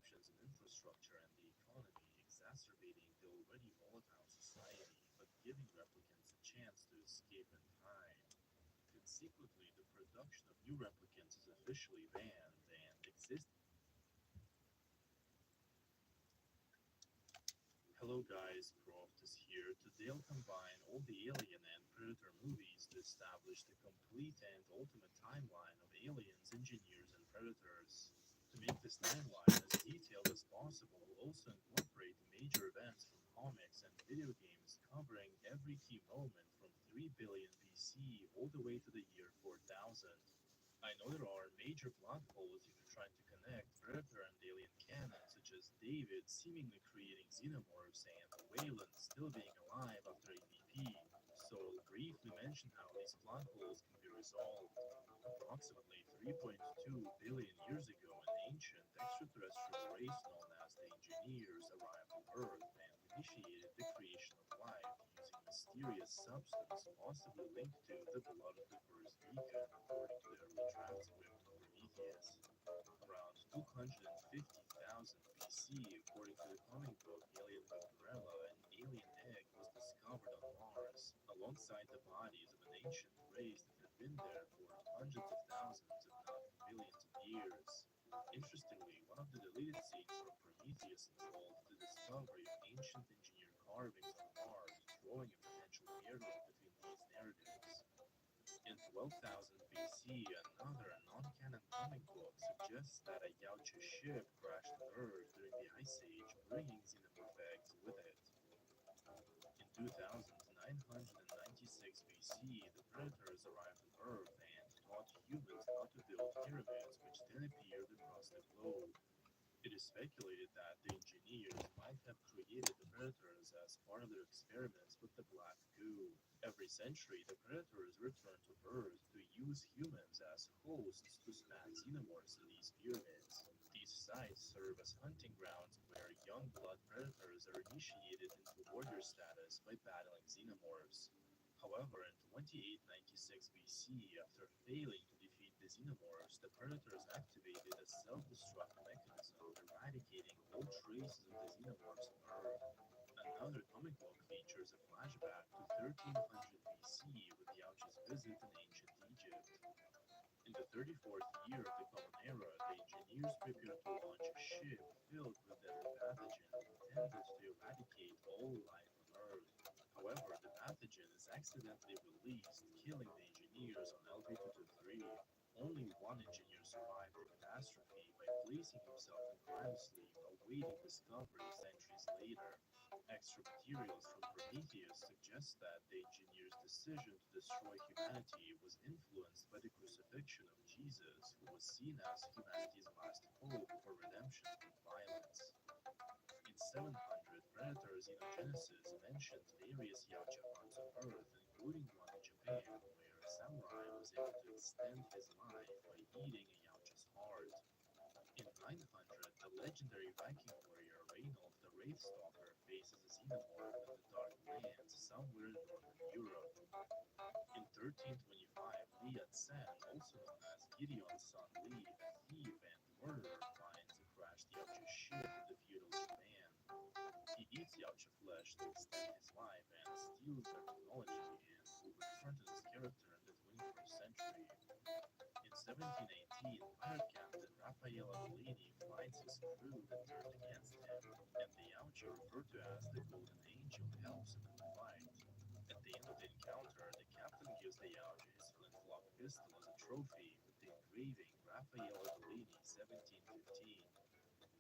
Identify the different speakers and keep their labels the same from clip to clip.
Speaker 1: disruptions in infrastructure and the economy, exacerbating the already volatile society, but giving replicants a chance to escape in time. Consequently, the production of new replicants is officially banned, and existing. Hello guys, Croftus here. Today I'll combine all the Alien and Predator movies to establish the complete and ultimate timeline of aliens, engineers, and predators. To make this timeline as detailed as possible, we'll also incorporate the major events from comics and video games, covering every key moment from 3 billion BC all the way to the year 4000. I know there are major plot holes if you're trying to connect Predator and Alien canon, such as David seemingly creating xenomorphs and Wayland still being alive after AVP, so I'll briefly mention how these plot holes can be resolved. Approximately 3.2 billion years ago, an ancient extraterrestrial race known as the Engineers arrived on Earth and initiated the creation of life using a mysterious substance possibly linked to the blood of the first beacon, according to the early draft script of Prometheus. Around 250,000 BC, according to the comic book Alien Vampirella, an alien egg was discovered on Mars, alongside the bodies of an ancient race that had been there for hundreds of thousands, if not millions of years. Interestingly, one of the deleted scenes from Prometheus involved the discovery of ancient engineer carvings on Mars, drawing a potential parallel between these narratives. In 12,000 BC, another non-canon comic book suggests that a Yautja ship crashed on Earth during the Ice Age, bringing xenomorph eggs with it. In 2996 BC, the Predators arrived on Earth and taught humans how to build pyramids, which then appeared across the globe. It is speculated that the engineers might have created the predators as part of their experiments with the black goo. Every century, the predators return to Earth to use humans as hosts to spawn xenomorphs in these pyramids. These sites serve as hunting grounds where young blood predators are initiated into warrior status by battling xenomorphs. However, in 2896 BC, after failing to defeat the xenomorphs, the predators activated a self-destruct mechanism, eradicating all traces of the xenomorphs on Earth. Another comic book features a flashback to 1300 BC with Yautja's visit in ancient Egypt. In the 34th year of the Common Era, the engineers prepare to launch a ship filled with deadly pathogen intended to eradicate all life on Earth. However, the pathogen is accidentally released, killing the engineers on LV-223. Only one engineer survived the catastrophe by placing himself in cryo sleep, awaiting discovery centuries later. Extra materials from Prometheus suggest that the engineer's decision to destroy humanity was influenced by the crucifixion of Jesus, who was seen as humanity's last hope for redemption from violence. In 700, Predator Xenogenesis mentioned various Yautja hunts on Earth, including one in Japan, where a samurai was able to extend his life by eating a Yautja's heart. In 900, the legendary Viking warrior Reinolf the Wraithstalker faces a xenomorph in the Dark Lands somewhere in northern Europe. In 1325, Liat San, also known as Gideon's son Li, a thief and murderer, finds a crashed Yautja ship in the feudal Japan. He eats Yautja flesh to extend his life and steals their technology, and will return to this character in the 21st century. In 1718, pirate captain Raffaele Bellini finds his crew that turned against him, and the Yautja, referred to as the Golden Angel, helps him in the fight. At the end of the encounter, the captain gives the Yautja his flintlock pistol as a trophy with the engraving Raffaele Bellini 1715.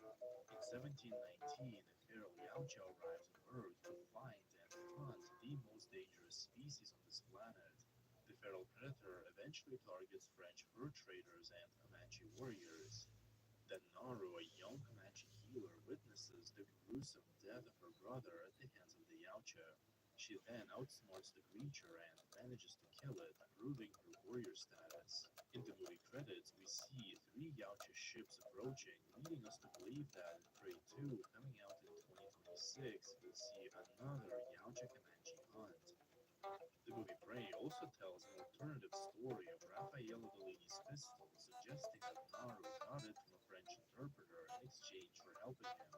Speaker 1: In 1719, a feral Yautja arrives on Earth to find and hunt the most dangerous species on this planet. The feral predator eventually targets French fur traders and Comanche warriors. Then Naru, a young Comanche healer, witnesses the gruesome death of her brother at the hands of the Yautja. She then outsmarts the creature and manages to kill it, proving her warrior status. In the movie credits, we see three Yautja ships approaching, leading us to believe that in Prey 2, coming out in 2026, we'll see another Yautja Comanche hunt. The movie Prey also tells an alternative story of Raffaello Bellini's pistol, suggesting that Naru got it from a French interpreter in exchange exchange for helping him.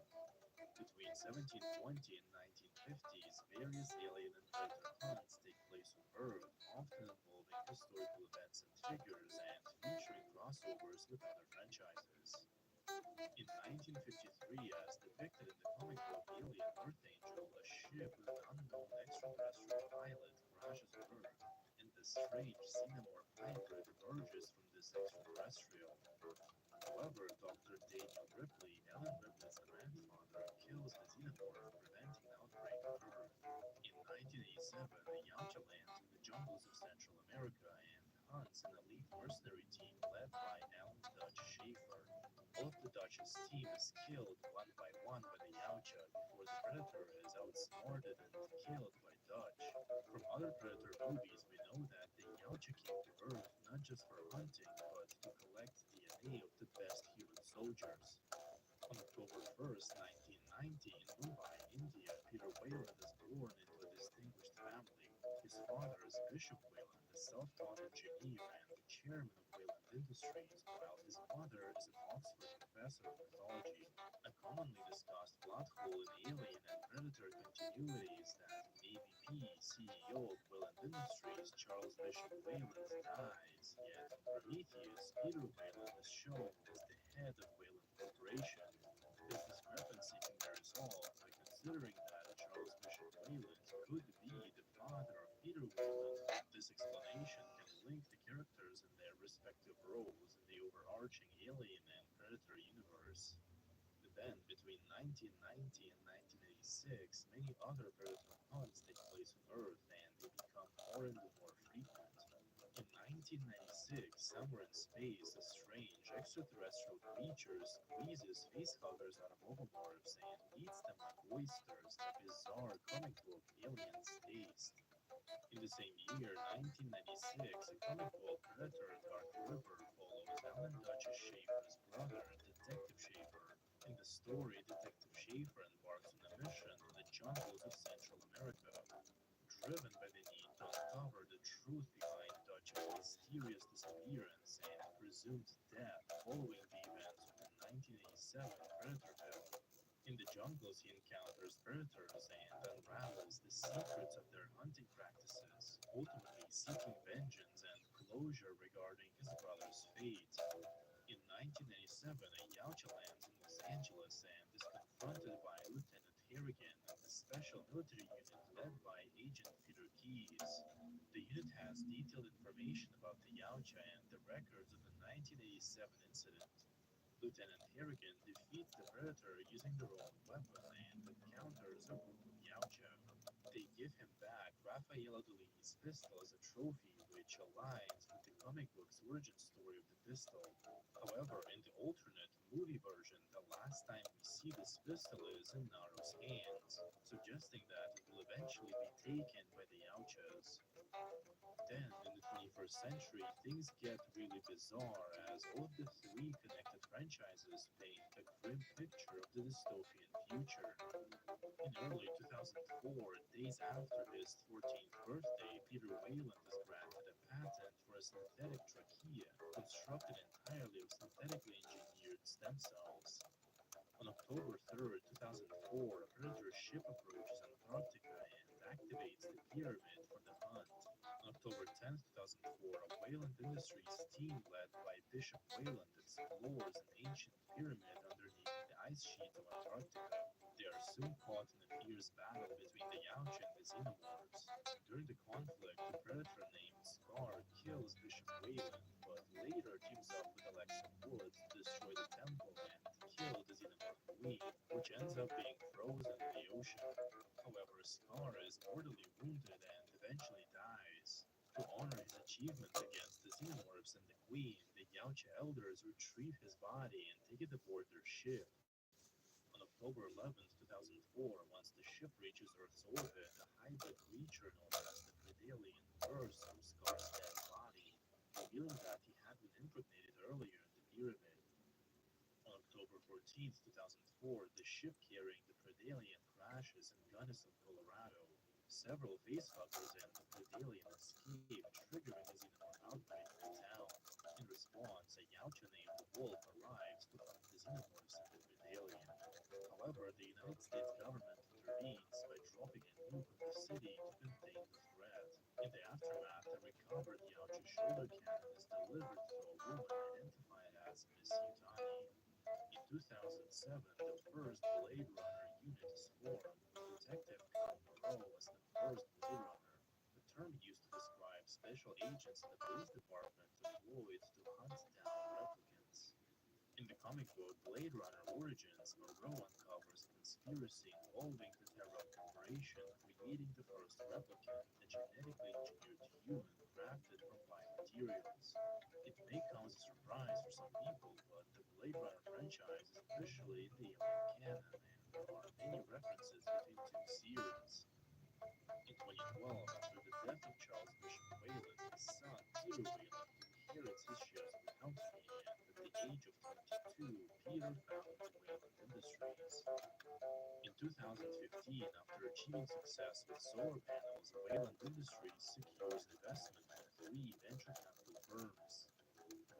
Speaker 1: Between 1720 and 1950s, various alien and predator hunts take place on Earth, often involving historical events and figures and featuring crossovers with other franchises. In 1953, as depicted in the comic book Alien Earth Angel, a ship with an unknown extraterrestrial pilot crashes on Earth, and a strange xenomorph hybrid emerges from this extraterrestrial. However, Dr. Daniel Ripley, Ellen Ripley's grandfather, kills the xenomorph, preventing an outbreak on Earth. In 1987, a Yautja lands in the jungles of Central America and hunts an elite mercenary team led by Alan Dutch Schaefer. All of the Dutch's team is killed one by one by the Yautja before the Predator is outsmarted and killed by Dutch. From other Predator movies, we know that the Yautja came to Earth not just for hunting, but to collect DNA of the best human soldiers. On October 1st, 1990, in Mumbai, India, Peter Wayland is born into a distinguished family. His father is Bishop Wayland, a self-taught engineer and the chairman of Wayland Industries, while his mother is an Oxford professor of mythology. A commonly discussed plot hole in Alien and Predator continuity is that AVP CEO of Wayland Industries, Charles Bishop Wayland, dies, yet in Prometheus, Peter Wayland is shown as the head of Wayland Corporation. This discrepancy can be resolved by considering that Charles Bishop Wayland could be the father of Peter Wayland. This explanation can link the characters and their respective roles in the overarching Alien and Predator universe. Then, between 1990 and 1986, many other Predator hunts take place on Earth and they become more and more frequent. In 1996, somewhere in space, a strange extraterrestrial creature squeezes facehuggers out of ovomorphs and eats them like oysters, a bizarre comic book alien's taste. In the same year, 1996, a comic book Predator Dark River follows Alan Dutch Schaefer's brother, Detective Schaefer. In the story, Detective Schaefer embarks on a mission to the jungles of Central America, driven by the need to uncover the truth behind Dutch's mysterious disappearance and presumed death following the events of the 1987 Predator film. In the jungles, he encounters predators and unravels the secrets of their hunting practices, ultimately seeking vengeance and closure regarding his brother's fate. In 1997, a Yautja lands in Los Angeles and is confronted by Lieutenant Harrigan and the special military unit led by Agent Peter Keyes. The unit has detailed information about the Yautja and the records of the 1987 incident. Lieutenant Harrigan defeats the Predator using their own weapon and encounters a group of Yautja. They give him back Rafael Adolini's pistol as a trophy, which aligns with the comic book's origin story of the pistol. However, in the alternate movie version, the last time we see this pistol is in Naro's hands, suggesting that it will eventually be taken by the Yautjas. Then, in the 21st century, things get really bizarre as all of the three connected franchises paint a grim picture of the dystopian future. In early 2004, days after his 14th birthday, Peter Wayland is granted a patent for a synthetic trachea constructed entirely of synthetically engineered stem cells. On October 3rd, 2004, a Predator ship approaches Antarctica and activates the pyramid for the hunt. On October 10th, 2004, a Wayland Industries team led by Bishop Wayland explores an ancient pyramid underneath the ice sheet of Antarctica. They are soon caught in a fierce battle between the Yautja and the Xenomorphs. During the conflict, a predator named Scar kills Bishop Wayland, but later teams up with Alexa Wood to destroy the temple and kill the Xenomorph Queen, which ends up being frozen in the ocean. However, Scar is mortally wounded and eventually dies. To honor his achievements against the Xenomorphs and the Queen, the Yautja elders retrieve his body and take it aboard their ship. On October 11th, 2004, once the ship reaches Earth's orbit, a hybrid creature known as the Predalien bursts from Scar's dead body, revealing that he had been impregnated earlier in the pyramid. On October 14th, 2004, the ship carrying the Predalien crashes in Gunnison, Colorado. Several facehuggers and the Predalien escape, triggering a xenomorph outbreak in the town. In response, a Yautja named Wolf arrives to hunt the xenomorphs and the Predalien. However, the United States government intervenes by dropping a nuke on the city to contain the threat. In the aftermath, a recovered Yaoji shoulder cannon is delivered to a woman identified as Miss Yutani. In 2007, the first Blade Runner unit is formed, with Detective Kyle Moreau as the first Blade Runner, a term used to describe special agents in the police department employed to hunt down replicants. In the comic book Blade Runner Origins, Moreau uncovers a conspiracy involving the Terra Corporation creating the first replicant, a genetically engineered human crafted from biomaterials. It may come as a surprise for some people, but the Blade Runner franchise is officially in the Alien canon, and there are many references between two series. In 2012, after the death of Charles Bishop Weyland, his son Peter Weyland inherits his shares of the company, and at the age of 22, Peter founded Weyland Industries. In 2015, after achieving success with solar panels, Wayland Industries secures investment from three venture capital firms.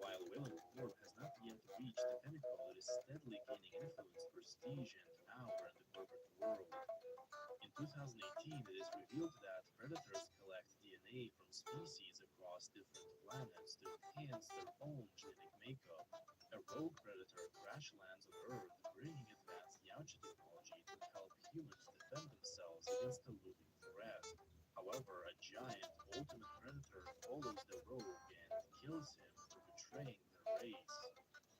Speaker 1: While Wayland Corp has not yet reached the pinnacle, it is steadily gaining influence, prestige, and power in the corporate world. In 2018, it is revealed that predators collect DNA from species across different planets to enhance their own genetic makeup. A rogue predator crash lands on Earth, bringing advanced Yaocha technology to help humans defend themselves against a looming threat. However, a giant ultimate predator follows the rogue and kills him for betraying their race.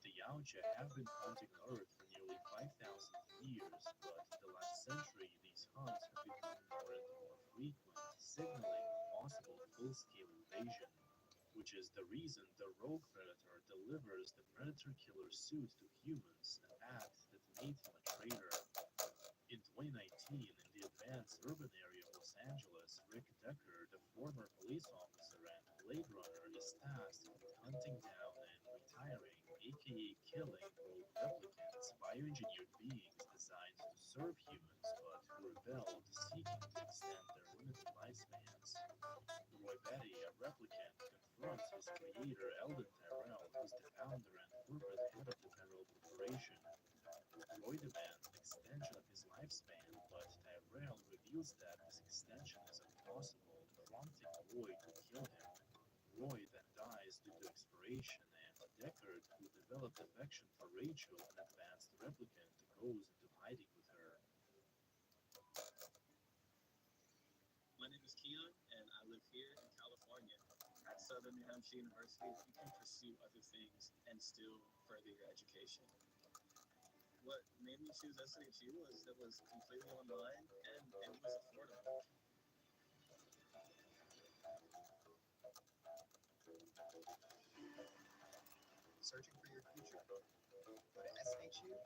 Speaker 1: The Yaocha have been hunting on Earth for nearly 5,000 years, but in the last century these hunts have become more and more frequent, signaling a possible full-scale invasion, which is the reason the rogue predator delivers the predator killer suit to humans, an act that made him a traitor. In 2019, in the advanced urban area of Los Angeles, Rick Deckard, a former police officer and Blade Runner, is tasked with hunting down and retiring, aka killing, rogue replicants, bioengineered beings designed to serve humans but who rebelled, seeking to extend their limited lifespans. Roy Batty, a replicant, confronts his creator Eldon Tyrell, who is the founder and corporate head of the Tyrell Corporation. Roy demands an extension of his lifespan, but Tyrell reveals that this extension is impossible, prompting Roy to kill him. Roy then dies due to expiration, and Deckard, who developed affection for Rachel, an advanced replicant, goes into hiding with her.
Speaker 2: My name is Keon, and I live here in California. At Southern New Hampshire University, you can pursue other things and still further your education. What made me choose SNHU was it was completely online and it was affordable.
Speaker 3: Searching for your future? Go to shu.edu.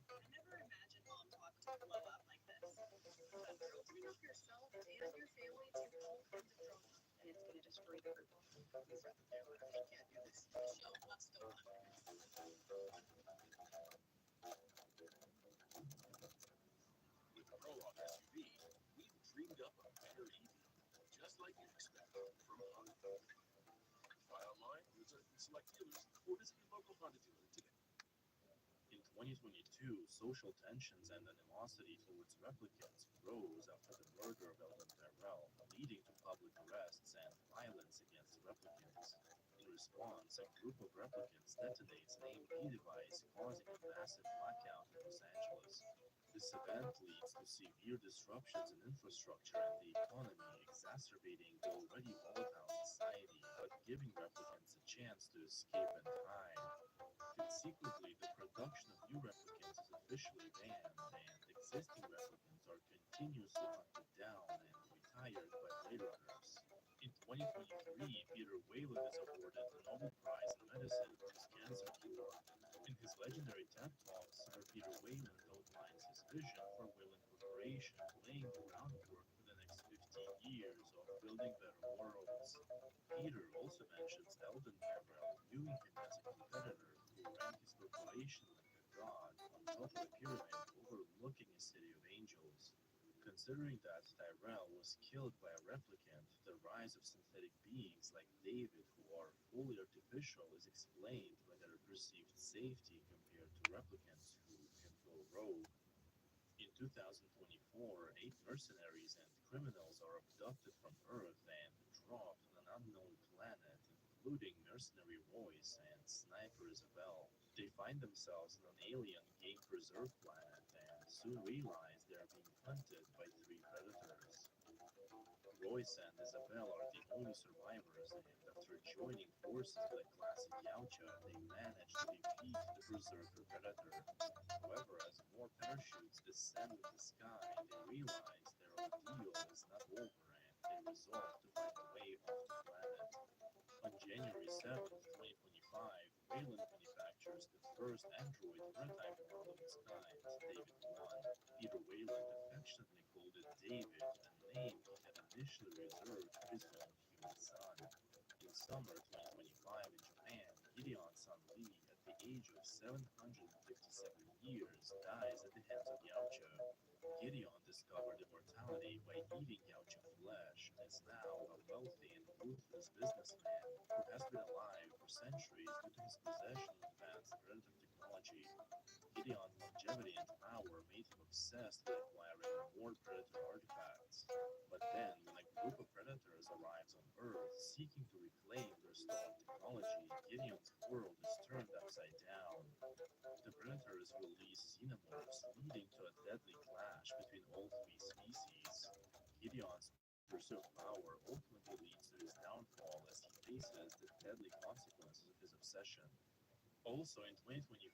Speaker 4: I never imagined Mom Talk would blow up like this. A girl dream of yourself and your family to all kinds of drama, and it's going to destroy the group.
Speaker 3: Please set the camera. I can't do this.
Speaker 4: The show must go on.
Speaker 5: With the Prologue SUV, we've dreamed up a better EV, just like you'd expect from Honda. Buy online, reserve in select dealers, or visit your local Honda dealer today.
Speaker 1: In 2022, social tensions and animosity towards replicants rose after the murder of Eldon Tyrell, leading to public arrests and violence against replicants. In response, a group of replicants detonates an AMP device, causing a massive blackout in Los Angeles. This event leads to severe disruptions in infrastructure and the economy, exacerbating the already volatile society, but giving replicants a chance to escape and hide. Consequently, the production of new replicants is officially banned, and existing replicants are continuously hunted down and retired by Blade Runners. In 2023, Peter Weyland is awarded the Nobel Prize in Medicine for his cancer cure. In his legendary TED Talk, Sir Peter Weyland outlines his vision for Weyland Corporation, laying the groundwork for the next 15 years of building better worlds. Peter also mentions Eldon Tyrell, viewing him as a competitor who ran his corporation like a god on top of a pyramid overlooking a city of angels. Considering that Tyrell was killed by a replicant, rise of synthetic beings like David, who are fully artificial, is explained by their perceived safety compared to replicants who can go rogue. In 2024, 8 mercenaries and criminals are abducted from Earth and dropped on an unknown planet, including mercenary Royce and sniper Isabel. They find themselves on an alien game preserve planet and soon realize they are being hunted by 3 predators. Royce and Isabel are the only survivors, and after joining forces with a classic Yautja, they manage to defeat the Berserker Predator. However, as more parachutes descend in the sky, they realize their ordeal is not over and they resolve to find a way off the planet. On January 7th, 2025, Wayland manufactures the first Android prototype model of its kind, David 1. Peter Wayland affectionately called it David, a name he had initially reserved for his own human son. In summer 2025 in Japan, Gideon's son Lee, at the age of 757 years, dies at the hands of Yautja. Gideon discovered immortality by eating Yautja flesh and is now a wealthy and ruthless businessman who has been alive for centuries due to his possession of advanced predator technology. Gideon's longevity and power made him obsessed with acquiring more predator artifacts. But then, when a group of predators arrives on Earth seeking to reclaim their stolen technology, Gideon's world is turned upside down. The predators release xenomorphs, leading to a deadly clash between all 3 species. Gideon's pursuit of power ultimately leads to his downfall as he faces the deadly consequences of his obsession. Also in 2025,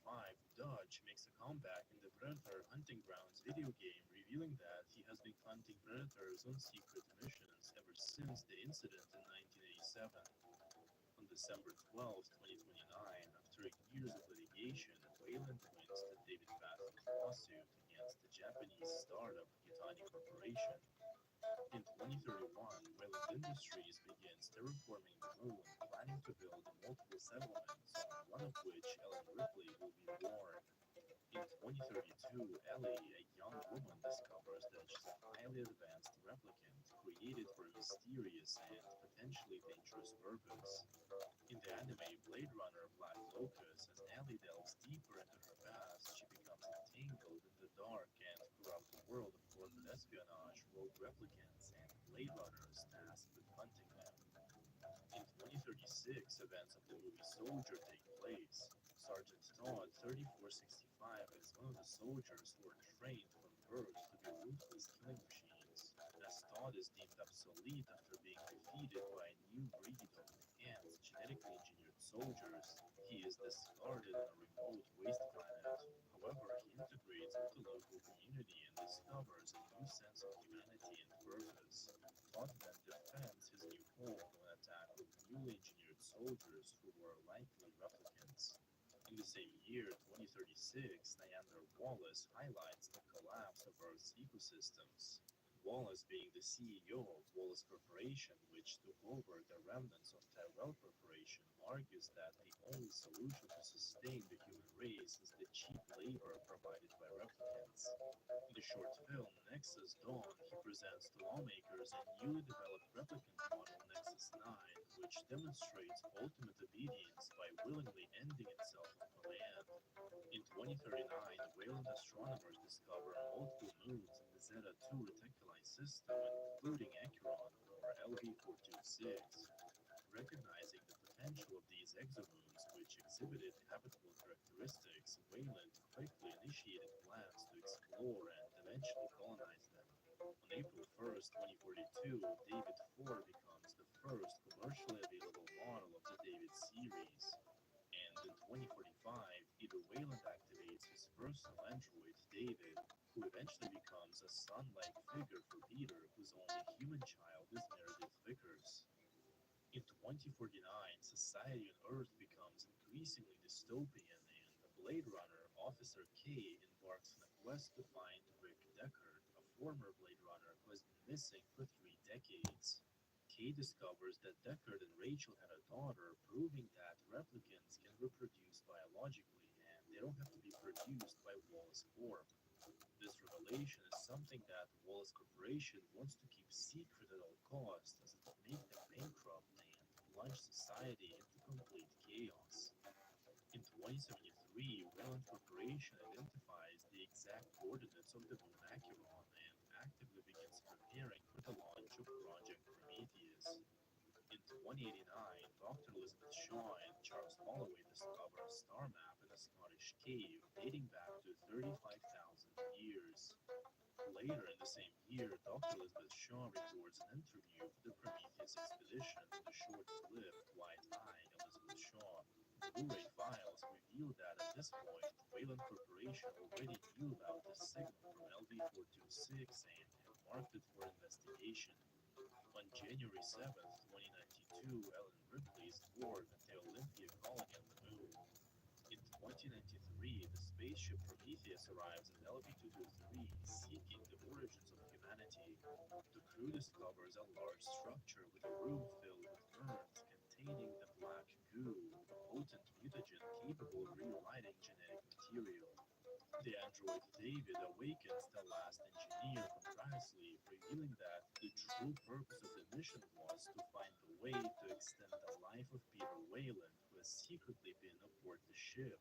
Speaker 1: Dodge makes a comeback in the Predator Hunting Grounds video game, revealing that he has been hunting predators on secret missions ever since the incident in 1987. On December 12, 2029, after years of litigation, Wayland wins the David Patent lawsuit against the Japanese startup Yutani Corporation. In 2031, Wayland Industries begins terraforming the moon, planning to build multiple settlements, on one of which Ellen Ripley will be born. In 2032, Ellie, a young woman, discovers that she's a highly advanced replicant created for a mysterious and potentially dangerous purpose. In the anime Blade Runner Black Locus, as Ellie delves deeper into her past, she becomes entangled in the dark and corrupt world of corporate espionage, rogue replicants, and Blade Runners tasked with hunting them. In 2036, events of the movie Soldier take place. Sergeant Todd 3465 is one of the soldiers who are trained from birth to be ruthless killing machines. As Todd is deemed obsolete after being defeated by a new breed of enhanced genetically engineered soldiers, he is discarded on a remote waste planet. However, he integrates with the local community and discovers a new sense of humanity and purpose. Todd then defends his new home from an attack of newly engineered soldiers who were likely replicants. In the same year, 2036, Diana Wallace highlights the collapse of Earth's ecosystems. Wallace, being the CEO of Wallace Corporation, which took over the remnants of Tyrell Corporation, argues that the only solution to sustain the human race is the cheap labor provided by replicants. In the short film Nexus Dawn, he presents to lawmakers a newly developed replicant model Nexus 9, which demonstrates ultimate obedience by willingly ending itself on command. In 2039, Wayland astronomers discover multiple moons in the Zeta 2 Reticuli system, including Acheron, or LV-426. Recognizing the potential of these exomoons, which exhibited habitable characteristics, Wayland quickly initiated plans to explore and eventually colonize them. On April 1st, 2042, David 4 becomes the first commercially available model of the David series. And in 2045, Peter Wayland activates his personal android, David, who eventually becomes a son-like figure for Peter, whose only human child is Meredith Vickers. In 2049, society on Earth becomes increasingly dystopian, and the Blade Runner, Officer K, embarks on a quest to find Rick Deckard, a former Blade Runner who has been missing for 3 decades. K discovers that Deckard and Rachel had a daughter, proving that replicants can reproduce biologically and they don't have to be produced by Wallace Corp. This revelation is something that Wallace Corporation wants to keep secret at all costs, as it would make them society into complete chaos. In 2073, Wayland Corporation identifies the exact coordinates of the moon Acheron and actively begins preparing for the launch of Project Prometheus. In 2089, Dr. Elizabeth Shaw and Charles Holloway discover a star map in a Scottish cave dating back to 35,000 years. Later in the same year, Dr. Elizabeth Shaw records an interview for the Prometheus expedition with the short-lived White-Eye Elizabeth Shaw. Blu-ray files reveal that at this point, Wayland Corporation already knew about the signal from LV-426 and had marked it for investigation. On January 7th, 2092, Ellen Ripley is born at the Olympia colony on the moon. In 2093, the spaceship Prometheus arrives at LV-223, seeking the origins of humanity. The crew discovers a large structure with a room filled with urns containing the black goo, a potent mutagen capable of rewriting genetic material. The android David awakens the last engineer from cryosleep, revealing that the true purpose of the mission was to find a way to extend the life of Peter Wayland, who has secretly been aboard the ship.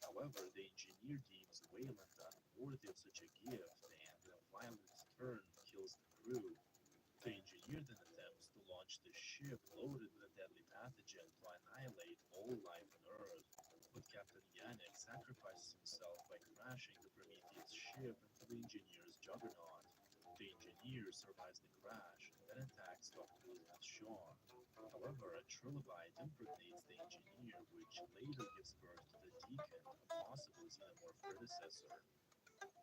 Speaker 1: However, the engineer deems Wayland unworthy of such a gift and, in a violent turn, kills the crew. The engineer then attempts to launch the ship loaded with a deadly pathogen to annihilate all life on Earth. But Captain Yannick sacrifices himself by crashing the Prometheus ship into the engineer's juggernaut. The engineer survives the crash and then attacks Dr. Elizabeth Shaw. However, a trilobite impregnates the engineer, which later gives birth to the Deacon, a possible xenomorph predecessor.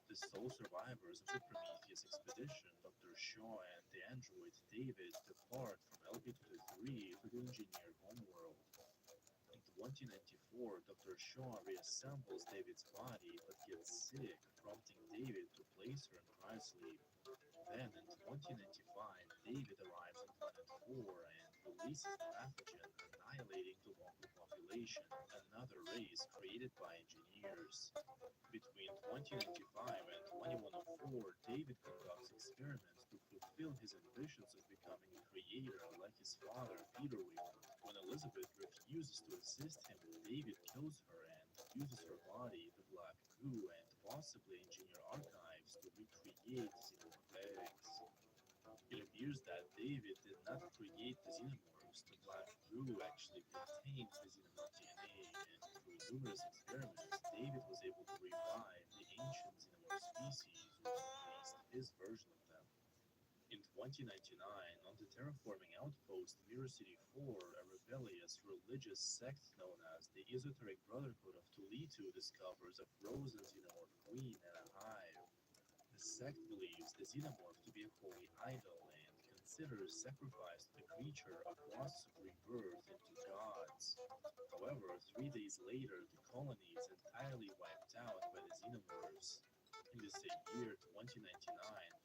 Speaker 1: The sole survivors of the Prometheus expedition, Dr. Shaw and the android David, depart from LV-223 to the engineered homeworld. In 2094, Dr. Shaw reassembles David's body but gets sick, prompting David to place her in cryosleep. Then, in 2095, David arrives on Planet 4 and releases the pathogen, annihilating the local population, another race created by engineers. Between 2095 and 2104, David conducts experiments to fulfill his ambitions of becoming a creator like his father, Peter Wayland. When Elizabeth refuses to assist him, David kills her and uses her body, the black goo, and possibly engineer archives to recreate xenomorph eggs. It appears that David did not create the xenomorphs. The black goo actually contains the xenomorph DNA, and through numerous experiments, David was able to revive the ancient xenomorph species, or at least his version of them. In 2099, on the terraforming outpost Mirror City 4, a rebellious religious sect known as the Esoteric Brotherhood of Tulitu discovers a frozen xenomorph queen and a hive. The sect believes the xenomorph to be a holy idol and considers sacrifice to the creature a process of rebirth into gods. However, 3 days later, the colony is entirely wiped out by the xenomorphs. In the same year, 2099,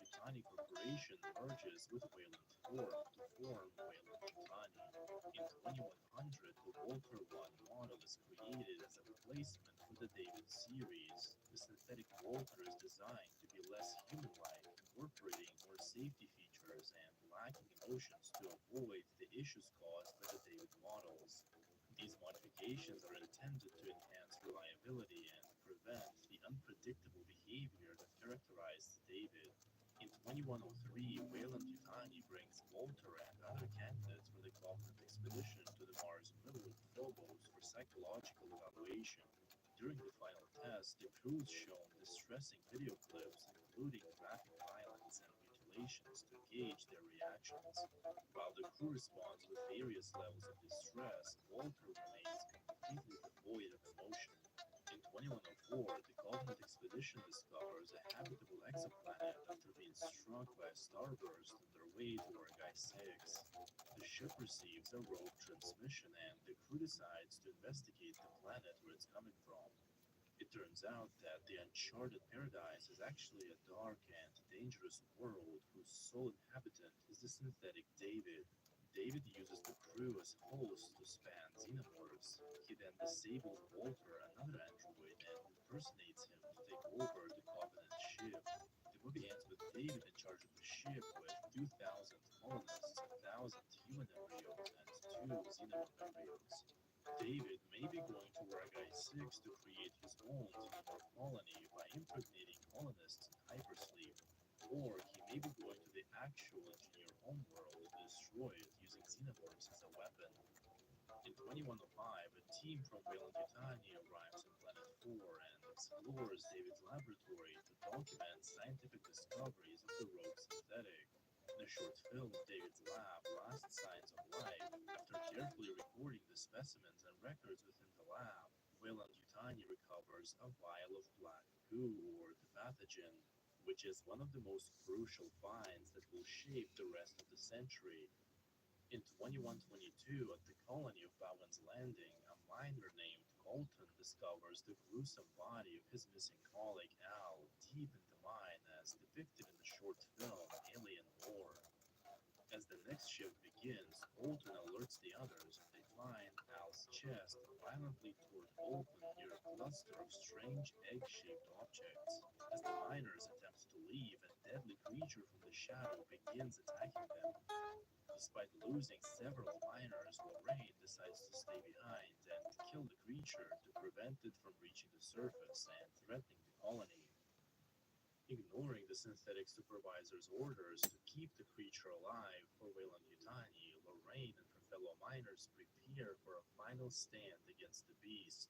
Speaker 1: Yutani Corporation merges with Wayland Corp to form Wayland Yutani. In 2100, the Walker 1 model is created as a replacement for the David series. The synthetic Walker is designed to be less human-like, incorporating more safety features and lacking emotions to avoid the issues caused by the David models. These modifications are intended to enhance reliability and prevent the unpredictable behavior that characterized David. In 2103, Wayland Yutani brings Walter and other candidates for the Covenant expedition to the Mars moon Phobos for psychological evaluation. During the final test, the crew is shown distressing video clips, including graphic violence and mutilations, to gauge their reactions. While the crew responds with various levels of distress, Walter remains completely devoid of emotion. In 2104, the Covenant expedition discovers a habitable exoplanet after being struck by a starburst on their way to Orgai 6. The ship receives a rogue transmission and the crew decides to investigate the planet where it's coming from. It turns out that the uncharted paradise is actually a dark and dangerous world whose sole inhabitant is the synthetic David. David uses the crew as hosts to span xenomorphs. He then disables Walter, another android, and impersonates him to take over the Covenant ship. The movie ends with David in charge of the ship with 2,000 colonists, 1,000 human embryos, and 2 xenomorph embryos. David may be going to Ragai 6 to create his own xenomorph colony by impregnating colonists in hypersleep, or he may be going to the actual engineer homeworld to destroy it using xenomorphs as a weapon. In 2105, a team from Weyland-Yutani arrives on Planet 4 and explores David's laboratory to document scientific discoveries of the rogue synthetic. In a short film, David's lab, Last Signs of Life, after carefully recording the specimens and records within the lab, Weyland-Yutani recovers a vial of black goo, or the pathogen, which is one of the most crucial finds that will shape the rest of the century. In 2122, at the colony of Bowen's Landing, a miner named Colton discovers the gruesome body of his missing colleague Al deep in the mine, as depicted in the short film Alien War. As the next shift begins, Colton alerts the others, and they find Al's chest violently torn open near a cluster of strange egg-shaped objects. As the miners attempt to leave, a deadly creature from the shadow begins attacking them. Despite losing several miners, Lorraine decides to stay behind and kill the creature to prevent it from reaching the surface and threatening the colony. Ignoring the synthetic supervisor's orders to keep the creature alive for Weyland-Yutani, Lorraine and her fellow miners prepare for a final stand against the beast.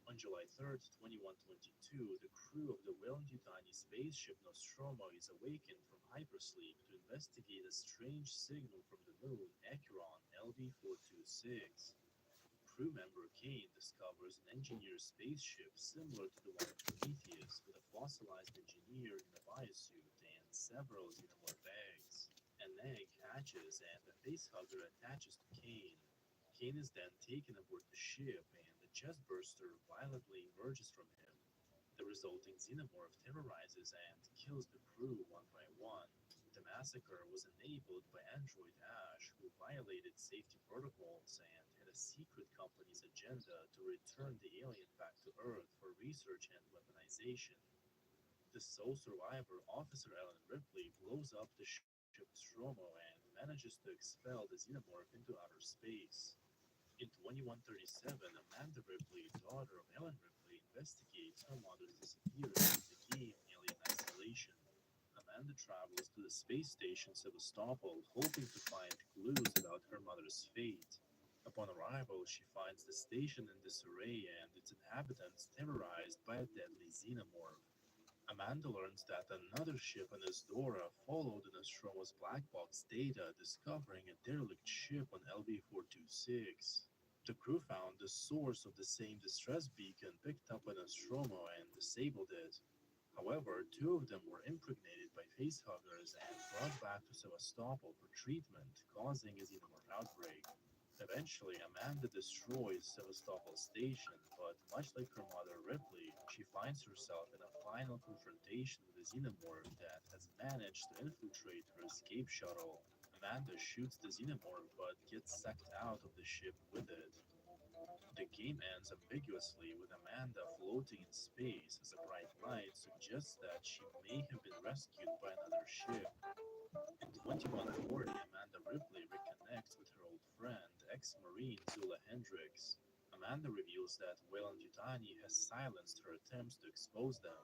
Speaker 1: On July 3rd, 2122, the crew of the Weyland-Yutani spaceship Nostromo is awakened from hypersleep to investigate a strange signal from the moon Acheron LV-426. Crew member Kane discovers an engineer spaceship similar to the one in Prometheus, with a fossilized engineer in a biosuit and several xenomorph eggs. An egg hatches and a facehugger attaches to Kane. Kane is then taken aboard the ship, and the chestburster violently emerges from him. The resulting xenomorph terrorizes and kills the crew one by one. The massacre was enabled by android Ash, who violated safety protocols and had a secret company's agenda to return the alien back to Earth for research and weaponization. The sole survivor, Officer Ellen Ripley, blows up the ship Nostromo and manages to expel the xenomorph into outer space. In 2137, Amanda Ripley, daughter of Ellen Ripley, investigates her mother's disappearance in the game Alien Isolation. Amanda travels to the space station Sevastopol, hoping to find clues about her mother's fate. Upon arrival, she finds the station in disarray and its inhabitants terrorized by a deadly xenomorph. Amanda learns that another ship on Ezdora followed the Nostromo's black box data, discovering a derelict ship on LV-426. The crew found the source of the same distress beacon picked up by Nostromo and disabled it. However, two of them were impregnated by facehuggers and brought back to Sevastopol for treatment, causing a xenomorph outbreak. Eventually, Amanda destroys Sevastopol station, but much like her mother Ripley, she finds herself in a final confrontation with a xenomorph that has managed to infiltrate her escape shuttle. Amanda shoots the xenomorph but gets sucked out of the ship with it. The game ends ambiguously, with Amanda floating in space as a bright light suggests that she may have been rescued by another ship. In 2140, Amanda Ripley reconnects with her old friend, ex-Marine Zula Hendricks. Amanda reveals that Weyland-Yutani has silenced her attempts to expose them.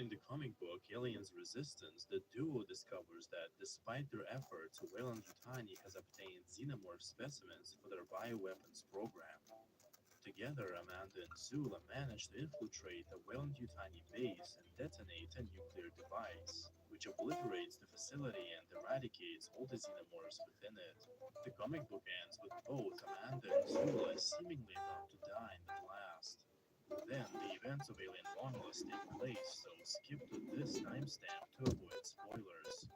Speaker 1: In the comic book Aliens Resistance, the duo discovers that despite their efforts, Weyland-Yutani has obtained xenomorph specimens for their bioweapons program. Together, Amanda and Zula manage to infiltrate the Weyland-Yutani base and detonate a nuclear device, which obliterates the facility and eradicates all the xenomorphs within it. The comic book ends with both Amanda and Zula seemingly about to die in the blast. Then, the events of Alien Romulus take place, so skip to this timestamp to avoid spoilers.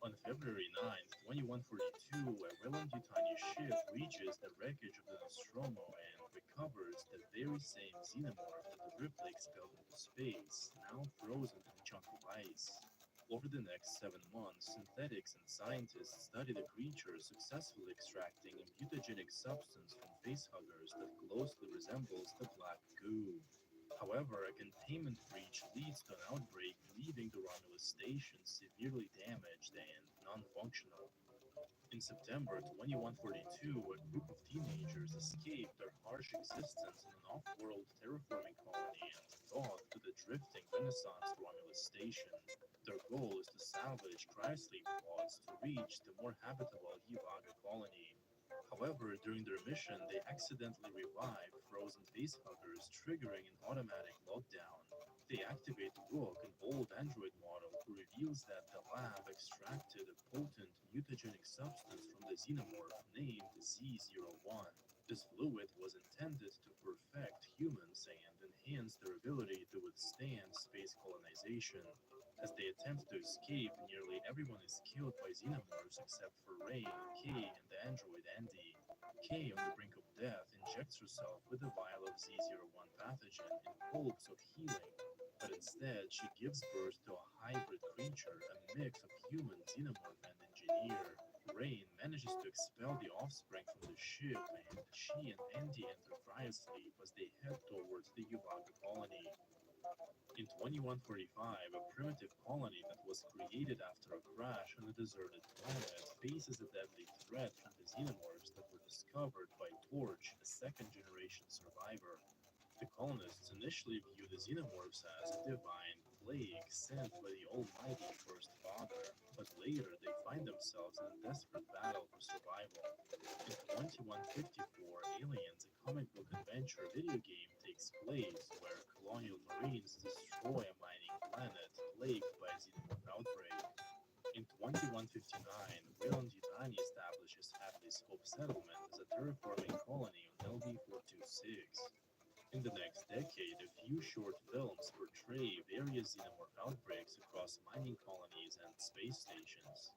Speaker 1: On February 9th, 2142, a Weyland-Yutani ship reaches the wreckage of the Nostromo and recovers the very same xenomorph that the Ripley expelled into space, now frozen in a chunk of ice. Over the next 7 months, synthetics and scientists study the creature, successfully extracting a mutagenic substance from facehuggers that closely resembles the black goo. However, a containment breach leads to an outbreak, leaving the Romulus station severely damaged and non-functional. In In September 2142, a group of teenagers escaped their harsh existence in an off-world terraforming colony and docked to the drifting Renaissance Romulus station. Their goal is to salvage cryosleep pods to reach the more habitable Yivaga colony. However, during their mission, they accidentally revive frozen facehuggers, triggering an automatic lockdown. They activate Rook, an old android model, who reveals that the lab extracted a potent mutagenic substance from the xenomorph named Z01. This fluid was intended to perfect humans and enhance their ability to withstand space colonization. As they attempt to escape, nearly everyone is killed by xenomorphs except for Rain, Kay, and the android Andy. Kay, on the brink of death, injects herself with a vial of Z01 pathogen in hopes of healing, but instead she gives birth to a hybrid creature, a mix of human, xenomorph, and engineer. Rain manages to expel the offspring from the ship, and she and Andy enter cryosleep as they head towards the Yuvaga colony. In 2145, a primitive colony that was created after a crash on a deserted planet faces a deadly threat from the xenomorphs that were discovered by Torch, a second-generation survivor. The colonists initially view the xenomorphs as a divine plague sent by the almighty First Father, but later they find themselves in a desperate battle for survival. In 2154, Aliens, a comic book adventure video game, takes place where colonial marines destroy a mining planet plagued by a xenomorph outbreak. In 2159, Weyland Yutani establishes Hadley Scope Settlement as a terraforming colony on LV-426. In the next decade, a few short films portray various xenomorph outbreaks across mining colonies and space stations.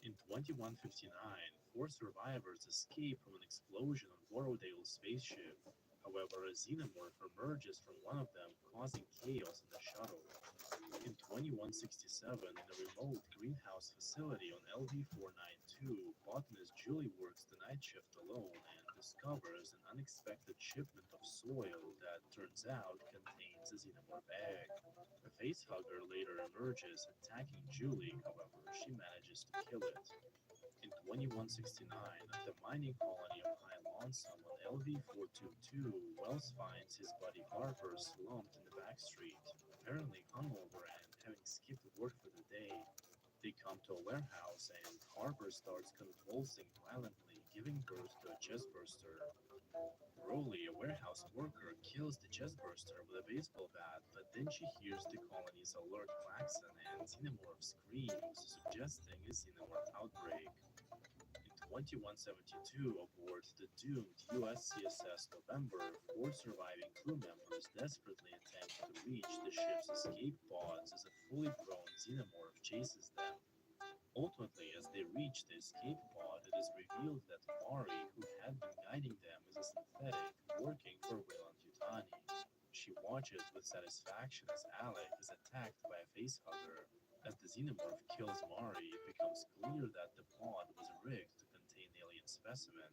Speaker 1: In 2159, four survivors escape from an explosion on Borrowdale's spaceship. However, a xenomorph emerges from one of them, causing chaos in the shuttle. In 2167, in a remote greenhouse facility on LV-492, botanist Julie works the night shift alone and discovers an unexpected shipment of soil that turns out contains a xenomorph egg. A facehugger later emerges, attacking Julie, however, she manages to kill it. In 2169, at the mining colony of High Lonesome on LV-422, Wells finds his buddy Harper slumped in the back street, apparently hungover and having skipped work for the day. They come to a warehouse and Harper starts convulsing violently, giving birth to a chestburster. Rowley, a warehouse worker, kills the chestburster with a baseball bat, but then she hears the colony's alert klaxon and xenomorph screams, suggesting a xenomorph outbreak. In 2172, aboard the doomed USCSS November, four surviving crew members desperately attempt to reach the ship's escape pods as a fully grown xenomorph chases them. Ultimately, as they reach the escape pod, it is revealed that Mari, who had been guiding them, is a synthetic working for Weyland Yutani. She watches with satisfaction as Alec is attacked by a facehugger. As the xenomorph kills Mari, it becomes clear that the pod was rigged to contain alien specimen.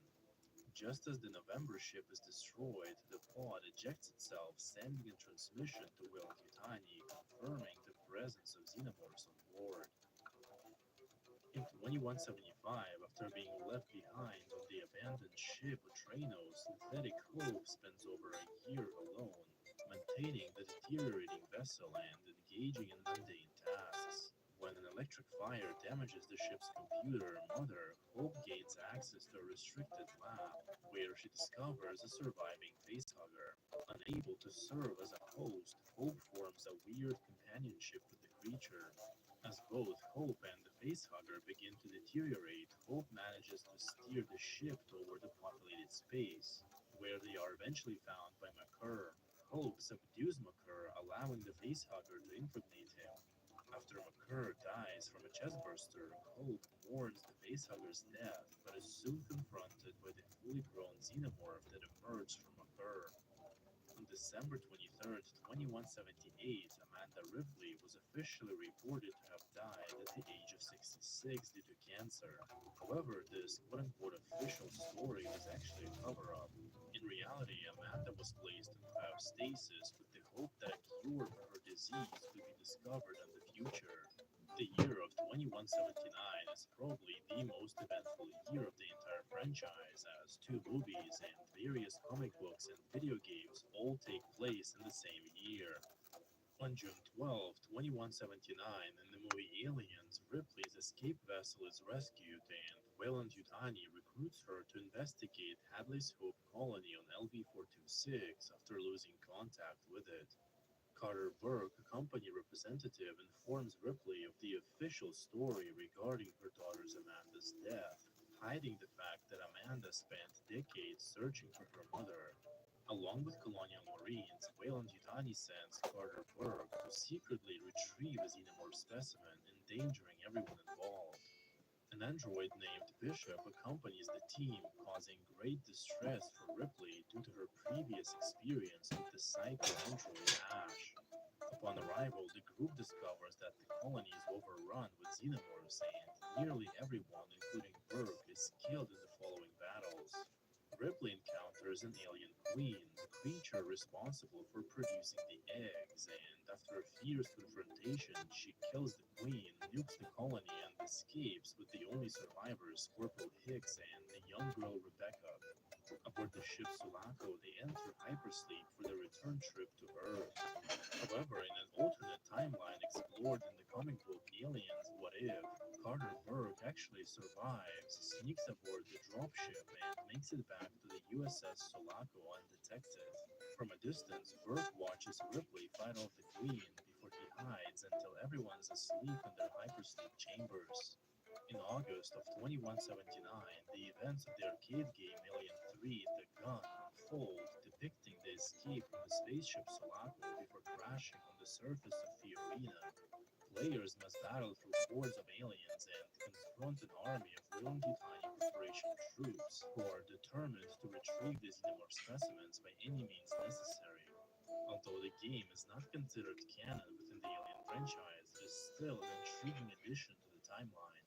Speaker 1: Just as the November ship is destroyed, the pod ejects itself, sending a transmission to Weyland Yutani, confirming the presence of xenomorphs on board. In 2175, after being left behind on the abandoned ship Utranos, Synthetic Hope spends over a year alone, maintaining the deteriorating vessel and engaging in mundane tasks. When an electric fire damages the ship's computer, Mother, Hope gains access to a restricted lab, where she discovers a surviving facehugger. Unable to serve as a host, Hope forms a weird companionship with the creature. As both Hope and the facehugger begin to deteriorate, Hope manages to steer the ship toward a populated space, where they are eventually found by McCurr. Hope subdues McCurr, allowing the facehugger to impregnate him. After McCurr dies from a chestburster, Hope mourns the facehugger's death, but is soon confronted by the fully grown xenomorph that emerged from McCurr. On December 23rd, 2178, Amanda Ripley was officially reported to have died at the age of 66 due to cancer. However, this quote-unquote official story was actually a cover-up. In reality, Amanda was placed in cryostasis with the hope that a cure for her disease could be discovered in the future. The year of 2179 is probably the most eventful 2179, in the movie Aliens, Ripley's escape vessel is rescued and Weyland-Yutani recruits her to investigate Hadley's Hope colony on LV-426 after losing contact with it. Carter Burke, a company representative, informs Ripley of the official story regarding her daughter Amanda's death, hiding the fact that Amanda spent decades searching for her mother. Along with Colonial Marines, Weyland-Yutani sends Carter Burke to secretly retrieve a xenomorph specimen, endangering everyone involved. An android named Bishop accompanies the team, causing great distress for Ripley due to her previous experience with the psycho-android Ash. Upon arrival, the group discovers that the colony is overrun with xenomorphs and nearly everyone, including Burke, is killed in the following battles. Ripley encounters an alien queen, the creature responsible for producing the eggs, and after a fierce confrontation, she kills the queen, nukes the colony, and escapes with the only survivors, Corporal Hicks and the young girl Rebecca. Aboard the ship Sulaco, they enter hypersleep for their return trip to Earth. However, in an alternate timeline explored in the comic book Aliens What If, Carter Burke actually survives, sneaks aboard the dropship, and makes it back to the USS Sulaco undetected. From a distance, Burke watches Ripley fight off the Queen before he hides until everyone is asleep in their hypersleep chambers. In August of 2179, the events of the arcade game Alien 3 The Gun unfold, depicting the escape from the spaceship Sulaco before crashing on the surface of Fiorina. Players must battle through hordes of aliens and confront an army of Weyland-Yutani Corporation troops who are determined to retrieve the xenomorph specimens by any means necessary. Although the game is not considered canon within the Alien franchise, it is still an intriguing addition to the timeline.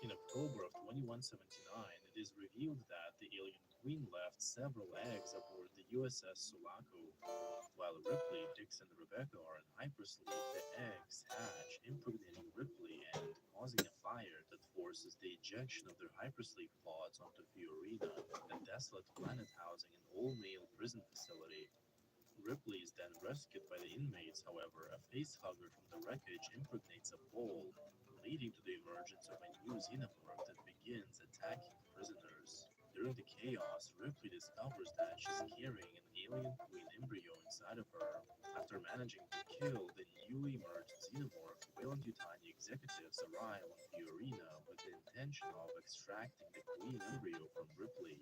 Speaker 1: In October of 2179, it is revealed that the alien queen left several eggs aboard the USS Sulaco. While Ripley, Dix, and Rebecca are in hypersleep, the eggs hatch, impregnating Ripley and causing a fire that forces the ejection of their hypersleep pods onto Fiorina, a desolate planet housing an all-male prison facility. Ripley is then rescued by the inmates, however, a facehugger from the wreckage impregnates a bull, leading to the emergence of a new xenomorph that begins attacking the prisoners. During the chaos, Ripley discovers that she's carrying an alien queen embryo inside of her. After managing to kill the newly emerged xenomorph, Weyland-Yutani executives arrive on Fiorina with the intention of extracting the queen embryo from Ripley.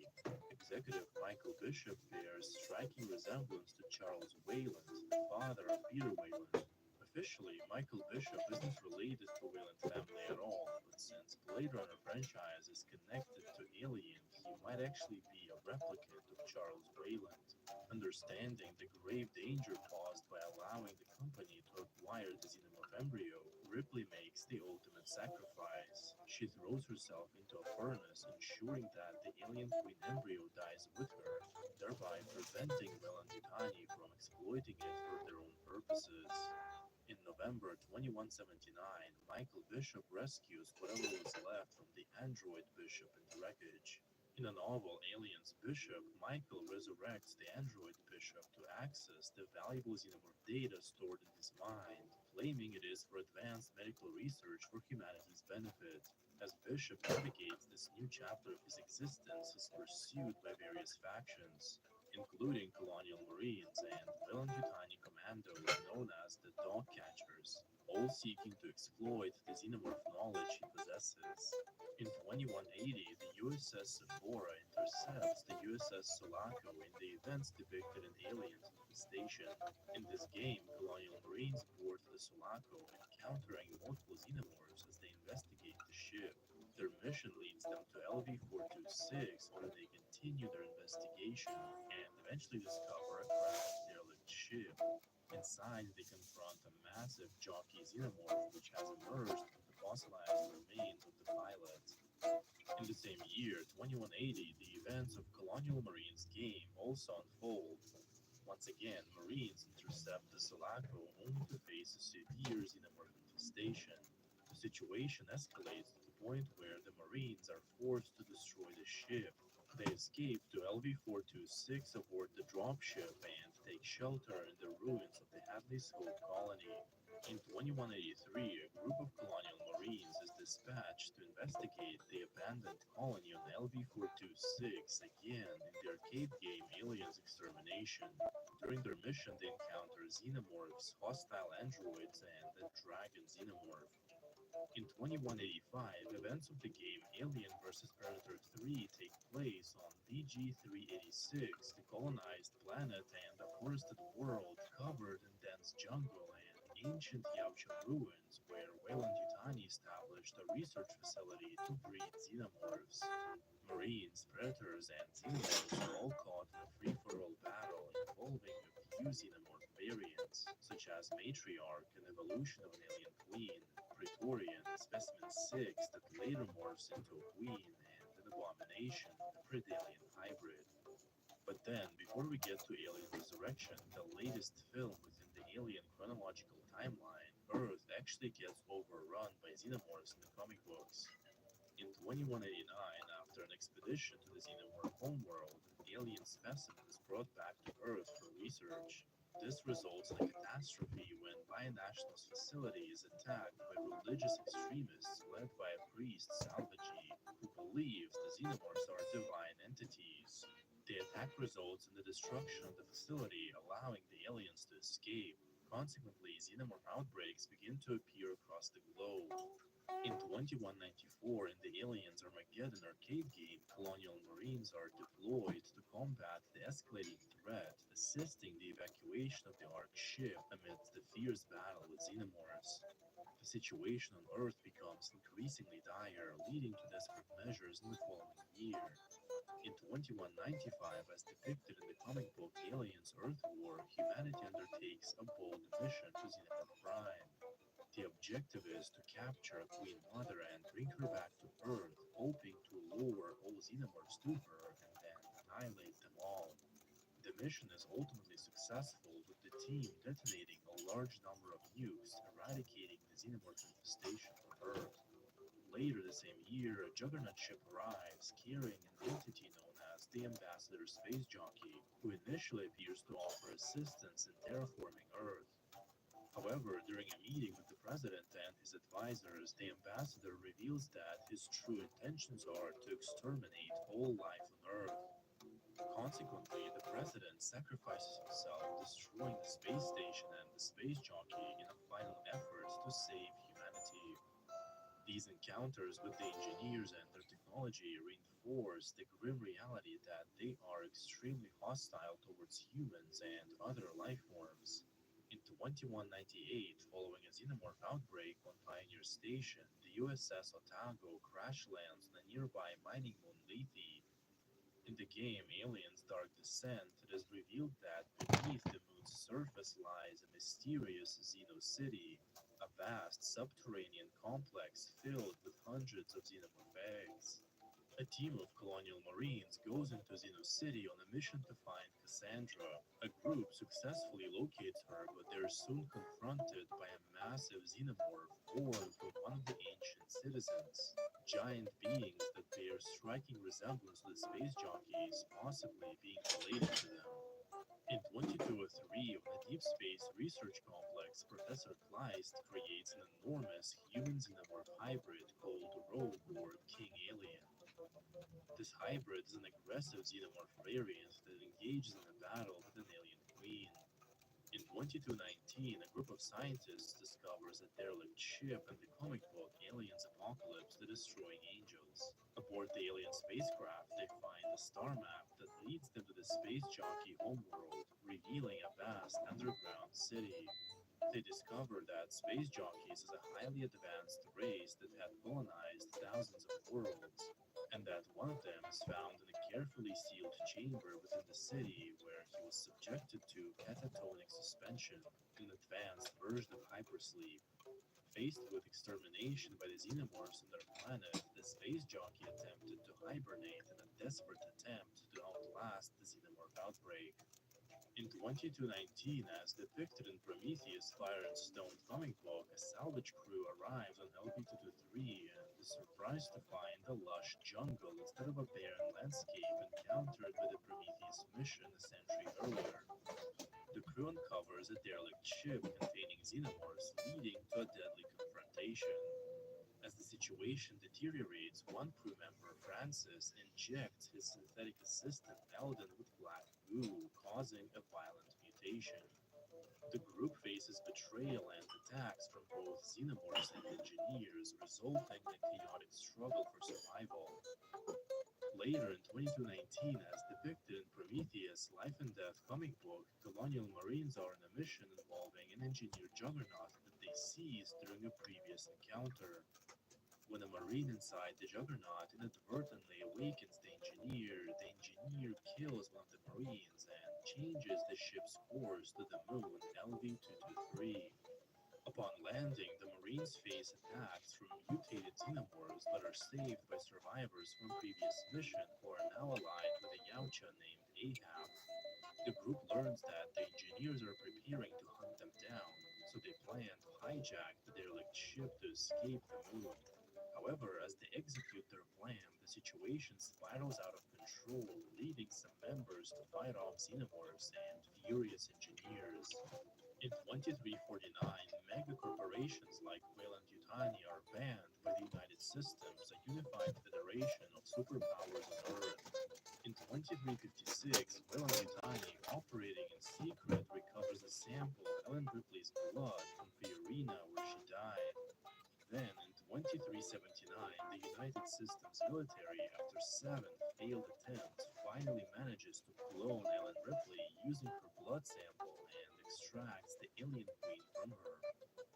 Speaker 1: Executive Michael Bishop bears striking resemblance to Charles Weyland, the father of Peter Weyland. Officially, Michael Bishop isn't related to the Weyland family at all, but since Blade Runner franchise is connected to Alien, he might actually be a replicant of Charles Weyland. Understanding the grave danger caused by allowing the company to acquire the xenomorph embryo, Ripley makes the ultimate sacrifice. She throws herself into a furnace, ensuring that the alien queen embryo dies with her, thereby preventing Weyland-Yutani from exploiting it for their own purposes. In November 2179, Michael Bishop rescues whatever was left from the android Bishop in the wreckage. In the novel Aliens Bishop, Michael resurrects the android Bishop to access the valuable xenomorph data stored in his mind, claiming it is for advanced medical research for humanity's benefit. As Bishop navigates this new chapter of his existence, he is pursued by various factions, including Colonial Marines and Weyland-Yutani commandos known as the Dog Catchers, all seeking to exploit the xenomorph knowledge he possesses. In 2180, the USS Sephora intercepts the USS Sulaco in the events depicted in Aliens Infestation. In this game, Colonial Marines board the Sulaco, encountering multiple xenomorphs as they investigate the ship. Their mission leads them to LV-426, where they continue their investigation and eventually discover a cracked derelict ship. Inside, they confront a massive jockey xenomorph which has emerged from the fossilized remains of the pilot. In the same year, 2180, the events of Colonial Marines game also unfold. Once again, Marines intercept the Sulaco only to face a severe xenomorph infestation. The situation escalates to the point where the Marines are forced to destroy the ship, They escape to LV-426 aboard the dropship and take shelter in the ruins of the Hadley's Hope colony. In 2183, a group of colonial marines is dispatched to investigate the abandoned colony on LV-426 again in the arcade game Aliens Extermination. During their mission, they encounter xenomorphs, hostile androids, and a dragon xenomorph. In 2185, events of the game Alien vs. Predator 3 take place on VG-386, the colonized planet and a forested world covered in dense jungle and ancient Yautja ruins, where Weyland-Yutani established a research facility to breed xenomorphs. Marines, predators, and xenomorphs are all caught in a free-for-all battle involving a few xenomorph variants, such as Matriarch, an evolution of an alien queen, Praetorian, a specimen 6 that later morphs into a queen, and an Abomination, a Predalien hybrid. But then, before we get to Alien Resurrection, the latest film within the Alien chronological timeline, Earth actually gets overrun by xenomorphs in the comic books. In 2189, after an expedition to the xenomorph homeworld, an alien specimen is brought back to Earth for research. This results in a catastrophe when Bionational's facility is attacked by religious extremists led by a priest, Salvagee, who believes the xenomorphs are divine entities. The attack results in the destruction of the facility, allowing the aliens to escape. Consequently, xenomorph outbreaks begin to appear across the globe. In 2194, in the Aliens Armageddon arcade game, colonial marines are deployed to combat the escalating threat, assisting the evacuation of the Ark ship amidst the fierce battle with xenomorphs. The situation on Earth becomes increasingly dire, leading to desperate measures in the following year. In 2195, as depicted in the comic book Aliens Earth War, humanity undertakes a bold mission to Xenomorph Prime. The objective is to capture Queen Mother and bring her back to Earth, hoping to lure all xenomorphs to her and then annihilate them all. The mission is ultimately successful, with the team detonating a large number of nukes, eradicating the xenomorph infestation from Earth. Later the same year, a Juggernaut ship arrives, carrying an entity known as the Ambassador Space Jockey, who initially appears to offer assistance in terraforming Earth. However, during a meeting with the president and his advisors, the ambassador reveals that his true intentions are to exterminate all life on Earth. Consequently, the president sacrifices himself, destroying the space station and the space jockey in a final effort to save humanity. These encounters with the engineers and their technology reinforce the grim reality that they are extremely hostile towards humans and other life forms. In 2198, following a xenomorph outbreak on Pioneer Station, the USS Otago crash lands on a nearby mining moon Lethe. In the game Aliens Dark Descent, it is revealed that beneath the moon's surface lies a mysterious Xeno City, a vast subterranean complex filled with hundreds of xenomorph eggs. A team of colonial marines goes into Xeno City on a mission to find Cassandra. A group successfully locates her, but they are soon confronted by a massive xenomorph born from one of the ancient citizens. Giant beings that bear striking resemblance to the space jockeys, possibly being related to them. In 2203, on a deep space research complex, Professor Kleist creates an enormous human xenomorph hybrid called Rogue or King Alien. This hybrid is an aggressive xenomorph variant that engages in a battle with an alien queen. In 2219, a group of scientists discovers a derelict ship in the comic book Aliens Apocalypse: The Destroying Angels. Aboard the alien spacecraft, they find a star map that leads them to the space jockey homeworld, revealing a vast underground city. They discover that space jockeys is a highly advanced race that had colonized thousands of worlds, and that one of them is found in a carefully sealed chamber within the city where he was subjected to catatonic suspension, an advanced version of hypersleep. Faced with extermination by the xenomorphs on their planet, the space jockey attempted to hibernate in a desperate attempt to outlast the xenomorph outbreak. In 2219, as depicted in Prometheus Fire and Stone comic book, a salvage crew arrives on LP-223 and is surprised to find a lush jungle instead instead of a barren landscape encountered with the Prometheus mission a century earlier. The crew uncovers a derelict ship containing xenomorphs, leading to a deadly confrontation. As the situation deteriorates, one crew member, Francis, injects his synthetic assistant Eldon with black goo, causing a violent mutation. The group faces betrayal and attacks from both xenomorphs and engineers, resulting in a chaotic struggle for survival. Later in 2219, as depicted in Prometheus' Life and Death comic book, colonial marines are on a mission involving an engineered juggernaut that they seized during a previous encounter. When a marine inside the juggernaut inadvertently awakens the engineer kills one of the marines and changes the ship's course to the moon LV-223. Upon landing, the Marines face attacks from mutated xenomorphs but are saved by survivors from a previous mission who are now allied with a Yautja named Ahab. The group learns that the engineers are preparing to hunt them down, so they plan to hijack the derelict ship to escape the moon. However, as they execute their plan, the situation spirals out of control, leading some members to fight off xenomorphs and furious engineers. In 2349, mega corporations like Weyland Yutani are banned by the United Systems, a unified federation of superpowers on Earth. In 2356, Weyland Yutani, operating in secret, recovers a sample of Ellen Ripley's blood from Fiorina where she died. Then, in 2379, the United Systems military, after 7 failed attempts, finally manages to clone Ellen Ripley using her blood sample and extracts the alien queen from her.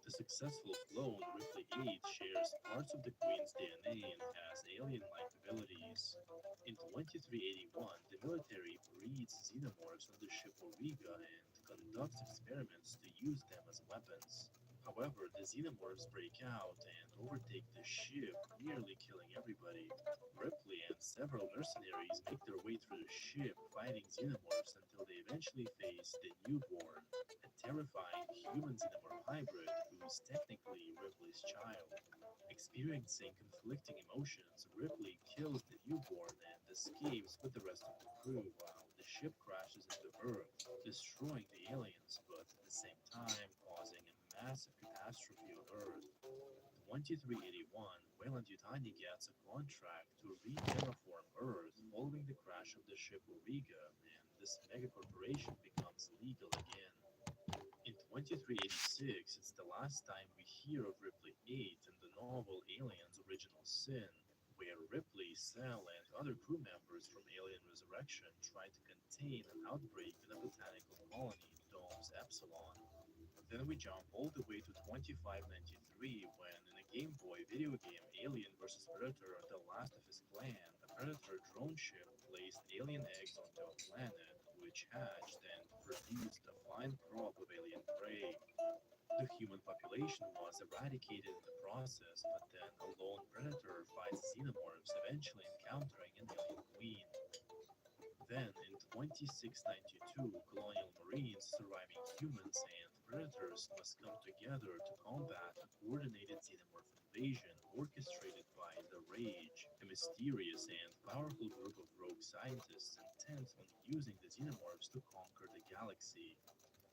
Speaker 1: The successful clone, Ripley 8, shares parts of the queen's DNA and has alien-like abilities. In 2381, the military breeds xenomorphs on the ship Auriga and conducts experiments to use them as weapons. However, the xenomorphs break out and overtake the ship, nearly killing everybody. Ripley and several mercenaries make their way through the ship, fighting xenomorphs until they eventually face the Newborn, a terrifying human xenomorph hybrid who is technically Ripley's child. Experiencing conflicting emotions, Ripley kills the Newborn and escapes with the rest of the crew while the ship crashes into Earth, destroying the aliens, but at the same time causing a massive catastrophe on Earth. 2381, Weyland Yutani gets a contract to re-terraform Earth following the crash of the ship Auriga, and this megacorporation becomes legal again. In 2386, it's the last time we hear of Ripley 8 in the novel Aliens Original Sin, where Ripley, Cell, and other crew members from Alien Resurrection try to contain an outbreak in a botanical colony, Domes Epsilon. Then we jump all the way to 2593 when, in a Game Boy video game Alien vs. Predator The Last of His Clan, a Predator drone ship placed alien eggs onto a planet, which hatched and produced a fine crop of alien prey. The human population was eradicated in the process, but then a lone predator fights xenomorphs, eventually encountering an alien queen. Then, in 2692, colonial marines, surviving humans, and predators must come together to combat a coordinated xenomorph invasion orchestrated by the Rage, a mysterious and powerful group of rogue scientists intent on using the xenomorphs to conquer the galaxy.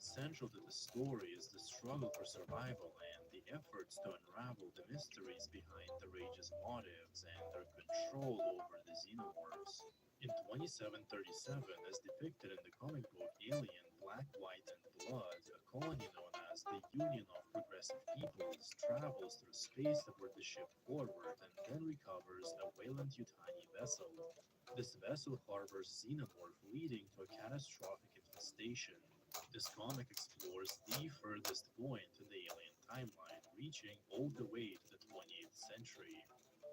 Speaker 1: Central to the story is the struggle for survival and the efforts to unravel the mysteries behind the Rage's motives and their control over the xenomorphs. In 2737, as depicted in the comic book Alien Black, White, and Blood, a colony known as the Union of Progressive Peoples travels through space aboard the ship Forward and then recovers a Weyland Yutani vessel. This vessel harbors xenomorph, leading to a catastrophic infestation. This comic explores the furthest point in the alien timeline, reaching all the way to the 28th century.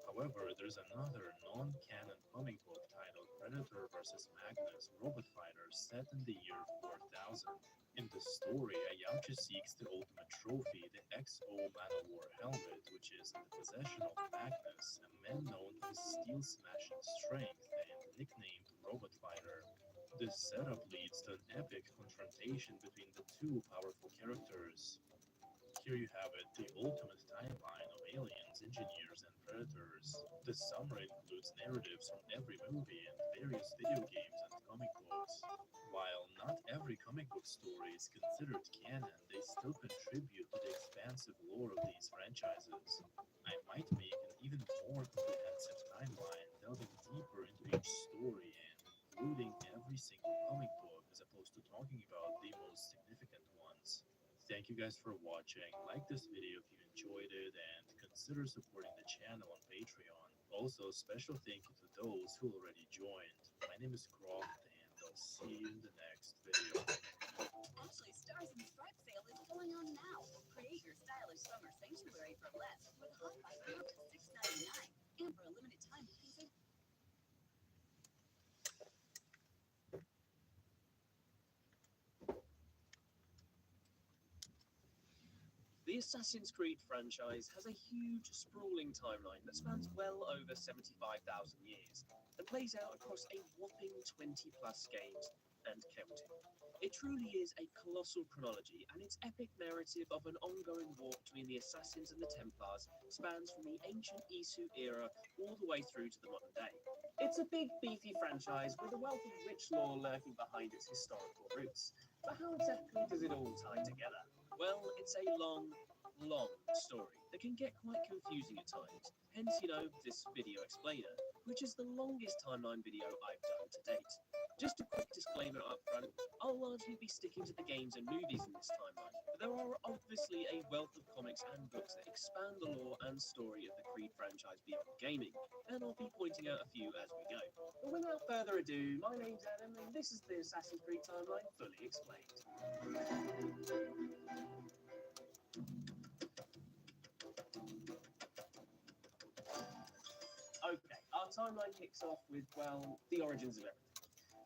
Speaker 1: However, there's another non-canon comic book titled Predator vs. Magnus Robot Fighter set in the year 4000. In the story, a Yautja seeks the ultimate trophy, the XO Manowar helmet, which is in the possession of Magnus, a man known for his steel-smashing strength and nicknamed Robot Fighter. This setup leads to an epic confrontation between the two powerful characters. Here you have it, the ultimate timeline of aliens, engineers, and predators. The summary includes narratives from every movie and various video games and comic books. While not every comic book story is considered canon, they still contribute to the expansive lore of these franchises. I might make an even more comprehensive timeline, delving deeper into each story and including every single comic book as opposed to talking about the most significant ones. Thank you guys for watching. Like this video if you enjoyed it and consider supporting the channel on Patreon. Also, special thank you to those who already joined. My name is Croft and I'll see you in the next video.
Speaker 6: Actually, Stars and Stripes sale is going on now. Create your stylish summer sanctuary for less with a hot buy from up to $6.99. And for a limited time, you can save.
Speaker 2: The Assassin's Creed franchise has a huge, sprawling timeline that spans well over 75,000 years and plays out across a whopping 20 plus games and counting. It truly is a colossal chronology, and its epic narrative of an ongoing war between the Assassins and the Templars spans from the ancient Isu era all the way through to the modern day. It's a big, beefy franchise with a wealth of rich lore lurking behind its historical roots. But how exactly does it all tie together? Well, it's a long story that can get quite confusing at times. Hence, this video explainer, which is the longest timeline video I've done to date. Just a quick disclaimer up front, I'll largely be sticking to the games and movies in this timeline, but there are obviously a wealth of comics and books that expand the lore and story of the Creed franchise beyond gaming, and I'll be pointing out a few as we go. But without further ado, my name's Adam, and this is the Assassin's Creed timeline fully explained. Okay, our timeline kicks off with, well, the origins of everything.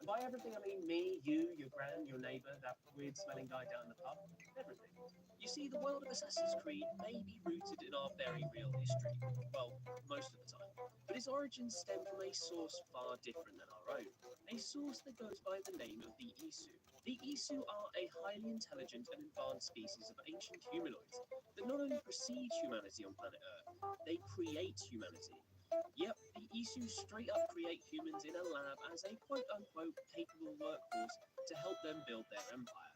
Speaker 2: And by everything, I mean me, you, your gran, your neighbour, that weird-smelling guy down the pub, everything. You see, the world of Assassin's Creed may be rooted in our very real history, well, most of the time, but its origins stem from a source far different than our own, a source that goes by the name of the Isu. The Isu are a highly intelligent and advanced species of ancient humanoids that not only precede humanity on planet Earth, they create humanity. Yep, the Isu straight up create humans in a lab as a quote-unquote capable workforce to help them build their empire.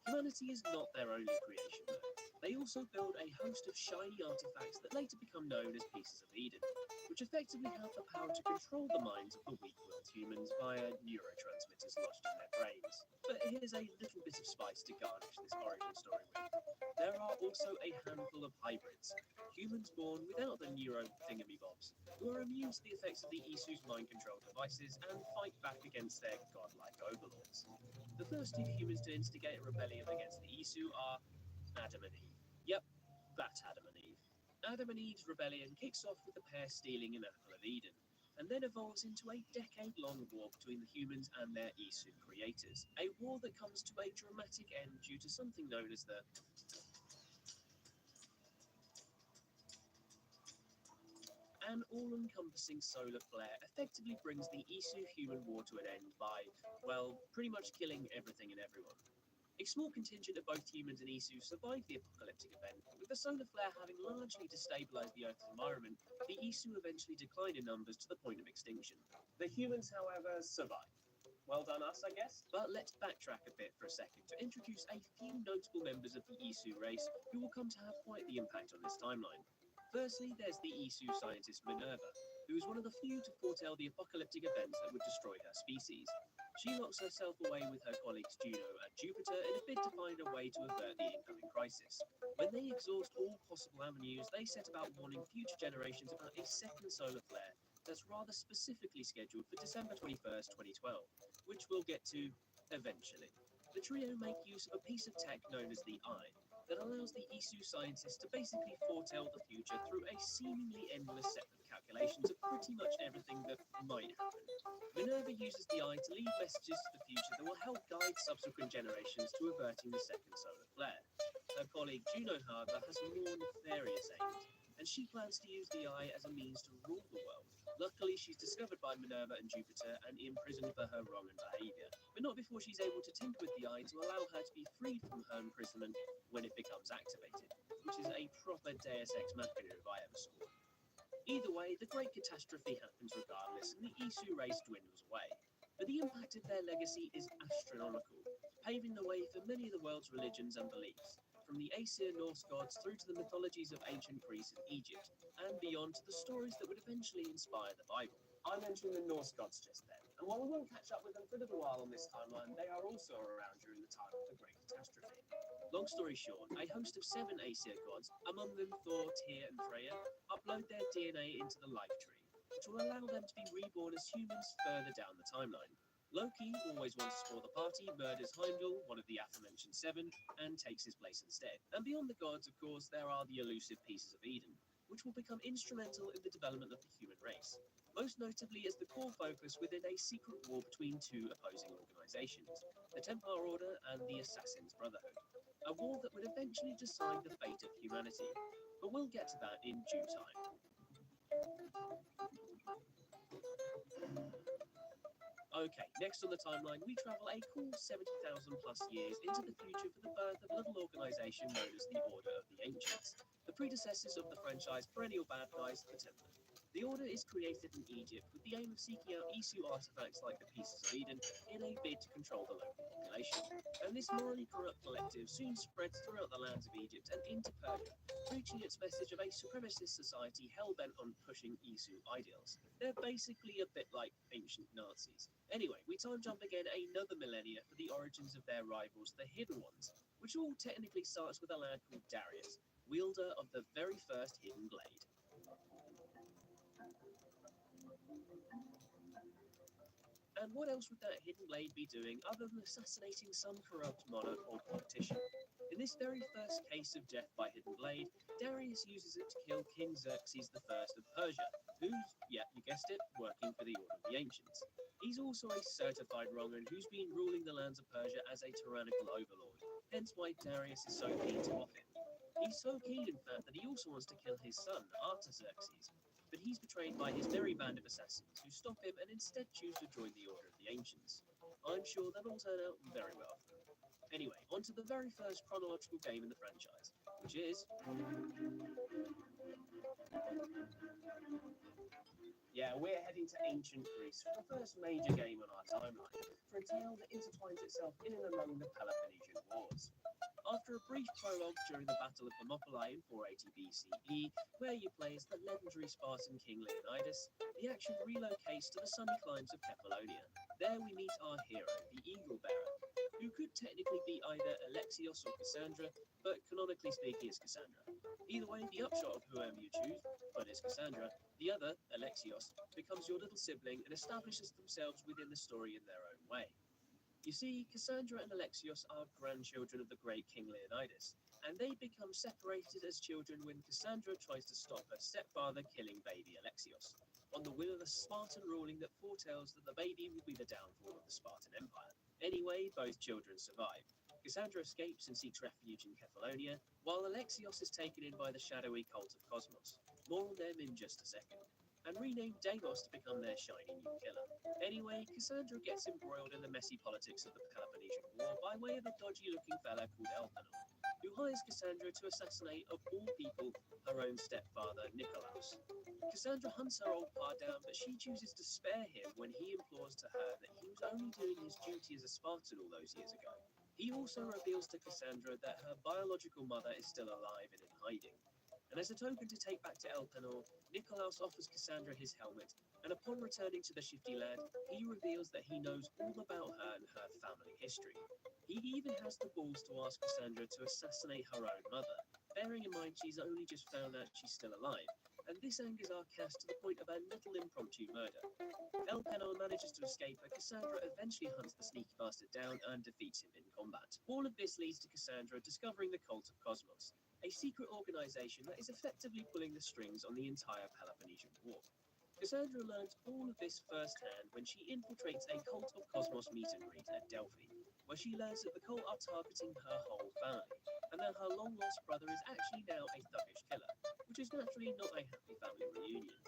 Speaker 2: Humanity is not their only creation though. They also build a host of shiny artifacts that later become known as Pieces of Eden, which effectively have the power to control the minds of the weak-willed humans via neurotransmitters lodged in their brains. But here's a little bit of spice to garnish this origin story with. There are also a handful of hybrids, humans born without the neuro-thingamybobs, who are immune to the effects of the Isu's mind control devices and fight back against their godlike overlords. The first two humans to instigate a rebellion against the Isu are Adam and Eve. Yep, that's Adam and Eve. Adam and Eve's rebellion kicks off with the pair stealing an apple of Eden, and then evolves into a decade-long war between the humans and their Isu creators. A war that comes to a dramatic end due to something known as the An all-encompassing solar flare effectively brings the Isu human war to an end by, well, pretty much killing everything and everyone. A small contingent of both humans and Isu survived the apocalyptic event, with the solar flare having largely destabilized the Earth's environment. The Isu eventually declined in numbers to the point of extinction. The humans, however, survived. Well done us, I guess. But let's backtrack a bit for a second to introduce a few notable members of the Isu race who will come to have quite the impact on this timeline. Firstly, there's the Isu scientist Minerva, who is one of the few to foretell the apocalyptic events that would destroy her species. She locks herself away with her colleagues Juno and Jupiter in a bid to find a way to avert the incoming crisis. When they exhaust all possible avenues, they set about warning future generations about a second solar flare that's rather specifically scheduled for December 21st, 2012, which we'll get to eventually. The trio make use of a piece of tech known as the Eye, that allows the Isu scientists to basically foretell the future through a seemingly endless set of calculations of pretty much everything that might happen. Minerva uses the Eye to leave messages to the future that will help guide subsequent generations to averting the second solar flare. Her colleague Juno, however, has more nefarious aims, and she plans to use the Eye as a means to rule the world,
Speaker 7: Luckily, she's discovered by Minerva and Jupiter and imprisoned for her Roman behavior, but not before she's able to tinker with the eye to allow her to be freed from her imprisonment when it becomes activated, which is a proper Deus Ex Machina if I ever saw one. Either way, the great catastrophe happens regardless, and the Isu race dwindles away. But the impact of their legacy is astronomical, paving the way for many of the world's religions and beliefs, from the Aesir Norse gods through to the mythologies of ancient Greece and Egypt, and beyond to the stories that would eventually inspire the Bible. I mentioned the Norse gods just then, and while we won't catch up with them for a little while on this timeline, they are also around during the time of the Great Catastrophe. Long story short, a host of 7 Aesir gods, among them Thor, Tyr, and Freya, upload their DNA into the life tree, which will allow them to be reborn as humans further down the timeline. Loki always wants to spoil the party, murders Heimdall, one of the aforementioned 7, and takes his place instead. And beyond the gods, of course, there are the elusive pieces of Eden, which will become instrumental in the development of the human race, most notably as the core focus within a secret war between 2 opposing organizations, the Templar Order and the Assassin's Brotherhood, a war that would eventually decide the fate of humanity. But we'll get to that in due time. Okay, next on the timeline, we travel a cool 70,000 plus years into the future for the birth of a little organization known as the Order of the Ancients, the predecessors of the franchise perennial bad guys, the Templar. The Order is created in Egypt with the aim of seeking out Isu artifacts like the Pieces of Eden in a bid to control the local population. And this morally corrupt collective soon spreads throughout the lands of Egypt and into Persia, preaching its message of a supremacist society hell-bent on pushing Isu ideals. They're basically a bit like ancient Nazis. Anyway, we time jump again another millennia for the origins of their rivals, the Hidden Ones, which all technically starts with a lad called Darius, wielder of the very first hidden blade. And what else would that hidden blade be doing other than assassinating some corrupt monarch or politician? In this very first case of death by hidden blade, Darius uses it to kill King Xerxes I of Persia, who's, yeah, you guessed it, working for the Order of the Ancients. He's also a certified Roman who's been ruling the lands of Persia as a tyrannical overlord, hence why Darius is so keen to off him. He's so keen, in fact, that he also wants to kill his son, Artaxerxes, but he's betrayed by his merry band of assassins who stop him and instead choose to join the Order of the Ancients. I'm sure that'll turn out very well for them. Anyway, on to the very first chronological game in the franchise, which is... Yeah, we're heading to ancient Greece for the first major game on our timeline, for a tale that intertwines itself in and among the Peloponnesian Wars. After a brief prologue during the Battle of Thermopylae in 480 BCE, where you play as the legendary Spartan king Leonidas, the action relocates to the sunny climes of Kephallonia. There we meet our hero, the Eagle Bearer, who could technically be either Alexios or Cassandra, but canonically speaking is Cassandra. Either way, the upshot of whoever you choose, but it's Cassandra, the other, Alexios, becomes your little sibling and establishes themselves within the story in their own way. You see, Cassandra and Alexios are grandchildren of the great King Leonidas, and they become separated as children when Cassandra tries to stop her stepfather killing baby Alexios, on the will of the Spartan ruling that foretells that the baby will be the downfall of the Spartan Empire. Anyway, both children survive. Cassandra escapes and seeks refuge in Kephallonia, while Alexios is taken in by the shadowy cult of Cosmos. More on them in just a second. And renamed Deimos to become their shiny new killer. Anyway, Cassandra gets embroiled in the messy politics of the Peloponnesian War by way of a dodgy-looking fella called Elpenor, who hires Cassandra to assassinate, of all people, her own stepfather, Nikolaos. Cassandra hunts her old pa down, but she chooses to spare him when he implores to her that he was only doing his duty as a Spartan all those years ago. He also reveals to Cassandra that her biological mother is still alive and in hiding. And as a token to take back to Elpenor, Nikolaos offers Cassandra his helmet, and upon returning to the shifty lad, he reveals that he knows all about her and her family history. He even has the balls to ask Cassandra to assassinate her own mother, bearing in mind she's only just found out she's still alive, and this angers our cast to the point of a little impromptu murder. Elpenor manages to escape, but Cassandra eventually hunts the sneaky bastard down and defeats him in combat. All of this leads to Cassandra discovering the Cult of Cosmos, a secret organization that is effectively pulling the strings on the entire Peloponnesian War. Cassandra learns all of this firsthand when she infiltrates a Cult of Cosmos meet and greet at Delphi, where she learns that the cult are targeting her whole family, and that her long-lost brother is actually now a thuggish killer, which is naturally not a happy family reunion.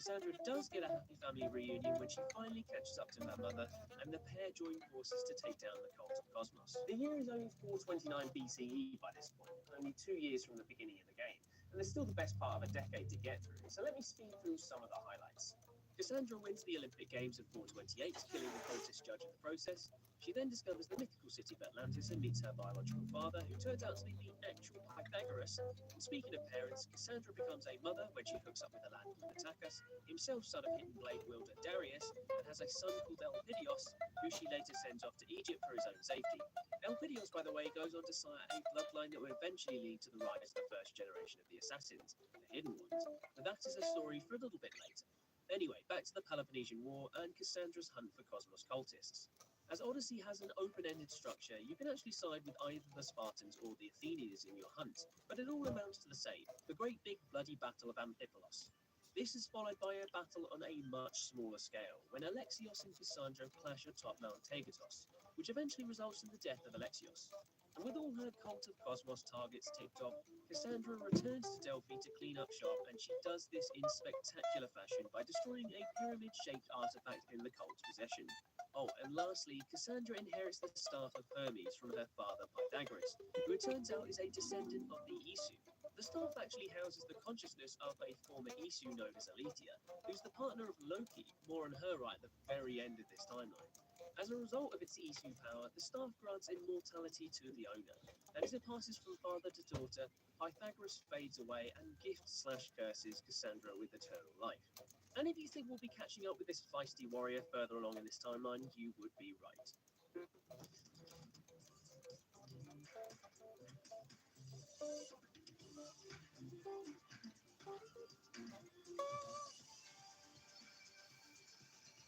Speaker 7: Cassandra does get a happy family reunion when she finally catches up to her mother, and the pair join forces to take down the cult of Cosmos. The year is only 429 BCE by this point, only 2 years from the beginning of the game, and there's still the best part of a decade to get through, so let me speed through some of the highlights. Cassandra wins the Olympic Games in 428, killing the cultist judge in the process. She then discovers the mythical city of Atlantis and meets her biological father, who turns out to be the actual Pythagoras. And speaking of parents, Cassandra becomes a mother when she hooks up with the landlord Attacus, himself son of Hidden Blade wielder Darius, and has a son called Elpidios, who she later sends off to Egypt for his own safety. Elpidios, by the way, goes on to sire a bloodline that will eventually lead to the rise of the first generation of the Assassins, the Hidden Ones. But that is a story for a little bit later. Anyway, back to the Peloponnesian War and Cassandra's hunt for Cosmos cultists. As Odyssey has an open-ended structure, you can actually side with either the Spartans or the Athenians in your hunt, but it all amounts to the same, the great big bloody battle of Amphipolis. This is followed by a battle on a much smaller scale, when Alexios and Cassandra clash atop Mount Tegetos, which eventually results in the death of Alexios. And with all her cult of Cosmos targets ticked off, Cassandra returns to Delphi to clean up shop, and she does this in spectacular fashion by destroying a pyramid-shaped artifact in the cult's possession. Oh, and lastly, Cassandra inherits the staff of Hermes from her father Pythagoras, who it turns out is a descendant of the Isu. The staff actually houses the consciousness of a former Isu known as Aletheia, who's the partner of Loki, more on her right at the very end of this timeline. As a result of its Isu power, the staff grants immortality to the owner, and as it passes from father to daughter, Pythagoras fades away and gifts/curses Cassandra with eternal life. And if you think we'll be catching up with this feisty warrior further along in this timeline, you would be right.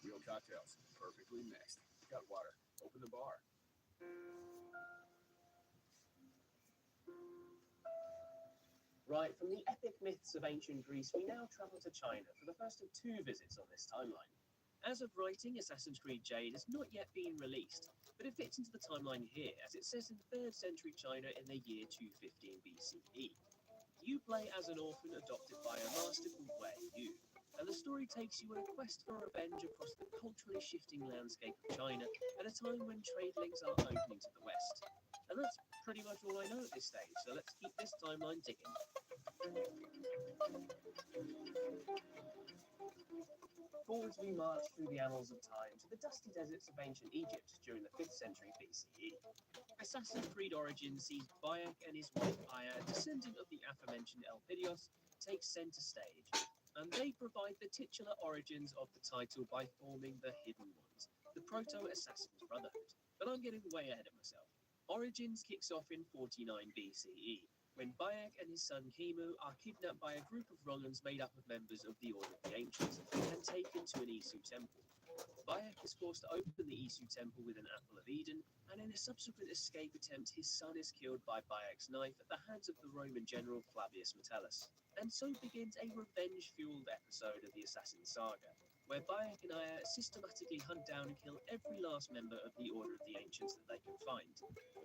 Speaker 5: Real cocktails, perfectly mixed. Got water. Open the bar.
Speaker 7: Right, from the epic myths of ancient Greece, we now travel to China for the first of 2 visits on this timeline. As of writing, Assassin's Creed Jade has not yet been released, but it fits into the timeline here, as it says in 3rd century China in the year 215 BCE. You play as an orphan adopted by a master called Wei Yu, and the story takes you on a quest for revenge across the culturally shifting landscape of China at a time when trade links are opening to the west. And that's pretty much all I know at this stage, so let's keep this timeline ticking. Forwards we march through the annals of time to the dusty deserts of ancient Egypt during the 5th century BCE. Assassin's Creed Origins sees Bayek and his wife Aya, descendant of the aforementioned Elpidios, take centre stage, and they provide the titular origins of the title by forming the Hidden Ones, the Proto-Assassin's Brotherhood. But I'm getting way ahead of myself. Origins kicks off in 49 BCE, when Bayek and his son Khemu are kidnapped by a group of Romans made up of members of the Order of the Ancients and taken to an Isu temple. Bayek is forced to open the Isu temple with an Apple of Eden, and in a subsequent escape attempt, his son is killed by Bayek's knife at the hands of the Roman general Flavius Metellus. And so begins a revenge-fueled episode of the Assassin Saga, where Bayek and Aya systematically hunt down and kill every last member of the Order of the Ancients that they can find.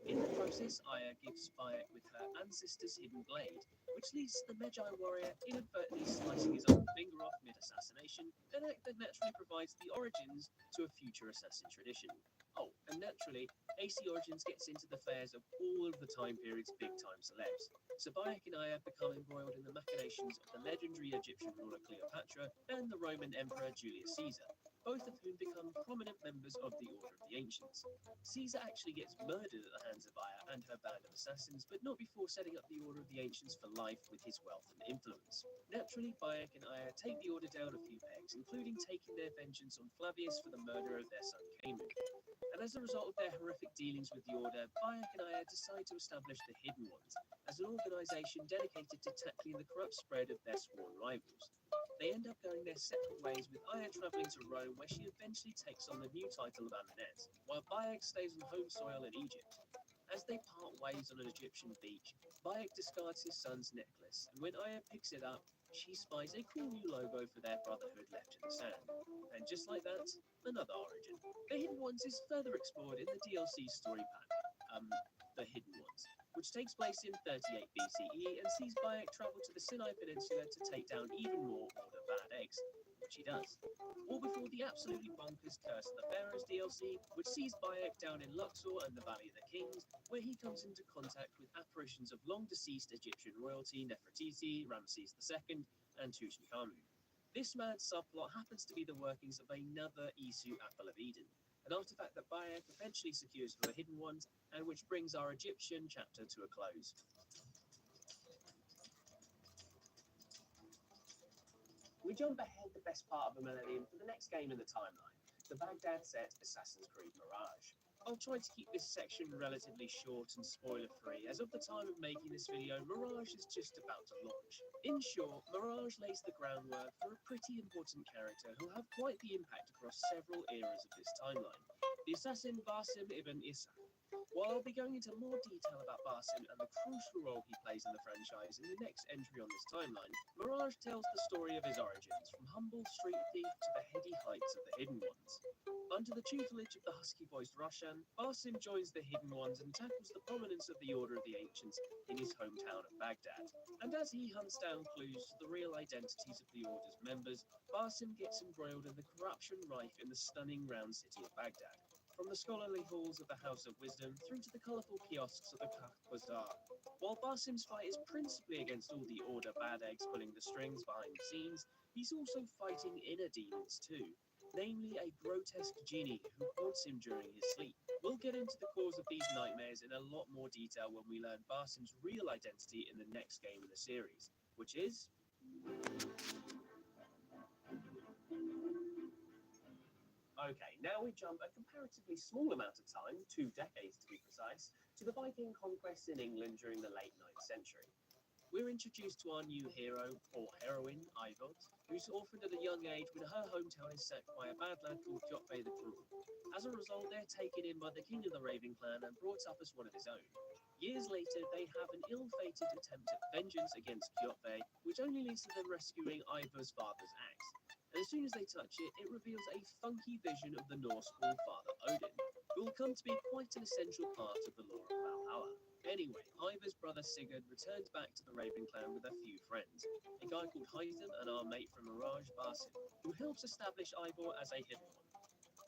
Speaker 7: In the process, Aya gives Bayek with her ancestor's hidden blade, which leads to the Magi warrior inadvertently slicing his own finger off mid-assassination, an act that naturally provides the origins to a future assassin tradition. Oh, and naturally, AC Origins gets into the affairs of all of the time period's big-time celebs. So Bayek and Aya become embroiled in the machinations of the legendary Egyptian ruler Cleopatra and the Roman Emperor Julius Caesar, both of whom become prominent members of the Order of the Ancients. Caesar actually gets murdered at the hands of Aya and her band of assassins, but not before setting up the Order of the Ancients for life with his wealth and influence. Naturally, Bayek and Aya take the Order down a few pegs, including taking their vengeance on Flavius for the murder of their son Khemu. And as a result of their horrific dealings with the Order, Bayek and Aya decide to establish the Hidden Ones, as an organisation dedicated to tackling the corrupt spread of their sworn rivals. They end up going their separate ways, with Aya travelling to Rome, where she eventually takes on the new title of Amenet, while Bayek stays on home soil in Egypt. As they part ways on an Egyptian beach, Bayek discards his son's necklace, and when Aya picks it up, she spies a cool new logo for their brotherhood left in the sand. And just like that, another origin. The Hidden Ones is further explored in the DLC story pack, The Hidden Ones, which takes place in 38 BCE and sees Bayek travel to the Sinai Peninsula to take down even more Order bad eggs. which he does. All before the absolutely bonkers Curse of the Pharaohs DLC, which sees Bayek down in Luxor and the Valley of the Kings, where he comes into contact with apparitions of long-deceased Egyptian royalty Nefertiti, Ramses II, and Tutankhamun. This mad subplot happens to be the workings of another Isu Apple of Eden, an artifact that Bayek eventually secures for the Hidden Ones, and which brings our Egyptian chapter to a close. We jump ahead the best part of a millennium for the next game in the timeline, the Baghdad set Assassin's Creed Mirage. I'll try to keep this section relatively short and spoiler-free, as of the time of making this video, Mirage is just about to launch. In short, Mirage lays the groundwork for a pretty important character who'll have quite the impact across several eras of this timeline, the assassin Basim ibn Isa. While I'll be going into more detail about Basim and the crucial role he plays in the franchise in the next entry on this timeline, Mirage tells the story of his origins, from humble street thief to the heady heights of the Hidden Ones. Under the tutelage of the husky-voiced Roshan, Basim joins the Hidden Ones and tackles the prominence of the Order of the Ancients in his hometown of Baghdad. And as he hunts down clues to the real identities of the Order's members, Basim gets embroiled in the corruption rife in the stunning round city of Baghdad. From the scholarly halls of the House of Wisdom through to the colourful kiosks of the Kakh Bazaar. While Basim's fight is principally against all the Order bad eggs pulling the strings behind the scenes, he's also fighting inner demons too, namely a grotesque genie who haunts him during his sleep. We'll get into the cause of these nightmares in a lot more detail when we learn Basim's real identity in the next game in the series, which is... Okay, now we jump a comparatively small amount of time, 2 decades to be precise, to the Viking conquests in England during the late 9th century. We're introduced to our new hero, or heroine, Eivor, who's orphaned at a young age when her hometown is sacked by a bad lad called Kjotve the Cruel. As a result, they're taken in by the king of the Raven clan and brought up as one of his own. Years later, they have an ill-fated attempt at vengeance against Kjotve, which only leads to them rescuing Eivor's father's axe. And as soon as they touch it, it reveals a funky vision of the Norse All-Father Odin, who will come to be quite an essential part of the lore of Valhalla. Anyway, Eivor's brother Sigurd returns back to the Raven clan with a few friends, a guy called Hytham and our mate from Mirage, Basim, who helps establish Eivor as a Hidden One.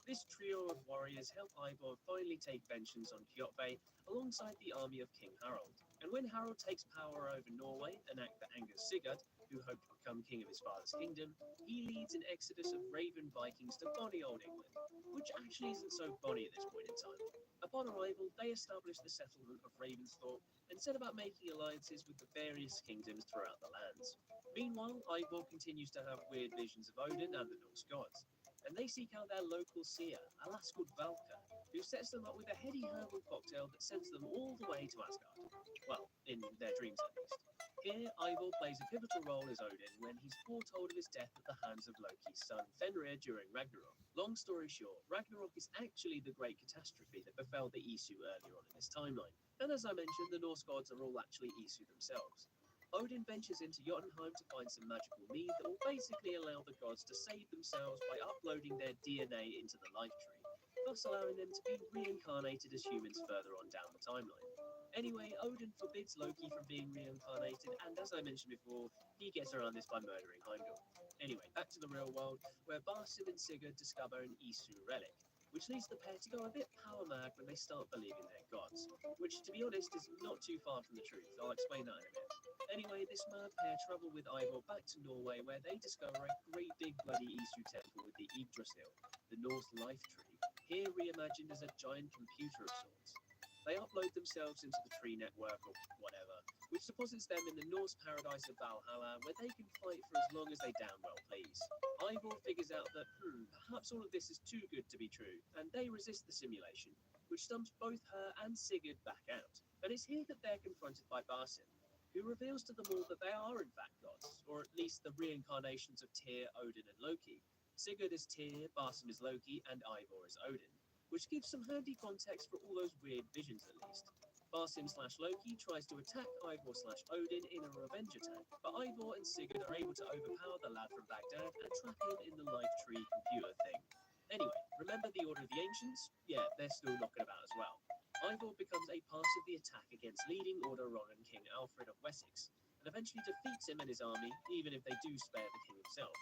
Speaker 7: This trio of warriors help Eivor finally take vengeance on Kjotve alongside the army of King Harald. And when Harald takes power over Norway, an act that angers Sigurd, who hoped to become king of his father's kingdom, he leads an exodus of Raven Vikings to bonny old England, which actually isn't so bonny at this point in time. Upon arrival, they establish the settlement of Ravensthorpe and set about making alliances with the various kingdoms throughout the lands. Meanwhile, Eivor continues to have weird visions of Odin and the Norse gods, and they seek out their local seer, a lass called Valka, who sets them up with a heady herbal cocktail that sends them all the way to Asgard. Well, in their dreams at least. Here, Eivor plays a pivotal role as Odin when he's foretold of his death at the hands of Loki's son Fenrir during Ragnarok. Long story short, Ragnarok is actually the great catastrophe that befell the Isu earlier on in this timeline. And as I mentioned, the Norse gods are all actually Isu themselves. Odin ventures into Jotunheim to find some magical mead that will basically allow the gods to save themselves by uploading their DNA into the life tree, thus allowing them to be reincarnated as humans further on down the timeline. Anyway, Odin forbids Loki from being reincarnated, and as I mentioned before, he gets around this by murdering Heimdall. Anyway, back to the real world, where Basim and Sigurd discover an Isu relic, which leads the pair to go a bit power mad when they start believing they're gods, which, to be honest, is not too far from the truth. I'll explain that in a bit. Anyway, this mad pair travel with Eivor back to Norway, where they discover a great big bloody Isu temple with the Yggdrasil, the Norse life tree, here reimagined as a giant computer of sorts. They upload themselves into the tree network or whatever, which deposits them in the Norse paradise of Valhalla, where they can fight for as long as they damn well please. Eivor figures out that, perhaps all of this is too good to be true, and they resist the simulation, which stumps both her and Sigurd back out. And it's here that they're confronted by Basim, who reveals to them all that they are in fact gods, or at least the reincarnations of Tyr, Odin, and Loki. Sigurd is Tyr, Basim is Loki, and Eivor is Odin, which gives some handy context for all those weird visions at least. Basim/Loki tries to attack Eivor/Odin in a revenge attack, but Eivor and Sigurd are able to overpower the lad from Baghdad and trap him in the life tree computer thing. Anyway, remember the Order of the Ancients? Yeah, they're still knocking about as well. Eivor becomes a part of the attack against leading Order Ronan King Alfred of Wessex, and eventually defeats him and his army, even if they do spare the king himself.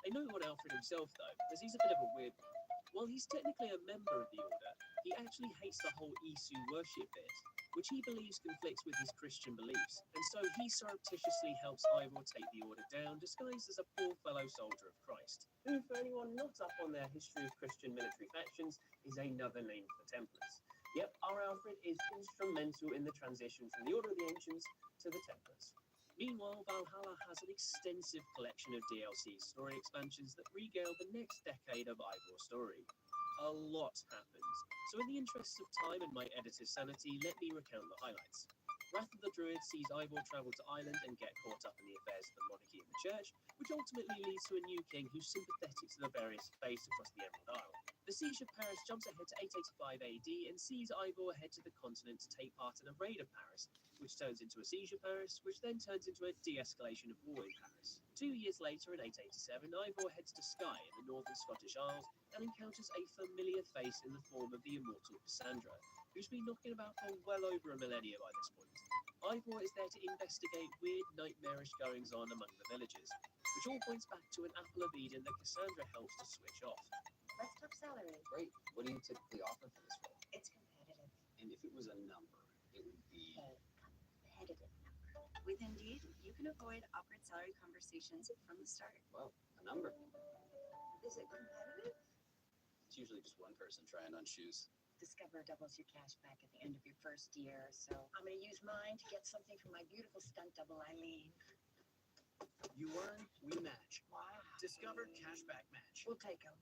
Speaker 7: A note on Alfred himself, though, as he's a bit of a weird one. While he's technically a member of the Order, he actually hates the whole Isu worship bit, which he believes conflicts with his Christian beliefs, and so he surreptitiously helps Ivor take the Order down, disguised as a poor fellow soldier of Christ, who, for anyone not up on their history of Christian military factions, is another name for the Templars. Yep, our Alfred is instrumental in the transition from the Order of the Ancients to the Templars. Meanwhile, Valhalla has an extensive collection of DLC story expansions that regale the next decade of Ivor's story. A lot happens, so in the interests of time and my editor's sanity, let me recount the highlights. Wrath of the Druid sees Ivor travel to Ireland and get caught up in the affairs of the monarchy and the church, which ultimately leads to a new king who's sympathetic to the various faiths across the Emerald Isle. The Siege of Paris jumps ahead to 885 AD and sees Ivor head to the continent to take part in a raid of Paris, which turns into a siege of Paris, which then turns into a de-escalation of war in Paris. 2 years later, in 887, Ivor heads to Skye in the northern Scottish Isles and encounters a familiar face in the form of the immortal Cassandra, who's been knocking about for well over a millennia by this point. Ivor is there to investigate weird, nightmarish goings-on among the villagers, which all points back to an Apple of Eden that Cassandra helps to switch off.
Speaker 3: Let's talk salary.
Speaker 8: Great. What do you typically offer for this role?
Speaker 3: It's competitive.
Speaker 8: And if it was a number, it would be.
Speaker 3: A competitive number.
Speaker 6: With Indeed, you can avoid awkward salary conversations from the start.
Speaker 8: Well, a number.
Speaker 3: Is it competitive?
Speaker 8: It's usually just one person trying on shoes.
Speaker 3: Discover doubles your cash back at the end of your first year, so I'm going to use mine to get something for my beautiful stunt double, Eileen.
Speaker 9: You earn, we match.
Speaker 3: Wow.
Speaker 9: Discover Cashback Match.
Speaker 3: We'll take them.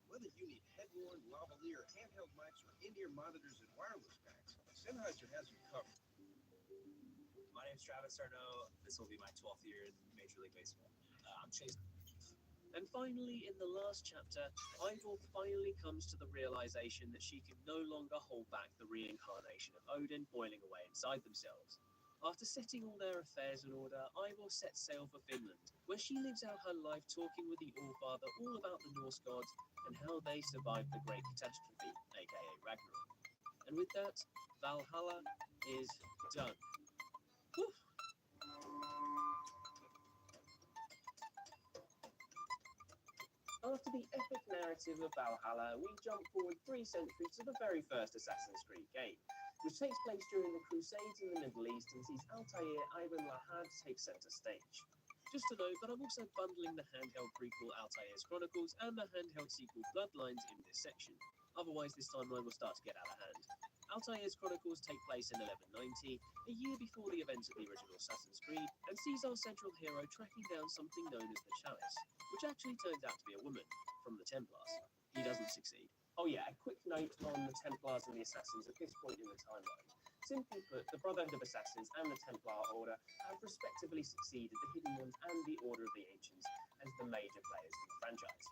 Speaker 10: Whether you need head-worn, lavalier, handheld mics, or in-ear monitors and wireless packs, Sennheiser has you covered.
Speaker 11: My name's Travis Sarno. This will be my 12th year in Major League Baseball. I'm Chase.
Speaker 7: And finally, in the last chapter, Ivor finally comes to the realization that she can no longer hold back the reincarnation of Odin boiling away inside themselves. After setting all their affairs in order, Ivor sets sail for Finland, where she lives out her life talking with the Allfather all about the Norse gods and how they survived the Great Catastrophe, aka Ragnarok. And with that, Valhalla is done. Whew. After the epic narrative of Valhalla, we jump forward 3 centuries to the very first Assassin's Creed game, which takes place during the Crusades in the Middle East and sees Altair Ibn Lahad take center stage. Just to note that I'm also bundling the handheld prequel Altair's Chronicles and the handheld sequel Bloodlines in this section. Otherwise, this timeline will start to get out of hand. Altair's Chronicles take place in 1190, a year before the events of the original Assassin's Creed, and sees our central hero tracking down something known as the Chalice, which actually turns out to be a woman from the Templars. He doesn't succeed. Oh yeah, a quick note on the Templars and the Assassins at this point in the timeline. Simply put, the Brotherhood of Assassins and the Templar Order have respectively succeeded the Hidden Ones and the Order of the Ancients as the major players in the franchise.